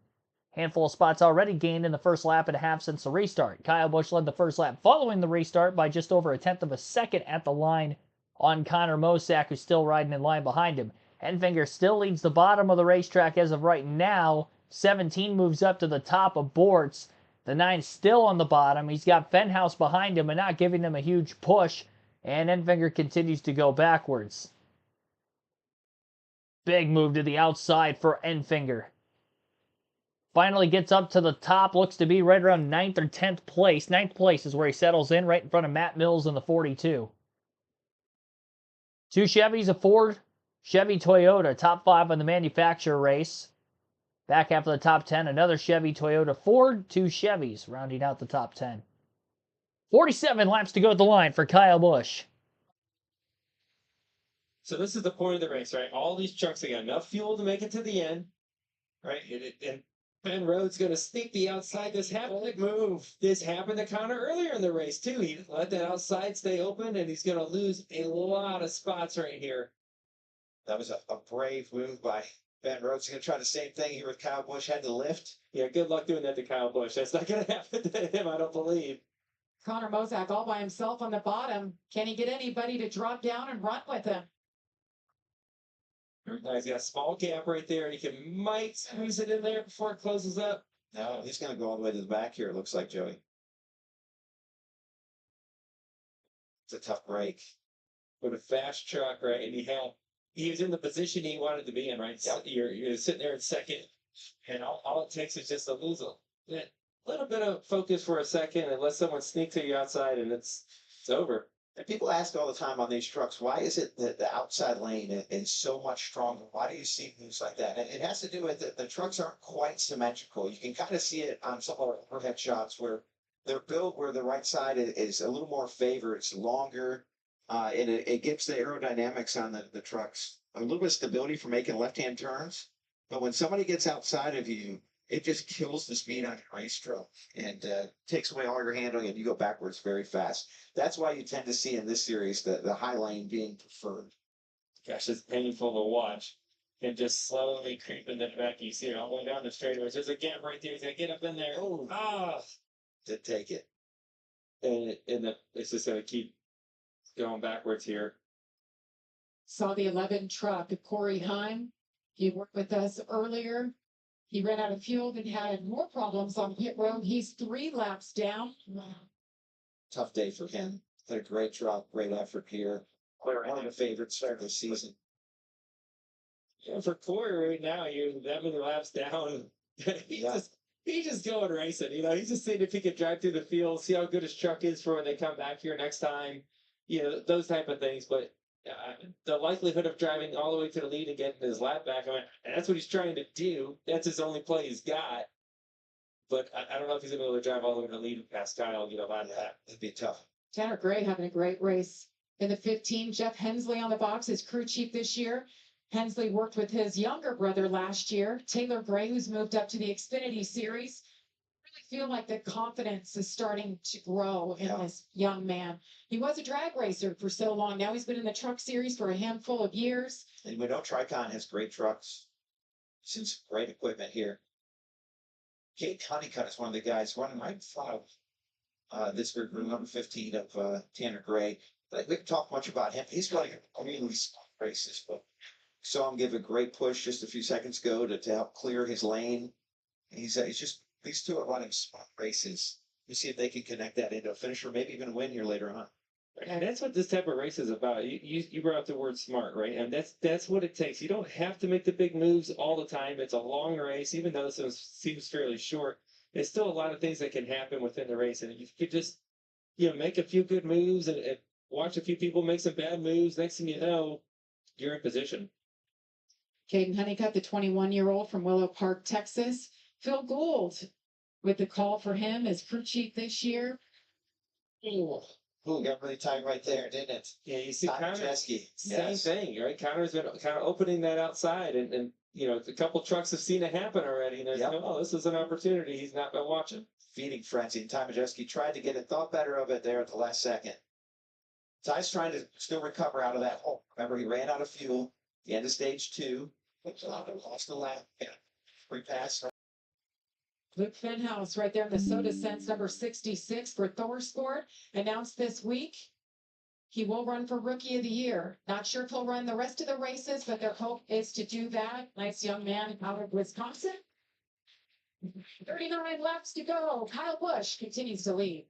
Handful of spots already gained in the first lap and a half since the restart. Kyle Busch led the first lap following the restart by just over a tenth of a second at the line on Connor Mosack, who's still riding in line behind him. Enfinger still leads the bottom of the racetrack as of right now. 17 moves up to the top of Bortz. The 9 still on the bottom. He's got Fenhouse behind him and not giving him a huge push. And Enfinger continues to go backwards. Big move to the outside for Enfinger. Finally gets up to the top. Looks to be right around 9th or 10th place. 9th place is where he settles in, right in front of Matt Mills in the 42. 2 Chevys, a Ford, Chevy, Toyota, top 5 on the manufacturer race. Back half of the top 10, another Chevy, Toyota, Ford, 2 Chevys, rounding out the top 10. 47 laps to go at the line for Kyle Busch. So this is the point of the race, right? All these trucks, they got enough fuel to make it to the end, right? And Ben Rhodes going to sneak the outside. This happened to move. This happened to Connor earlier in the race, too. He let that outside stay open, and he's going to lose a lot of spots right here. That was a brave move by Ben Rhodes. He's going to try the same thing here with Kyle Busch. Had to lift. Yeah, good luck doing that to Kyle Busch. That's not going to happen to him, I don't believe. Connor Mosack all by himself on the bottom. Can he get anybody to drop down and run with him? He's got a small gap right there, and he might squeeze it in there before it closes up. No, he's going to go all the way to the back here, it looks like, Joey. It's a tough break. With a fast truck, right? And he was in the position he wanted to be in, right? Yep. You're sitting there in second, and all it takes is just a little bit of focus for a second and let someone sneak to you outside, and it's over. And people ask all the time on these trucks, why is it that the outside lane is so much stronger? Why do you see moves like that? And it has to do with the trucks aren't quite symmetrical. You can kind of see it on some of our overhead shots where they're built where the right side is a little more favored. It's longer, and it gives the aerodynamics on the trucks a little bit of stability for making left-hand turns. But when somebody gets outside of you, it just kills the speed on your race stroke and takes away all your handling, and you go backwards very fast. That's why you tend to see in this series the high lane being preferred. Gosh, it's painful to watch. And just slowly creeping the back. You see it all the way down the straightaways. There's a gap right there. He's going to get up in there. Oh, to take it. And it's just going to keep going backwards here. Saw the 11 truck, Corey Heim. He worked with us earlier. He ran out of fuel and had more problems on pit road. He's 3 laps down. Tough day for him. Had a great truck, great effort here. One of the favorites start of the season. Yeah, for Corey right now, you're that many laps down. He's just going racing. He's just seeing if he can drive through the field, see how good his truck is for when they come back here next time. Those type of things. But the likelihood of driving all the way to the lead and getting his lap back, and that's what he's trying to do. That's his only play he's got. But I don't know if he's going to be able to drive all the way to the lead and pass Kyle and get a lap back. It'd be tough. Tanner Gray having a great race. In the 15, Jeff Hensley on the box, his crew chief this year. Hensley worked with his younger brother last year, Taylor Gray, who's moved up to the Xfinity Series. Really feel like the confidence is starting to grow in this young man. He was a drag racer for so long. Now he's been in the truck series for a handful of years. And we know Tricon has great trucks. Seen some great equipment here. Kate Honeycutt is one of the guys running right in front of this group, number 15 of Tanner Gray. We can talk much about him. He's running really smart races, but saw him give a great push just a few seconds ago to help clear his lane. He's just these two are running smart races. We'll see if they can connect that into a finish or maybe even win here later on. And that's what this type of race is about. You brought up the word smart, right? And that's what it takes. You don't have to make the big moves all the time. It's a long race, even though this seems fairly short. There's still a lot of things that can happen within the race, and if you could just make a few good moves and watch a few people make some bad moves. Next thing you know, you're in position. Caden Honeycutt, the 21-year-old from Willow Park, Texas. Phil Gould with the call for him as crew chief this year. Ooh, got really tight right there, didn't it? Yeah, you see Connor Connor, Jeske. same Yes. thing, right? Connor's been kind of opening that outside, and a couple trucks have seen it happen already, and Yep. oh, this is an opportunity he's not been watching. Feeding frenzy. And Tomajeski tried to get it, thought better of it there at the last second. Ty's trying to still recover out of that hole. Remember, he ran out of fuel. The end of stage 2. Lost the lap. Yeah. Free pass. Luke Fenhouse right there in the Soda Sense, number 66 for ThorSport, announced this week. He will run for Rookie of the Year. Not sure if he'll run the rest of the races, but their hope is to do that. Nice young man out of Wisconsin. 39 laps to go. Kyle Busch continues to lead.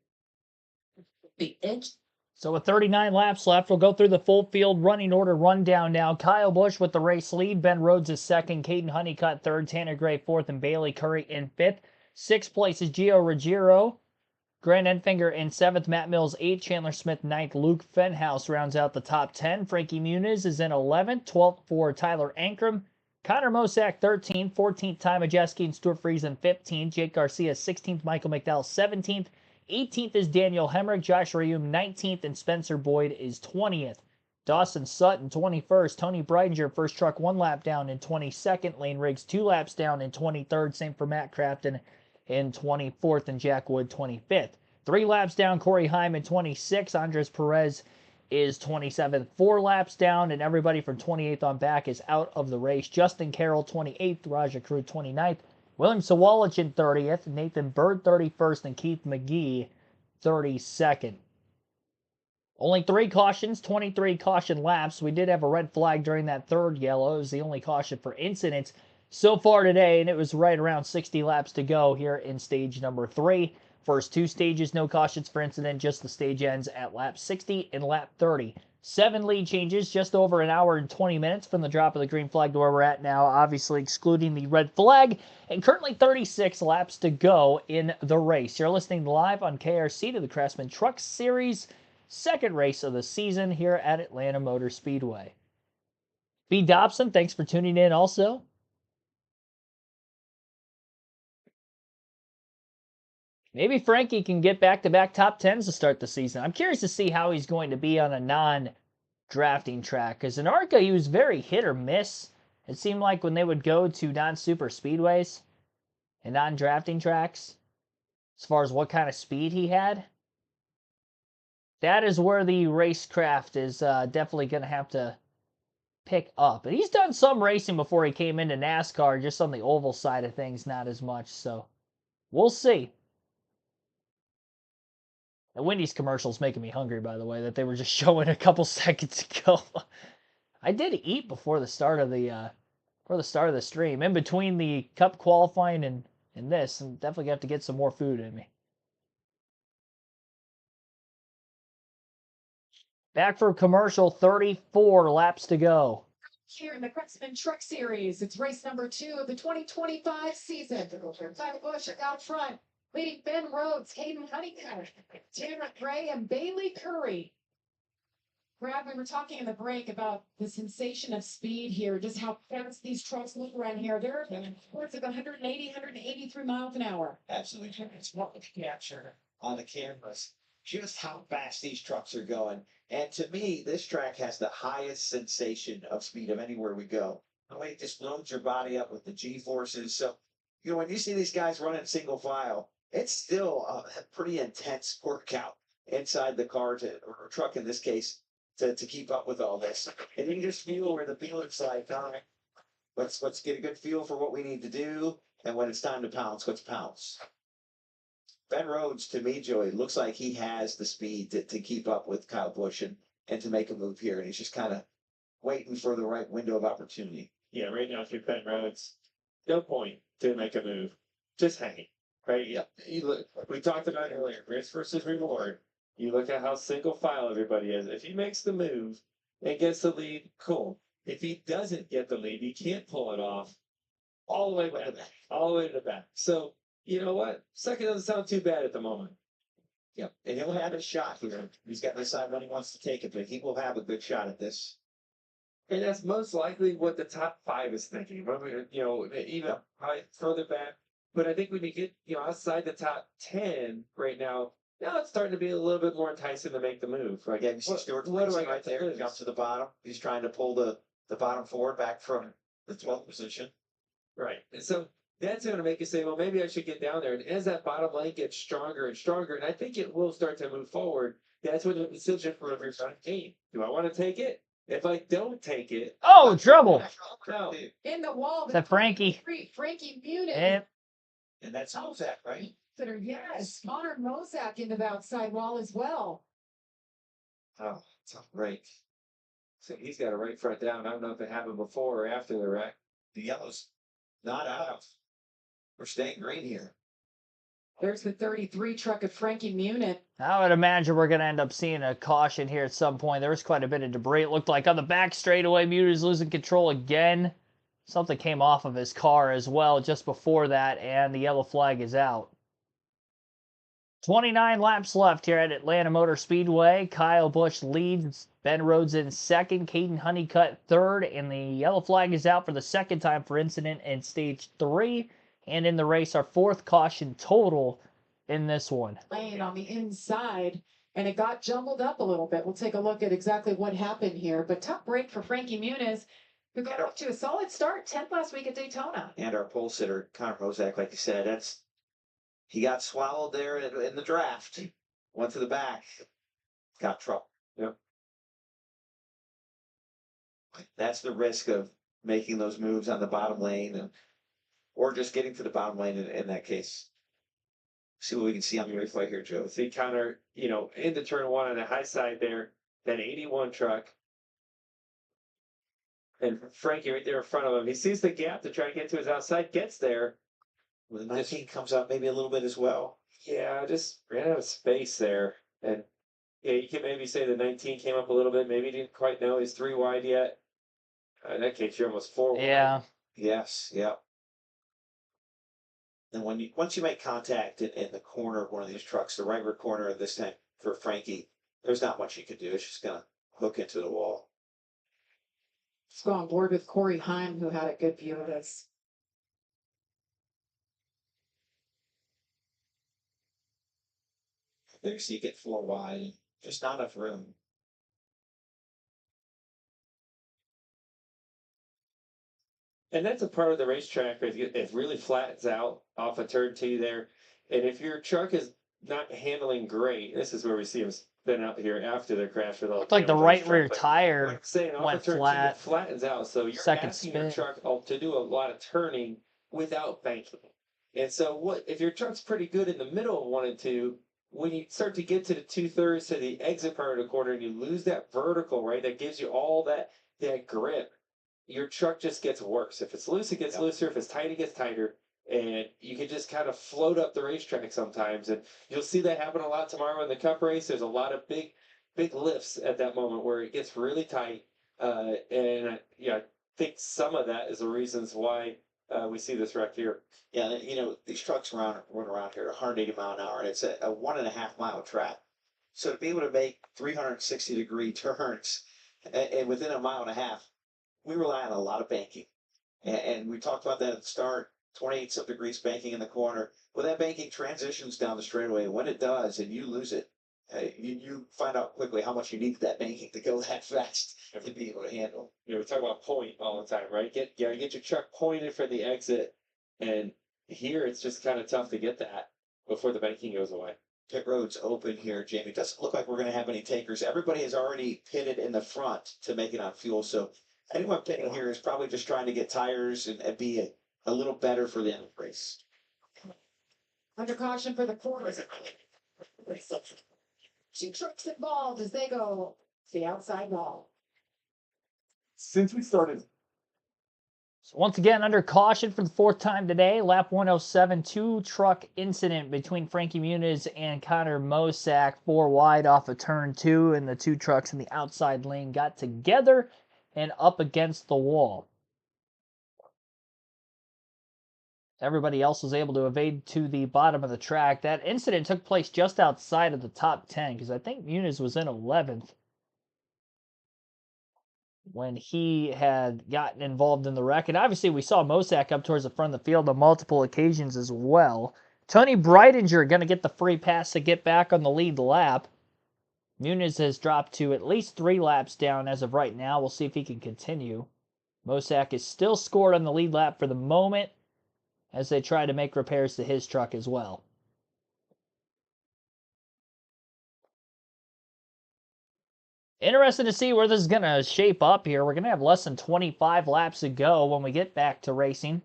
The edge. So with 39 laps left, we'll go through the full field running order rundown now. Kyle Busch with the race lead. Ben Rhodes is second. Caden Honeycutt third. Tanner Gray fourth. And Bailey Curry in fifth. Sixth place is Gio Ruggiero. Grant Enfinger in seventh. Matt Mills eighth. Chandler Smith ninth. Luke Fenhouse rounds out the top 10. Frankie Muniz is in 11th. 12th for Tyler Ankrum. Connor Mosack 13th. 14th Ty Majeski and Stuart Friesen 15th. Jake Garcia 16th. Michael McDowell 17th. 18th is Daniel Hemrick. Josh Reum 19th. And Spencer Boyd is 20th. Dawson Sutton 21st. Tony Breidinger first truck 1 lap down in 22nd. Lane Riggs 2 laps down in 23rd. Same for Matt Crafton in 24th. And Jack Wood 25th. 3 laps down, Corey Hyman 26th. Andres Perez is 27th. 4 laps down, and everybody from 28th on back is out of the race. Justin Carroll 28th. Raja Crew 29th. William Sawalich in 30th. Nathan Bird 31st. And Keith McGee 32nd. Only 3 cautions, 23 caution laps. We did have a red flag during that third yellow. It was the only caution for incidents so far today, and it was right around 60 laps to go here in stage number 3. First 2 stages, no cautions for incident, just the stage ends at lap 60 and lap 30. 7 lead changes, just over an hour and 20 minutes from the drop of the green flag to where we're at now, obviously excluding the red flag, and currently 36 laps to go in the race. You're listening live on KRC to the Craftsman Truck Series, second race of the season here at Atlanta Motor Speedway. B. Dobson, thanks for tuning in also. Maybe Frankie can get back-to-back top 10s to start the season. I'm curious to see how he's going to be on a non-drafting track. Because in ARCA, he was very hit or miss. It seemed like when they would go to non-super speedways and non-drafting tracks, as far as what kind of speed he had, that is where the racecraft is definitely going to have to pick up. And he's done some racing before he came into NASCAR, just on the oval side of things, not as much. So we'll see. The Wendy's commercial's making me hungry, by the way, that they were just showing a couple seconds ago. I did eat before the start of the stream. In between the Cup qualifying and this, I'm definitely have to get some more food in me. Back for commercial, 34 laps to go. Here in the Craftsman Truck Series, it's race number 2 of the 2025 season. Kyle Busch out front, leading Ben Rhodes, Caden Honeycutt, Tanner Gray, and Bailey Curry. Brad, we were talking in the break about the sensation of speed here, just how fast these trucks look around here. They're upwards of 180, 183 miles an hour. Absolutely. It's what we capture on the cameras. Just how fast these trucks are going. And to me, this track has the highest sensation of speed of anywhere we go. The way it just loads your body up with the G-forces. So, when you see these guys running single file, it's still a pretty intense workout inside the car or truck in this case to keep up with all this. And you can just feel where the feeler's like, all right, let's get a good feel for what we need to do. And when it's time to pounce, let's pounce. Ben Rhodes, to me, Joey, looks like he has the speed to keep up with Kyle Busch and to make a move here. And he's just kind of waiting for the right window of opportunity. Yeah, right now, if you're Ben Rhodes, no point to make a move. Just hang. Right? Yeah. We talked about it earlier. Risk versus reward. You look at how single file everybody is. If he makes the move and gets the lead, cool. If he doesn't get the lead, he can't pull it off all the way back, all the way to the back. So you know what? Second doesn't sound too bad at the moment. Yep, and he'll have a shot here. He's got to decide when he wants to take it, but he will have a good shot at this. And that's most likely what the top 5 is thinking. You know, even probably further back. But I think when you get, you know, outside the top 10 right now, it's starting to be a little bit more enticing to make the move. Like, Again, you see Stewart what do I racing right got to there. He lose? jumps to the bottom. He's trying to pull the bottom forward back from the 12th position. Right. And so that's going to make you say, well, maybe I should get down there. And as that bottom lane gets stronger and stronger, and I think it will start to move forward, that's when the decision for everybody's on game. Do I want to take it? If I don't take it, Oh, trouble. no. In the wall. Is that Frankie? Frankie Muniz. And And that's Mozak, right? Yes, Connor Mozak into the outside wall as well. Oh, tough break. So he's got a right front down. I don't know if it happened before or after the wreck. The yellow's not out. We're staying green here. There's the 33 truck of Frankie Muniz. I would imagine we're going to end up seeing a caution here at some point. There was quite a bit of debris. It looked like on the back straightaway, Muniz losing control again. Something came off of his car as well just before that, and the yellow flag is out. 29 laps left here at Atlanta Motor Speedway. Kyle Busch leads. Ben Rhodes in second. Caden Honeycutt third. And the yellow flag is out for the second time for incident in stage 3. And in the race, our 4th caution total in this one. Lane on the inside, and it got jumbled up a little bit. We'll take a look at exactly what happened here. But tough break for Frankie Muniz, who got off to a solid start, 10th last week at Daytona. And our pole sitter, Connor Mozak, like you said, he got swallowed there in the draft. Went to the back. Got trouble. Yep. That's the risk of making those moves on the bottom lane, or just getting to the bottom lane in that case. See what we can see on the replay here, Joe. See Connor, you know, into turn 1 on the high side there, that 81 truck. And Frankie right there in front of him. He sees the gap to try to get to his outside, gets there. Well, the 19 comes up maybe a little bit as well. Yeah, just ran out of space there. And yeah, you can maybe say the 19 came up a little bit. Maybe he didn't quite know he's 3 wide yet. In that case, you're almost 4 wide. Yeah. Yes, yep. And once you make contact in the corner of one of these trucks, the right rear corner this time for Frankie, there's not much you can do. It's just gonna hook into the wall. Let's go on board with Corey Heim, who had a good view of this. There you see it get 4 wide, just not enough room. And that's a part of the racetrack. It really flattens out off of turn 2 there. And if your truck is not handling great, this is where we see him spin out here after the crash with all. Looked like the right rear tire Like saying, off went of turn 2, flat. it flattens out. So you're Second asking your spin. truck to do a lot of turning without banking. And so what if your truck's pretty good in the middle of 1 and 2? When you start to get to the 2/3 to the exit part of the corner and you lose that vertical, right, that gives you all that grip, your truck just gets worse. If it's loose, it gets looser. If it's tight, it gets tighter. And you can just kind of float up the racetrack sometimes. And you'll see that happen a lot tomorrow in the Cup race. There's a lot of big lifts at that moment where it gets really tight. I think some of that is the reasons why we see this wreck here. Yeah, you know, these trucks run around here at 180 mile an hour, and it's a 1.5 mile track. So to be able to make 360-degree turns and within 1.5 miles, we rely on a lot of banking. And we talked about that at the start, 28 degrees banking in the corner. Well, that banking transitions down the straightaway. When it does, and you lose it, you find out quickly how much you need that banking to go that fast to be able to handle. You know, we talk about point all the time, right? Get your truck pointed for the exit. And here it's just kind of tough to get that before the banking goes away. Pit road's open here, Jamie. It doesn't look like we're going to have any takers. Everybody has already pitted in the front to make it on fuel. So anyone pitting here is probably just trying to get tires and be a little better for the end of the race. Under caution for the corner. 2 trucks involved as they go to the outside wall. Since we started So once again, under caution for the fourth time today, lap 107, two-truck incident between Frankie Muniz and Connor Mosack, 4 wide off of turn 2, and the two trucks in the outside lane got together and up against the wall. Everybody else was able to evade to the bottom of the track. That incident took place just outside of the top 10, because I think Muniz was in 11th when he had gotten involved in the wreck. And obviously we saw Mosack up towards the front of the field on multiple occasions as well. Tony Breidinger going to get the free pass to get back on the lead lap. Muniz has dropped to at least 3 laps down as of right now. We'll see if he can continue. Mosack is still scored on the lead lap for the moment as they try to make repairs to his truck as well. Interesting to see where this is going to shape up here. We're going to have less than 25 laps to go when we get back to racing.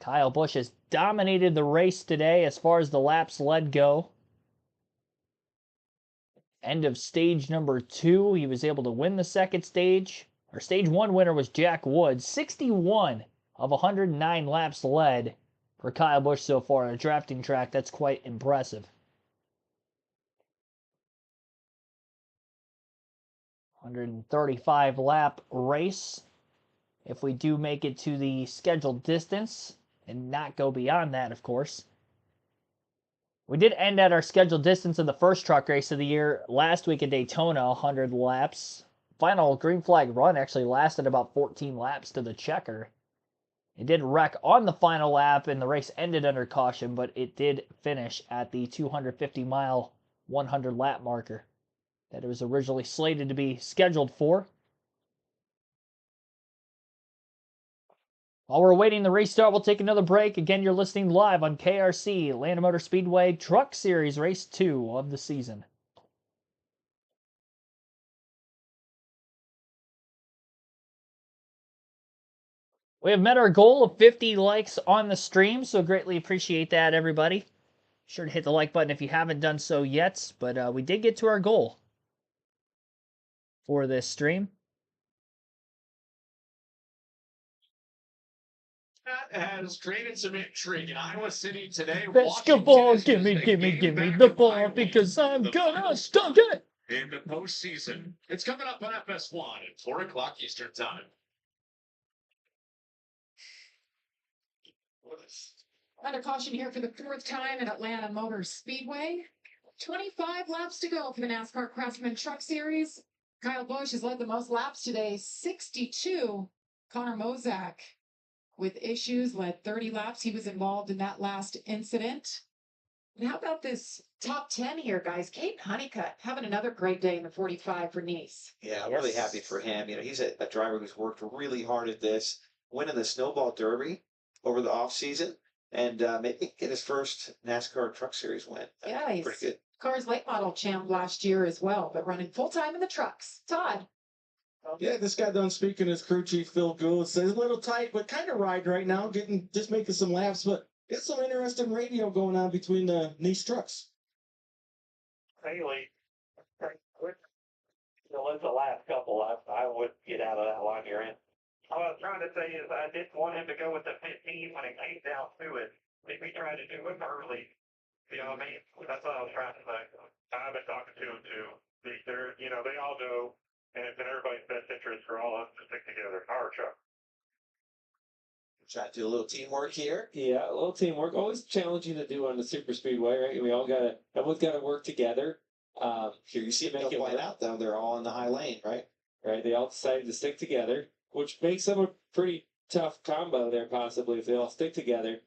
Kyle Busch has dominated the race today as far as the laps led go. End of stage number 2, he was able to win the second stage. Our stage 1 winner was Jack Wood. 61 of 109 laps led for Kyle Busch so far. A drafting track, that's quite impressive. 135 lap race. If we do make it to the scheduled distance and not go beyond that, of course. We did end at our scheduled distance in the first truck race of the year last week at Daytona, 100 laps. Final green flag run actually lasted about 14 laps to the checker. It did wreck on the final lap and the race ended under caution, but it did finish at the 250-mile 100 lap marker that it was originally slated to be scheduled for. While we're waiting the restart, we'll take another break. Again, you're listening live on KRC, Atlanta Motor Speedway Truck Series Race 2 of the season. We have met our goal of 50 likes on the stream, so greatly appreciate that, everybody. Be sure to hit the like button if you haven't done so yet, but we did get to our goal for this stream. That has created some intrigue in Iowa City today. Basketball, gimme the ball because I'm gonna stunk it! In the postseason. It's coming up on FS1 at 4 o'clock Eastern Time. Under caution here for the 4th time at Atlanta Motor Speedway. 25 laps to go for the NASCAR Craftsman Truck Series. Kyle Busch has led the most laps today, 62. Connor Mosack with issues led 30 laps. He was involved in that last incident. And how about this top 10 here, guys? Caden Honeycutt having another great day in the 45 for Nice. Yeah, I'm really happy for him. You know, he's a driver who's worked really hard at this, winning the Snowball Derby over the offseason, and maybe get his first NASCAR Truck Series win. Yeah, he's pretty good. Cars late model champ last year as well, but running full-time in the trucks. Todd. Yeah, this guy done speaking as crew chief Phil Gould says a little tight, but kind of riding right now, just making some laps, but got some interesting radio going on between the Nice trucks. Haley, it's the last couple. I would get out of that line you're in. What I was trying to say is I didn't want him to go with the 15 when it came down to it. If we tried to do it early, you know what I mean? That's what I was trying to say. I've been talking to him too. They're, you know, they all know, and it's in everybody's best interest for all of us to stick together. Our truck. Try to do a little teamwork here. Yeah, a little teamwork. Always challenging to do on the super speedway, right? Everyone's gotta work together. Here you see them flying out though. They're all in the high lane, right? Right. They all decided to stick together, which makes them a pretty tough combo there, possibly, if they all stick together.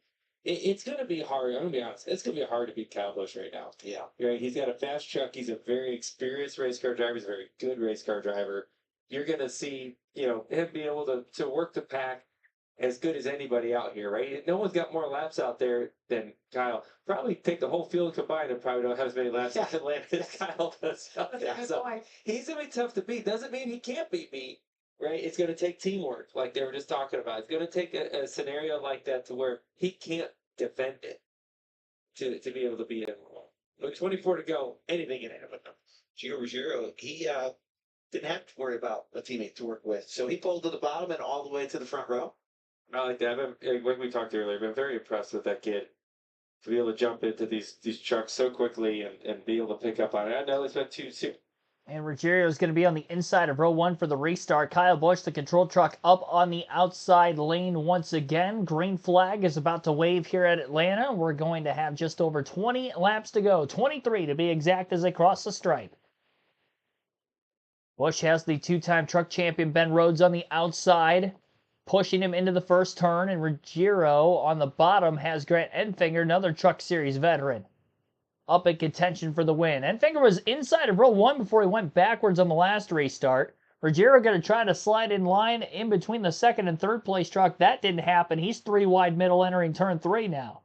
It's gonna be hard. I'm gonna be honest. It's gonna be hard to beat Kyle Busch right now. Yeah. Right. He's got a fast truck. He's a very experienced race car driver. He's a very good race car driver. You're gonna see, him be able to work the pack as good as anybody out here, right? No one's got more laps out there than Kyle. Probably take the whole field combined and probably don't have as many laps in Atlanta as Kyle does out there. So he's going to be tough to beat. Doesn't mean he can't beat me, right? It's going to take teamwork, like they were just talking about. It's going to take a scenario like that to where he can't defend it to be able to beat him. But 24 to go, anything can happen. Gio Ruggiero, he didn't have to worry about a teammate to work with. So he pulled to the bottom and all the way to the front row. I like that. Like we talked earlier, I've been very impressed with that kid to be able to jump into these trucks so quickly and be able to pick up on it. I know it's been too soon. And Ruggiero is going to be on the inside of row one for the restart. Kyle Busch, the control truck, up on the outside lane once again. Green flag is about to wave here at Atlanta. We're going to have just over 20 laps to go. 23 to be exact as they cross the stripe. Busch has the two-time truck champion Ben Rhodes on the outside, pushing him into the first turn. And Ruggiero on the bottom has Grant Enfinger, another Truck Series veteran, up in contention for the win. Enfinger was inside of row one before he went backwards on the last restart. Ruggiero going to try to slide in line in between the second and third place truck. That didn't happen. He's three wide middle entering turn three now.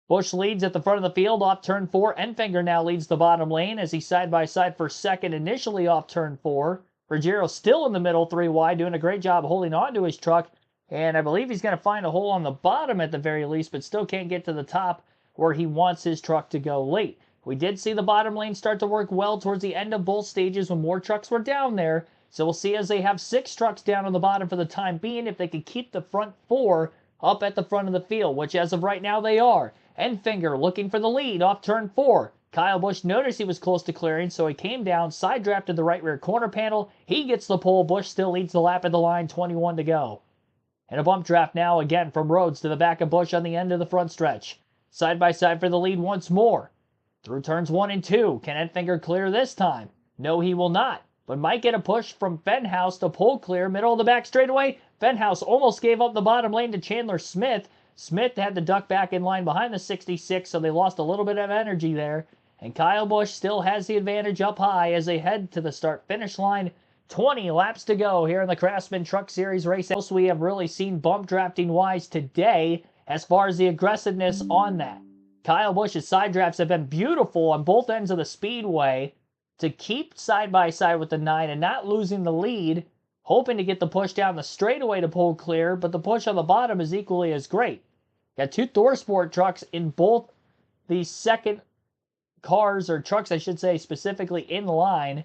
Busch leads at the front of the field off turn four. Enfinger now leads the bottom lane as he's side by side for second initially off turn four. Ruggiero still in the middle three wide, doing a great job holding on to his truck. And I believe he's going to find a hole on the bottom at the very least, but still can't get to the top where he wants his truck to go late. We did see the bottom lane start to work well towards the end of both stages when more trucks were down there. So we'll see as they have 6 trucks down on the bottom for the time being if they can keep the front 4 up at the front of the field, which as of right now they are. Enfinger looking for the lead off turn 4. Kyle Busch noticed he was close to clearing, so he came down, side drafted the right rear corner panel. He gets the pole. Busch still leads the lap at the line, 21 to go. And a bump draft now again from Rhodes to the back of Busch on the end of the front stretch. Side by side for the lead once more. Through turns 1 and 2. Can Enfinger clear this time? No, he will not. But might get a push from Fenhouse to pull clear. Middle of the back straightaway. Fenhouse almost gave up the bottom lane to Chandler Smith. Smith had to duck back in line behind the 66, so they lost a little bit of energy there. And Kyle Busch still has the advantage up high as they head to the start-finish line. 20 laps to go here in the Craftsman Truck Series race. Most we have really seen bump drafting-wise today as far as the aggressiveness on that. Kyle Busch's side drafts have been beautiful on both ends of the speedway to keep side by side with the 9 and not losing the lead, hoping to get the push down the straightaway to pull clear, but the push on the bottom is equally as great. Got 2 ThorSport trucks in both the second cars, or trucks I should say, specifically in line.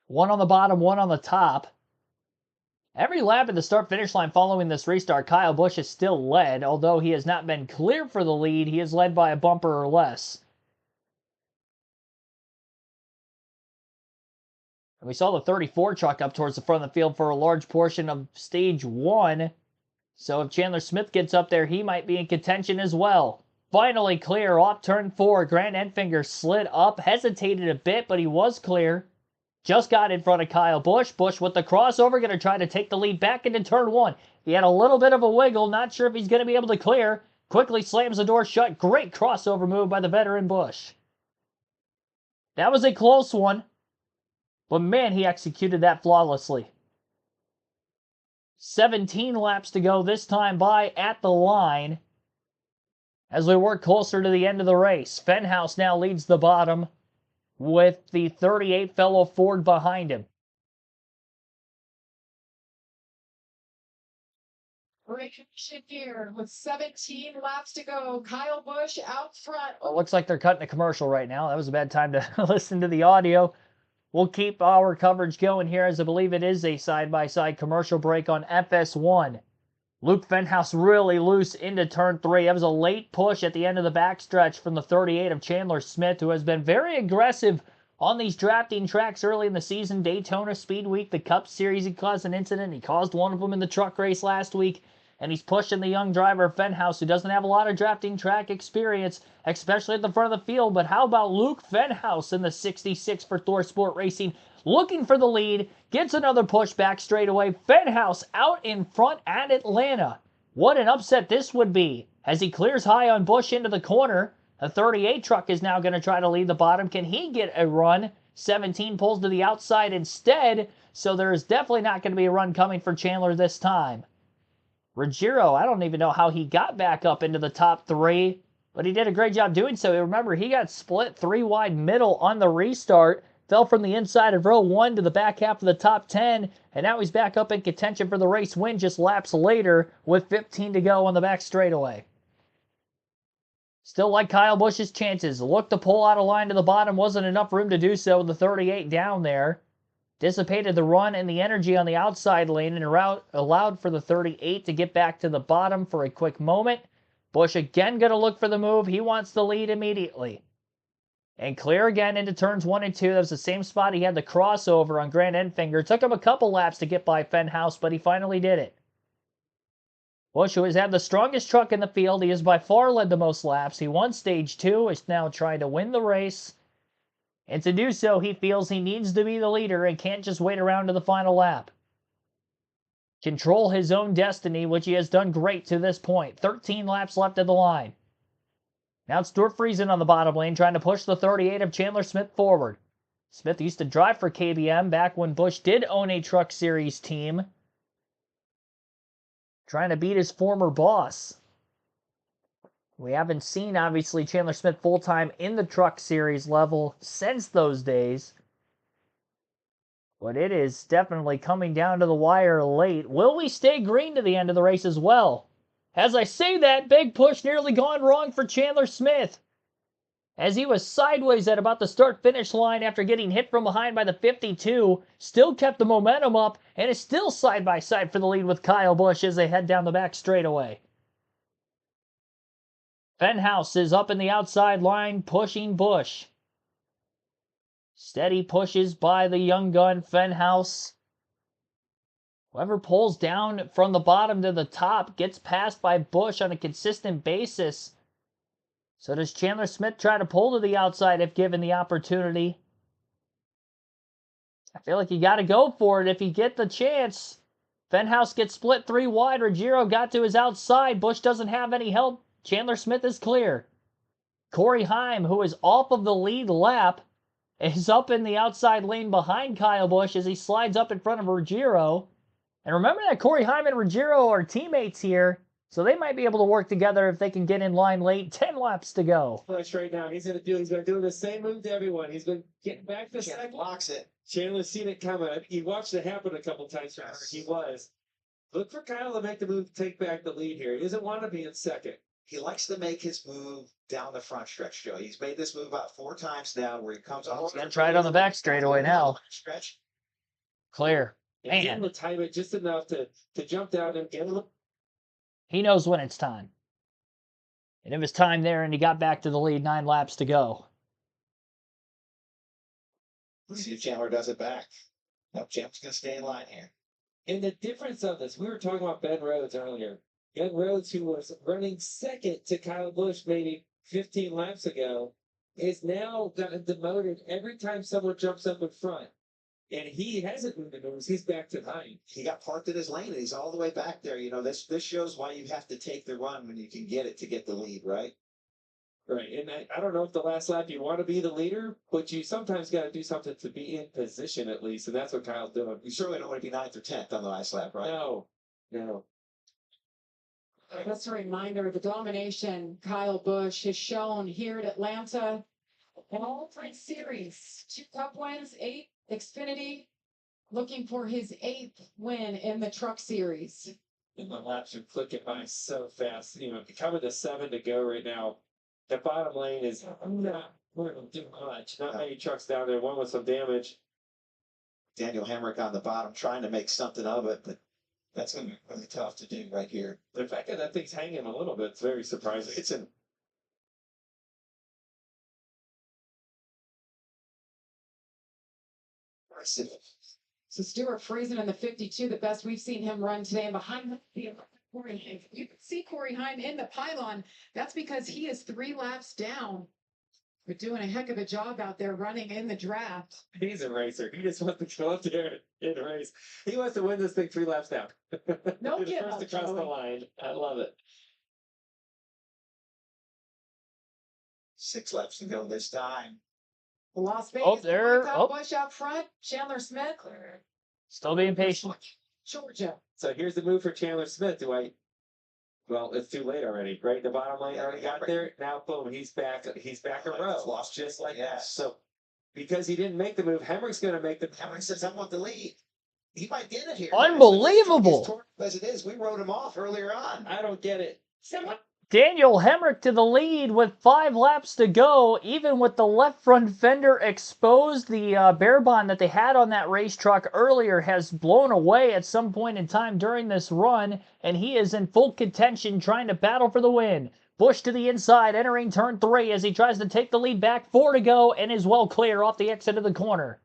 One on the bottom, one on the top. Every lap at the start-finish line following this restart, Kyle Busch is still led. Although he has not been clear for the lead, he is led by a bumper or less. And we saw the 34 truck up towards the front of the field for a large portion of stage 1. So if Chandler Smith gets up there, he might be in contention as well. Finally clear off turn 4. Grant Enfinger slid up, hesitated a bit, but he was clear. Just got in front of Kyle Busch. Busch with the crossover, going to try to take the lead back into turn 1. He had a little bit of a wiggle, not sure if he's going to be able to clear. Quickly slams the door shut. Great crossover move by the veteran Busch. That was a close one, but man, he executed that flawlessly. 17 laps to go, this time by at the line as we work closer to the end of the race. Fenhouse now leads the bottom with the 38 fellow Ford behind him. Break-action here with 17 laps to go. Kyle Busch out front. Well, it looks like they're cutting a commercial right now. That was a bad time to listen to the audio. We'll keep our coverage going here as I believe it is a side-by-side commercial break on FS1. Luke Fenhouse really loose into turn 3. That was a late push at the end of the backstretch from the 38 of Chandler Smith, who has been very aggressive on these drafting tracks early in the season. Daytona Speed Week, the Cup Series, he caused an incident. He caused one of them in the truck race last week. And he's pushing the young driver Fenhouse, who doesn't have a lot of drafting track experience, especially at the front of the field. But how about Luke Fenhouse in the 66 for ThorSport Racing, looking for the lead, gets another push back straight away. Fenhouse out in front at Atlanta. What an upset this would be as he clears high on Busch into the corner. The 38 truck is now going to try to lead the bottom. Can he get a run? 17 pulls to the outside instead, so there is definitely not going to be a run coming for Chandler this time. Ruggiero, I don't even know how he got back up into the top 3, but he did a great job doing so. Remember, he got split 3 wide middle on the restart, fell from the inside of row 1 to the back half of the top 10, and now he's back up in contention for the race win just laps later with 15 to go on the back straightaway. Still like Kyle Busch's chances. Looked to pull out a line to the bottom, wasn't enough room to do so with the 38 down there. dissipated the run and the energy on the outside lane and allowed for the 38 to get back to the bottom for a quick moment. Busch again going to look for the move. He wants the lead immediately. And clear again into turns 1 and 2. That was the same spot he had the crossover on Grant Enfinger. Took him a couple laps to get by Fenhouse, but he finally did it. Busch, who has had the strongest truck in the field, he has by far led the most laps. He won stage 2, is now trying to win the race. And to do so, he feels he needs to be the leader and can't just wait around to the final lap. Control his own destiny, which he has done great to this point. 13 laps left at the line. Now it's Stuart Friesen on the bottom lane, trying to push the 38 of Chandler Smith forward. Smith used to drive for KBM back when Busch did own a Truck Series team. Trying to beat his former boss. We haven't seen, obviously, Chandler Smith full-time in the Truck Series level since those days. But it is definitely coming down to the wire late. Will we stay green to the end of the race as well? As I say that, big push nearly gone wrong for Chandler Smith. As he was sideways at about the start-finish line after getting hit from behind by the 52, still kept the momentum up and is still side-by-side for the lead with Kyle Busch as they head down the back straightaway. Fenhouse is up in the outside line, pushing Busch. Steady pushes by the young gun, Fenhouse. Whoever pulls down from the bottom to the top gets passed by Busch on a consistent basis. So does Chandler Smith try to pull to the outside if given the opportunity? I feel like you got to go for it if you get the chance. Fenhouse gets split 3 wide. Ruggiero got to his outside. Busch doesn't have any help. Chandler Smith is clear. Corey Heim, who is off of the lead lap, is up in the outside lane behind Kyle Busch as he slides up in front of Ruggiero. And remember that Corey Heim and Ruggiero are teammates here, so they might be able to work together if they can get in line late. 10 laps to go. Push right now. He's going to do the same move to everyone. He's been getting back to Chandler second. blocks it. Chandler's seen it coming. He watched it happen a couple times. Yes. He was. Look for Kyle to make the move to take back the lead here. He doesn't want to be in second. He likes to make his move down the front stretch, Joe. He's made this move about 4 times now where he comes off. He's going to try it on the back straightaway now. Stretch. Clear. And he's Man. able to time it just enough to jump down and get a little. He knows when it's time. And it was time there, and he got back to the lead. 9 laps to go. Let's see if Chandler does it back. No, Chandler's going to stay in line here. And the difference of this, we were talking about Ben Rhodes earlier. Ben Rhodes, who was running second to Kyle Busch maybe 15 laps ago, is now gotten demoted every time someone jumps up in front. And he hasn't moved the moves. He's back to 9. He got parked in his lane, and he's all the way back there. You know, this shows why you have to take the run when you can get it to get the lead, right? Right. And I don't know if the last lap you want to be the leader, but you sometimes got to do something to be in position at least. And that's what Kyle's doing. You certainly don't want to be 9th or 10th on the last lap, right? No. Just a reminder, the domination Kyle Busch has shown here at Atlanta in all 3 series. 2 Cup wins, 8 Xfinity, looking for his 8th win in the Truck Series. And the laps are clicking by so fast. You know, coming to 7 to go right now. The bottom lane is not going to do much. Not many trucks down there. One with some damage. Daniel Hemrick on the bottom trying to make something of it, but that's going to be really tough to do right here. The fact that that thing's hanging a little bit is very surprising. It's an impressive. So Stuart Friesen in the 52, the best we've seen him run today. And behind him, Corey Heim. You can see Corey Heim in the pylon. That's because he is 3 laps down. But doing a heck of a job out there running in the draft. He's a racer. He just wants to go up there and race. He wants to win this thing 3 laps down. No He's give first up, across the Joey. line. I love it. 6 laps to go this time. Las Vegas. Oh, there. Kyle Oh. Busch out front. Chandler Smith. Still being patient. Georgia. So here's the move for Chandler Smith. Well, it's too late already, right? The bottom lane already got there. Now, boom, he's back. He's back a row. Lost Just like yeah. that. So because he didn't make the move, Hemrick's going to make the. Hemrick says, I want the lead. He might get it here. Unbelievable. As it is, we wrote him off earlier on. I don't get it. Daniel Hemrick to the lead with 5 laps to go. Even with the left front fender exposed, the bare bond that they had on that race truck earlier has blown away at some point in time during this run, and he is in full contention trying to battle for the win. Busch to the inside, entering turn 3 as he tries to take the lead back. 4 to go and is well clear off the exit of the corner.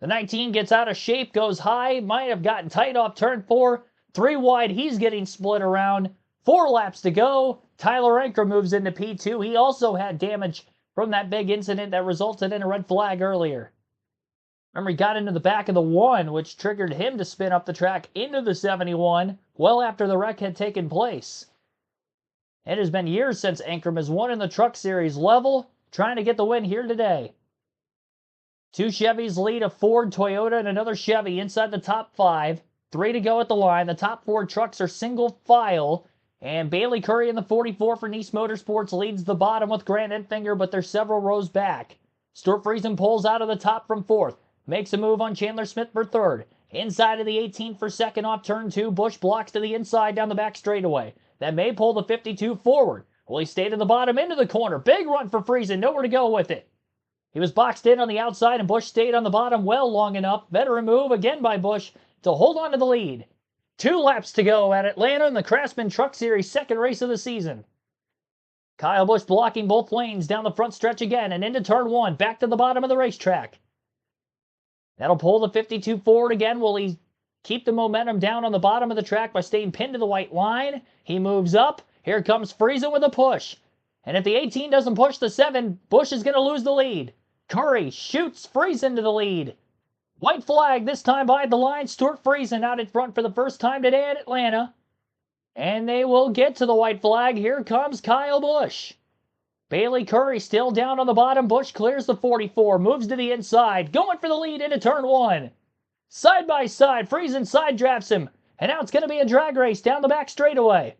The 19 gets out of shape, goes high, might have gotten tight off turn 4. 3 wide, he's getting split around. 4 laps to go. Tyler Anker moves into P2. He also had damage from that big incident that resulted in a red flag earlier. Remember, he got into the back of the 1, which triggered him to spin up the track into the 71 well after the wreck had taken place. It has been years since Ankrum has won in the Truck Series level, trying to get the win here today. 2 Chevys lead a Ford, Toyota, and another Chevy inside the top 5. 3 to go at the line. The top 4 trucks are single file. And Bailey Curry in the 44 for Nice Motorsports leads the bottom with Grant Enfinger, but they're several rows back. Stuart Friesen pulls out of the top from 4th. Makes a move on Chandler Smith for 3rd. Inside of the 18 for 2nd off turn 2. Busch blocks to the inside down the back straightaway. That may pull the 52 forward. Will he stay to the bottom into the corner? Big run for Friesen. Nowhere to go with it. He was boxed in on the outside, and Busch stayed on the bottom well long enough. Veteran move again by Busch to hold on to the lead. 2 laps to go at Atlanta in the Craftsman Truck Series second race of the season. Kyle Busch blocking both lanes down the front stretch again and into turn 1, back to the bottom of the racetrack. That'll pull the 52 forward again. Will he keep the momentum down on the bottom of the track by staying pinned to the white line? He moves up. Here comes Friesen with a push. And if the 18 doesn't push the 7, Busch is going to lose the lead. Curry shoots Friesen to the lead. White flag this time by the line. Stuart Friesen out in front for the first time today at Atlanta. And they will get to the white flag. Here comes Kyle Busch. Bailey Curry still down on the bottom. Busch clears the 44. Moves to the inside. Going for the lead into turn 1. Side by side. Friesen side drafts him. And now it's going to be a drag race down the back straightaway.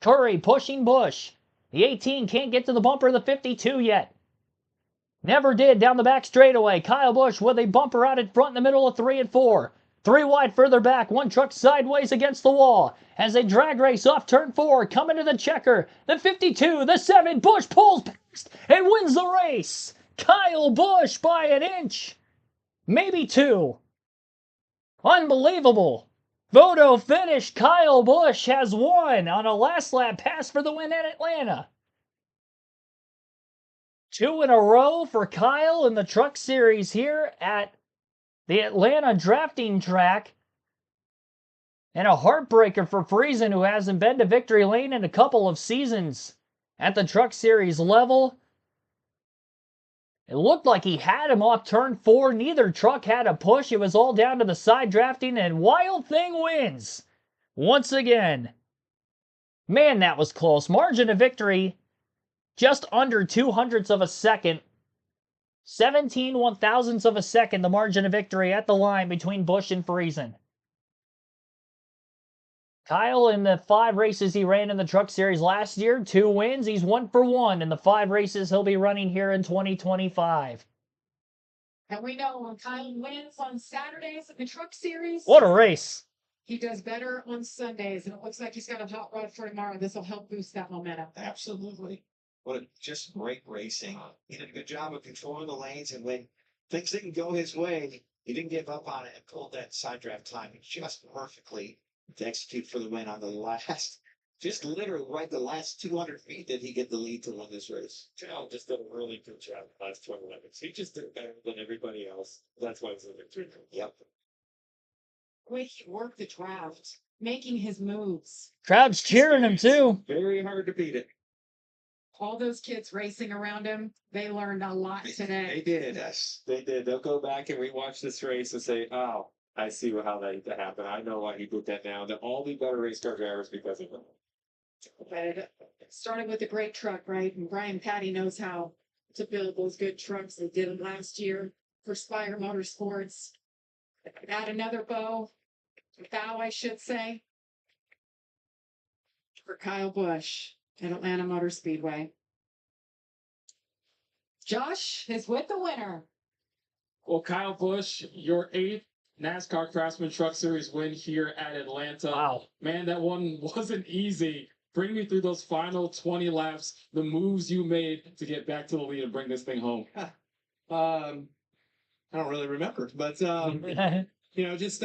Curry pushing Busch. The 18 can't get to the bumper of the 52 yet. Never did down the back straightaway. Kyle Busch with a bumper out in front in the middle of 3 and 4. 3 wide further back. 1 truck sideways against the wall. As they drag race off turn 4. Coming to the checker. The 52, the 7. Busch pulls past and wins the race. Kyle Busch by an inch. Maybe 2. Unbelievable. Photo finish. Kyle Busch has won on a last lap pass for the win at Atlanta. 2 in a row for Kyle in the Truck Series here at the Atlanta drafting track. And a heartbreaker for Friesen, who hasn't been to victory lane in a couple of seasons at the Truck Series level. It looked like he had him off turn 4. Neither truck had a push. It was all down to the side drafting, and Wild Thing wins once again. Man, that was close. Margin of victory just under 0.02 of a second. 17 1/1000ths of a second, the margin of victory at the line between Busch and Friesen. Kyle, in the 5 races he ran in the Truck Series last year, 2 wins. He's 1 for 1 in the 5 races he'll be running here in 2025. And we know when Kyle wins on Saturdays in the Truck Series, What a race. he does better on Sundays. And it looks like he's got a hot rod for tomorrow. This will help boost that momentum. Absolutely. What a just great racing. He did a good job of controlling the lanes, and when things didn't go his way, he didn't give up on it and pulled that side draft time just perfectly to execute for the win on the last, just literally right the last 200 feet did he get the lead to win this race. Cal just did a really good job the last 20 minutes. He just did better than everybody else. That's why he's in victory. Yep. The way he worked the draft, making his moves. Crowd's cheering him too. Very hard to beat it. All those kids racing around him, they learned a lot They today. did. Yes, they did. They'll go back and rewatch this race and say, "Oh, I see how that happened. I know why he did that now." They'll all be better race car drivers because of it. But starting with a great truck, right? And Brian Patty knows how to build those good trucks. They did it last year for Spire Motorsports. Add another bow, I should say, for Kyle Busch at Atlanta Motor Speedway. Josh is with the winner. Well, Kyle Busch, your 8th NASCAR Craftsman Truck Series win here at Atlanta. Wow. Man, that one wasn't easy. Bring me through those final 20 laps, the moves you made to get back to the lead and bring this thing home. I don't really remember, but just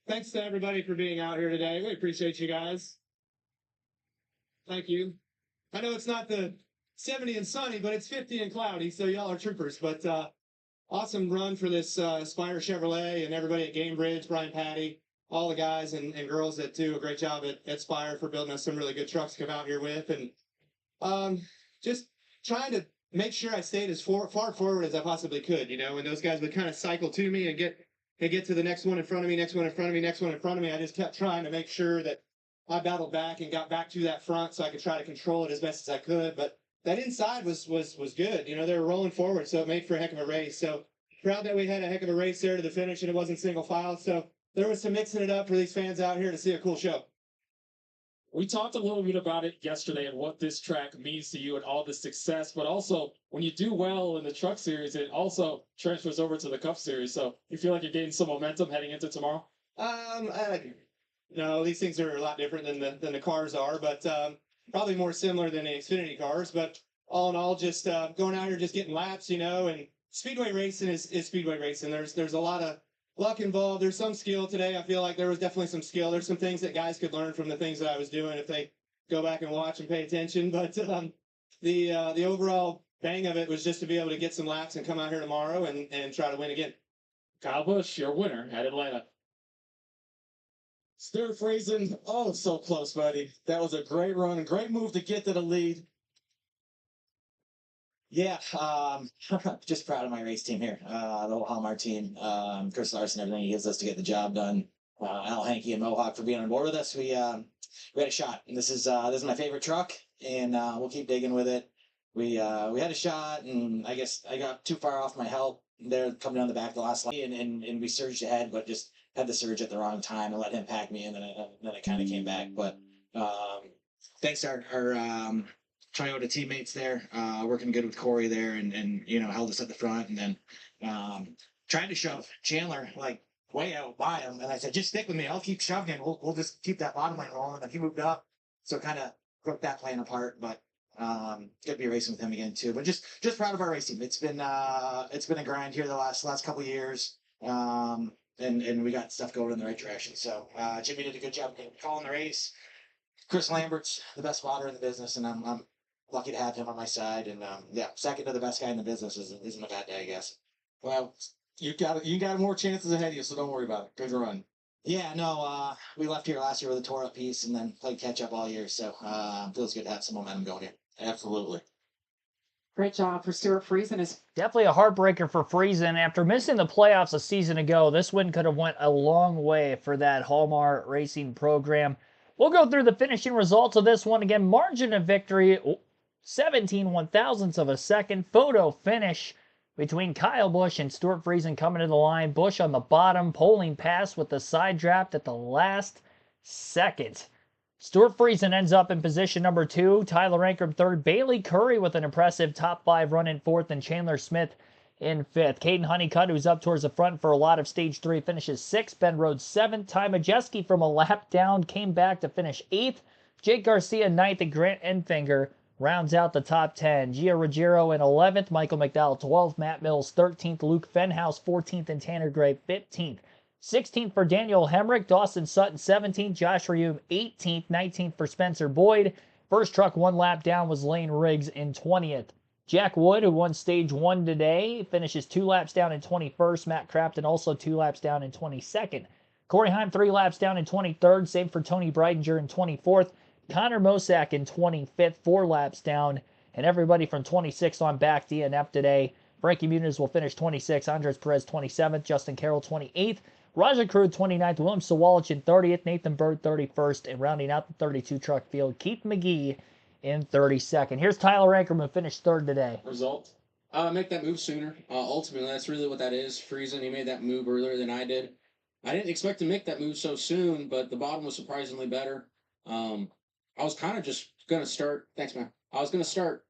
thanks to everybody for being out here today. We appreciate you guys. Thank you. I know it's not the 70 and sunny, but it's 50 and cloudy, so y'all are troopers. But awesome run for this Spire Chevrolet and everybody at Game Bridge, Brian Patty, all the guys and girls that do a great job at Spire for building us some really good trucks to come out here with. And just trying to make sure I stayed as far forward as I possibly could, when those guys would kind of cycle to me and get to the next one in front of me, next one in front of me, next one in front of me. I just kept trying to make sure that I battled back and got back to that front so I could try to control it as best as I could. But that inside was good. They were rolling forward, so it made for a heck of a race. So proud that we had a heck of a race there to the finish, and it wasn't single file. So there was some mixing it up for these fans out here to see a cool show. We talked a little bit about it yesterday and what this track means to you and all the success, but also when you do well in the Truck Series, it also transfers over to the Cup Series. So you feel like you're getting some momentum heading into tomorrow? No, these things are a lot different than the cars are, but probably more similar than the Xfinity cars. But all in all, just going out here, just getting laps, and speedway racing is speedway racing. There's a lot of luck involved. There's some skill today. I feel like there was definitely some skill. There's some things that guys could learn from the things that I was doing if they go back and watch and pay attention. But the overall bang of it was just to be able to get some laps and come out here tomorrow and try to win again. Kyle Busch, your winner at Atlanta. Stuart Friesen, oh, so close, buddy. That was a great run, great move to get to the lead. Yeah, just proud of my race team here, the whole Hallmark team. Chris Larson, everything he gives us to get the job done. Al Hankey and Mohawk for being on board with us. We had a shot, and this is my favorite truck, and we'll keep digging with it. We had a shot, and I guess I got too far off my help there coming down the back the last lap, and we surged ahead, but just had the surge at the wrong time and let him pack me in, and then it kind of came back. But thanks to our Toyota teammates there, working good with Corey there, and held us at the front, and then tried to shove Chandler like way out by him, and I said, just stick with me, I'll keep shoving him, we'll just keep that bottom line rolling. And he moved up, so kind of broke that plan apart. But good to be racing with him again too. But just proud of our race team. It's been a grind here the last couple of years, and we got stuff going in the right direction. So Jimmy did a good job calling the race. Chris Lambert's the best spotter in the business, and I'm lucky to have him on my side. And second to the best guy in the business isn't a bad day, I guess. Well, you got more chances ahead of you, so don't worry about it. Good run. Yeah, no, we left here last year with a tore up piece and then played catch up all year. So feels good to have some momentum going here. Absolutely. Great job for Stuart Friesen. Definitely a heartbreaker for Friesen. After missing the playoffs a season ago, this win could have went a long way for that Hallmark Racing program. We'll go through the finishing results of this one again. Margin of victory, 17 one-thousandths of a second. Photo finish between Kyle Busch and Stuart Friesen coming to the line. Busch on the bottom, poling pass with the side draft at the last second. Stuart Friesen ends up in position number 2. Tyler Ankrum third. Bailey Curry with an impressive top 5 run in 4th. And Chandler Smith in 5th. Caden Honeycutt, who's up towards the front for a lot of Stage 3, finishes 6th. Ben Rhodes 7th. Ty Majeski from a lap down came back to finish 8th. Jake Garcia 9th. And Grant Enfinger rounds out the top 10. Gio Ruggiero in 11th. Michael McDowell 12th. Matt Mills 13th. Luke Fenhouse 14th. And Tanner Gray 15th. 16th for Daniel Hemrick. Dawson Sutton 17th. Josh Reaume 18th. 19th for Spencer Boyd. First truck 1 lap down was Lane Riggs in 20th. Jack Wood, who won Stage 1 today, finishes 2 laps down in 21st. Matt Crafton also 2 laps down in 22nd. Corey Heim 3 laps down in 23rd. Same for Tony Breidinger in 24th. Connor Mosack in 25th. 4 laps down. And everybody from 26th on back DNF today. Frankie Muniz will finish 26th. Andres Perez 27th. Justin Carroll 28th. Raja Krug 29th, William Sawalich in 30th, Nathan Bird 31st, and rounding out the 32 truck field, Keith McGee in 32nd. Here's Tyler Ankrum, who finished 3rd today. Result? Make that move sooner. Ultimately, that's really what that is. Friesen, he made that move earlier than I did. I didn't expect to make that move so soon, but the bottom was surprisingly better. I was kind of just going to start, thanks man, I was going to start,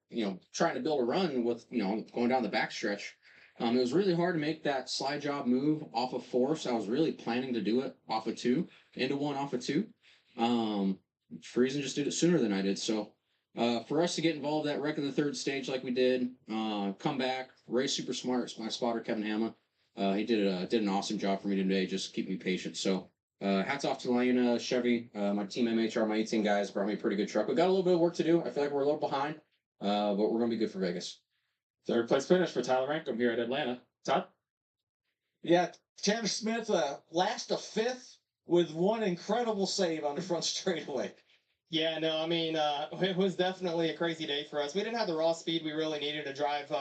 trying to build a run with, going down the backstretch. It was really hard to make that slide job move off of 4, so I was really planning to do it off of 2, into 1 off of 2. Friesen just did it sooner than I did. So for us to get involved that wreck in the third stage like we did, come back, Ray's super smart. My spotter Kevin Hamma, he did an awesome job for me today. Just keep me patient. So hats off to Lionel Chevy, my team MHR, my 18 guys brought me a pretty good truck. We got a little bit of work to do. I feel like we're a little behind, but we're gonna be good for Vegas. Third place finish for Tyler Rankum here at Atlanta. Todd? Yeah, Tanner Smith, last of fifth with one incredible save on the front straightaway. Yeah, no, I mean, it was definitely a crazy day for us. We didn't have the raw speed we really needed to drive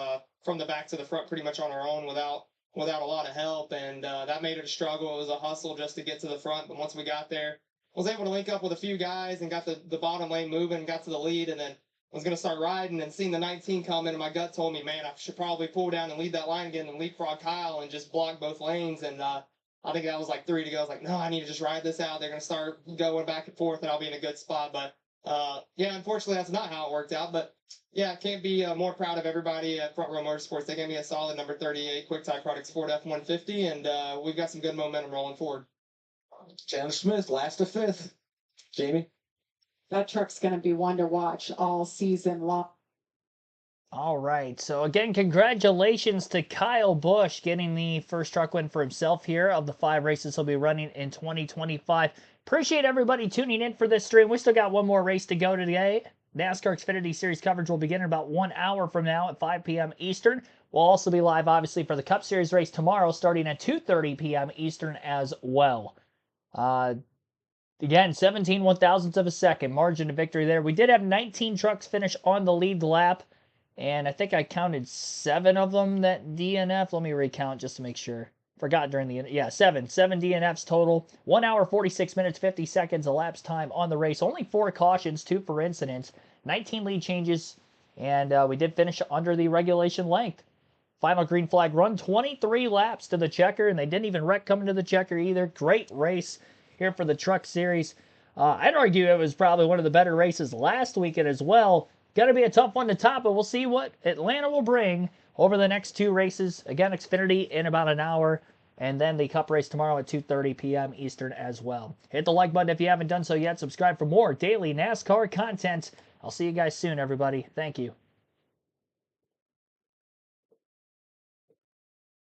from the back to the front pretty much on our own without a lot of help, and that made it a struggle. It was a hustle just to get to the front, but once we got there, was able to link up with a few guys and got the bottom lane moving, got to the lead, and then was going to start riding and seeing the 19 come in, and my gut told me, man, I should probably pull down and lead that line again and leapfrog Kyle and just block both lanes, and I think that was like 3 to go. I was like, no, I need to just ride this out. They're going to start going back and forth, and I'll be in a good spot. But, yeah, unfortunately, that's not how it worked out. But, yeah, can't be more proud of everybody at Front Row Motorsports. They gave me a solid number 38 Quick Tie Products Ford F-150, and we've got some good momentum rolling forward. Tanner Smith, last of fifth. Jamie? That truck's going to be one to watch all season long. All right. So again, congratulations to Kyle Busch getting the first truck win for himself here of the 5 races he'll be running in 2025. Appreciate everybody tuning in for this stream. We still got one more race to go today. NASCAR Xfinity Series coverage will begin in about 1 hour from now at 5 p.m. Eastern. We'll also be live, obviously, for the Cup Series race tomorrow starting at 2:30 p.m. Eastern as well. Again, 17 one-thousandths of a second margin of victory there. We did have 19 trucks finish on the lead lap. And I think I counted 7 of them that DNF. Let me recount just to make sure. Forgot during the... Yeah, 7 DNFs total. 1 hour, 46 minutes, 50 seconds elapsed time on the race. Only 4 cautions, 2 for incidents. 19 lead changes. And we did finish under the regulation length. Final green flag run. 23 laps to the checker. And they didn't even wreck coming to the checker either. Great race here for the Truck Series. I'd argue it was probably one of the better races last weekend as well. Going to be a tough one to top, but we'll see what Atlanta will bring over the next 2 races. Again, Xfinity in about an hour, and then the Cup race tomorrow at 2:30 p.m. Eastern as well. Hit the like button if you haven't done so yet. Subscribe for more daily NASCAR content. I'll see you guys soon, everybody. Thank you.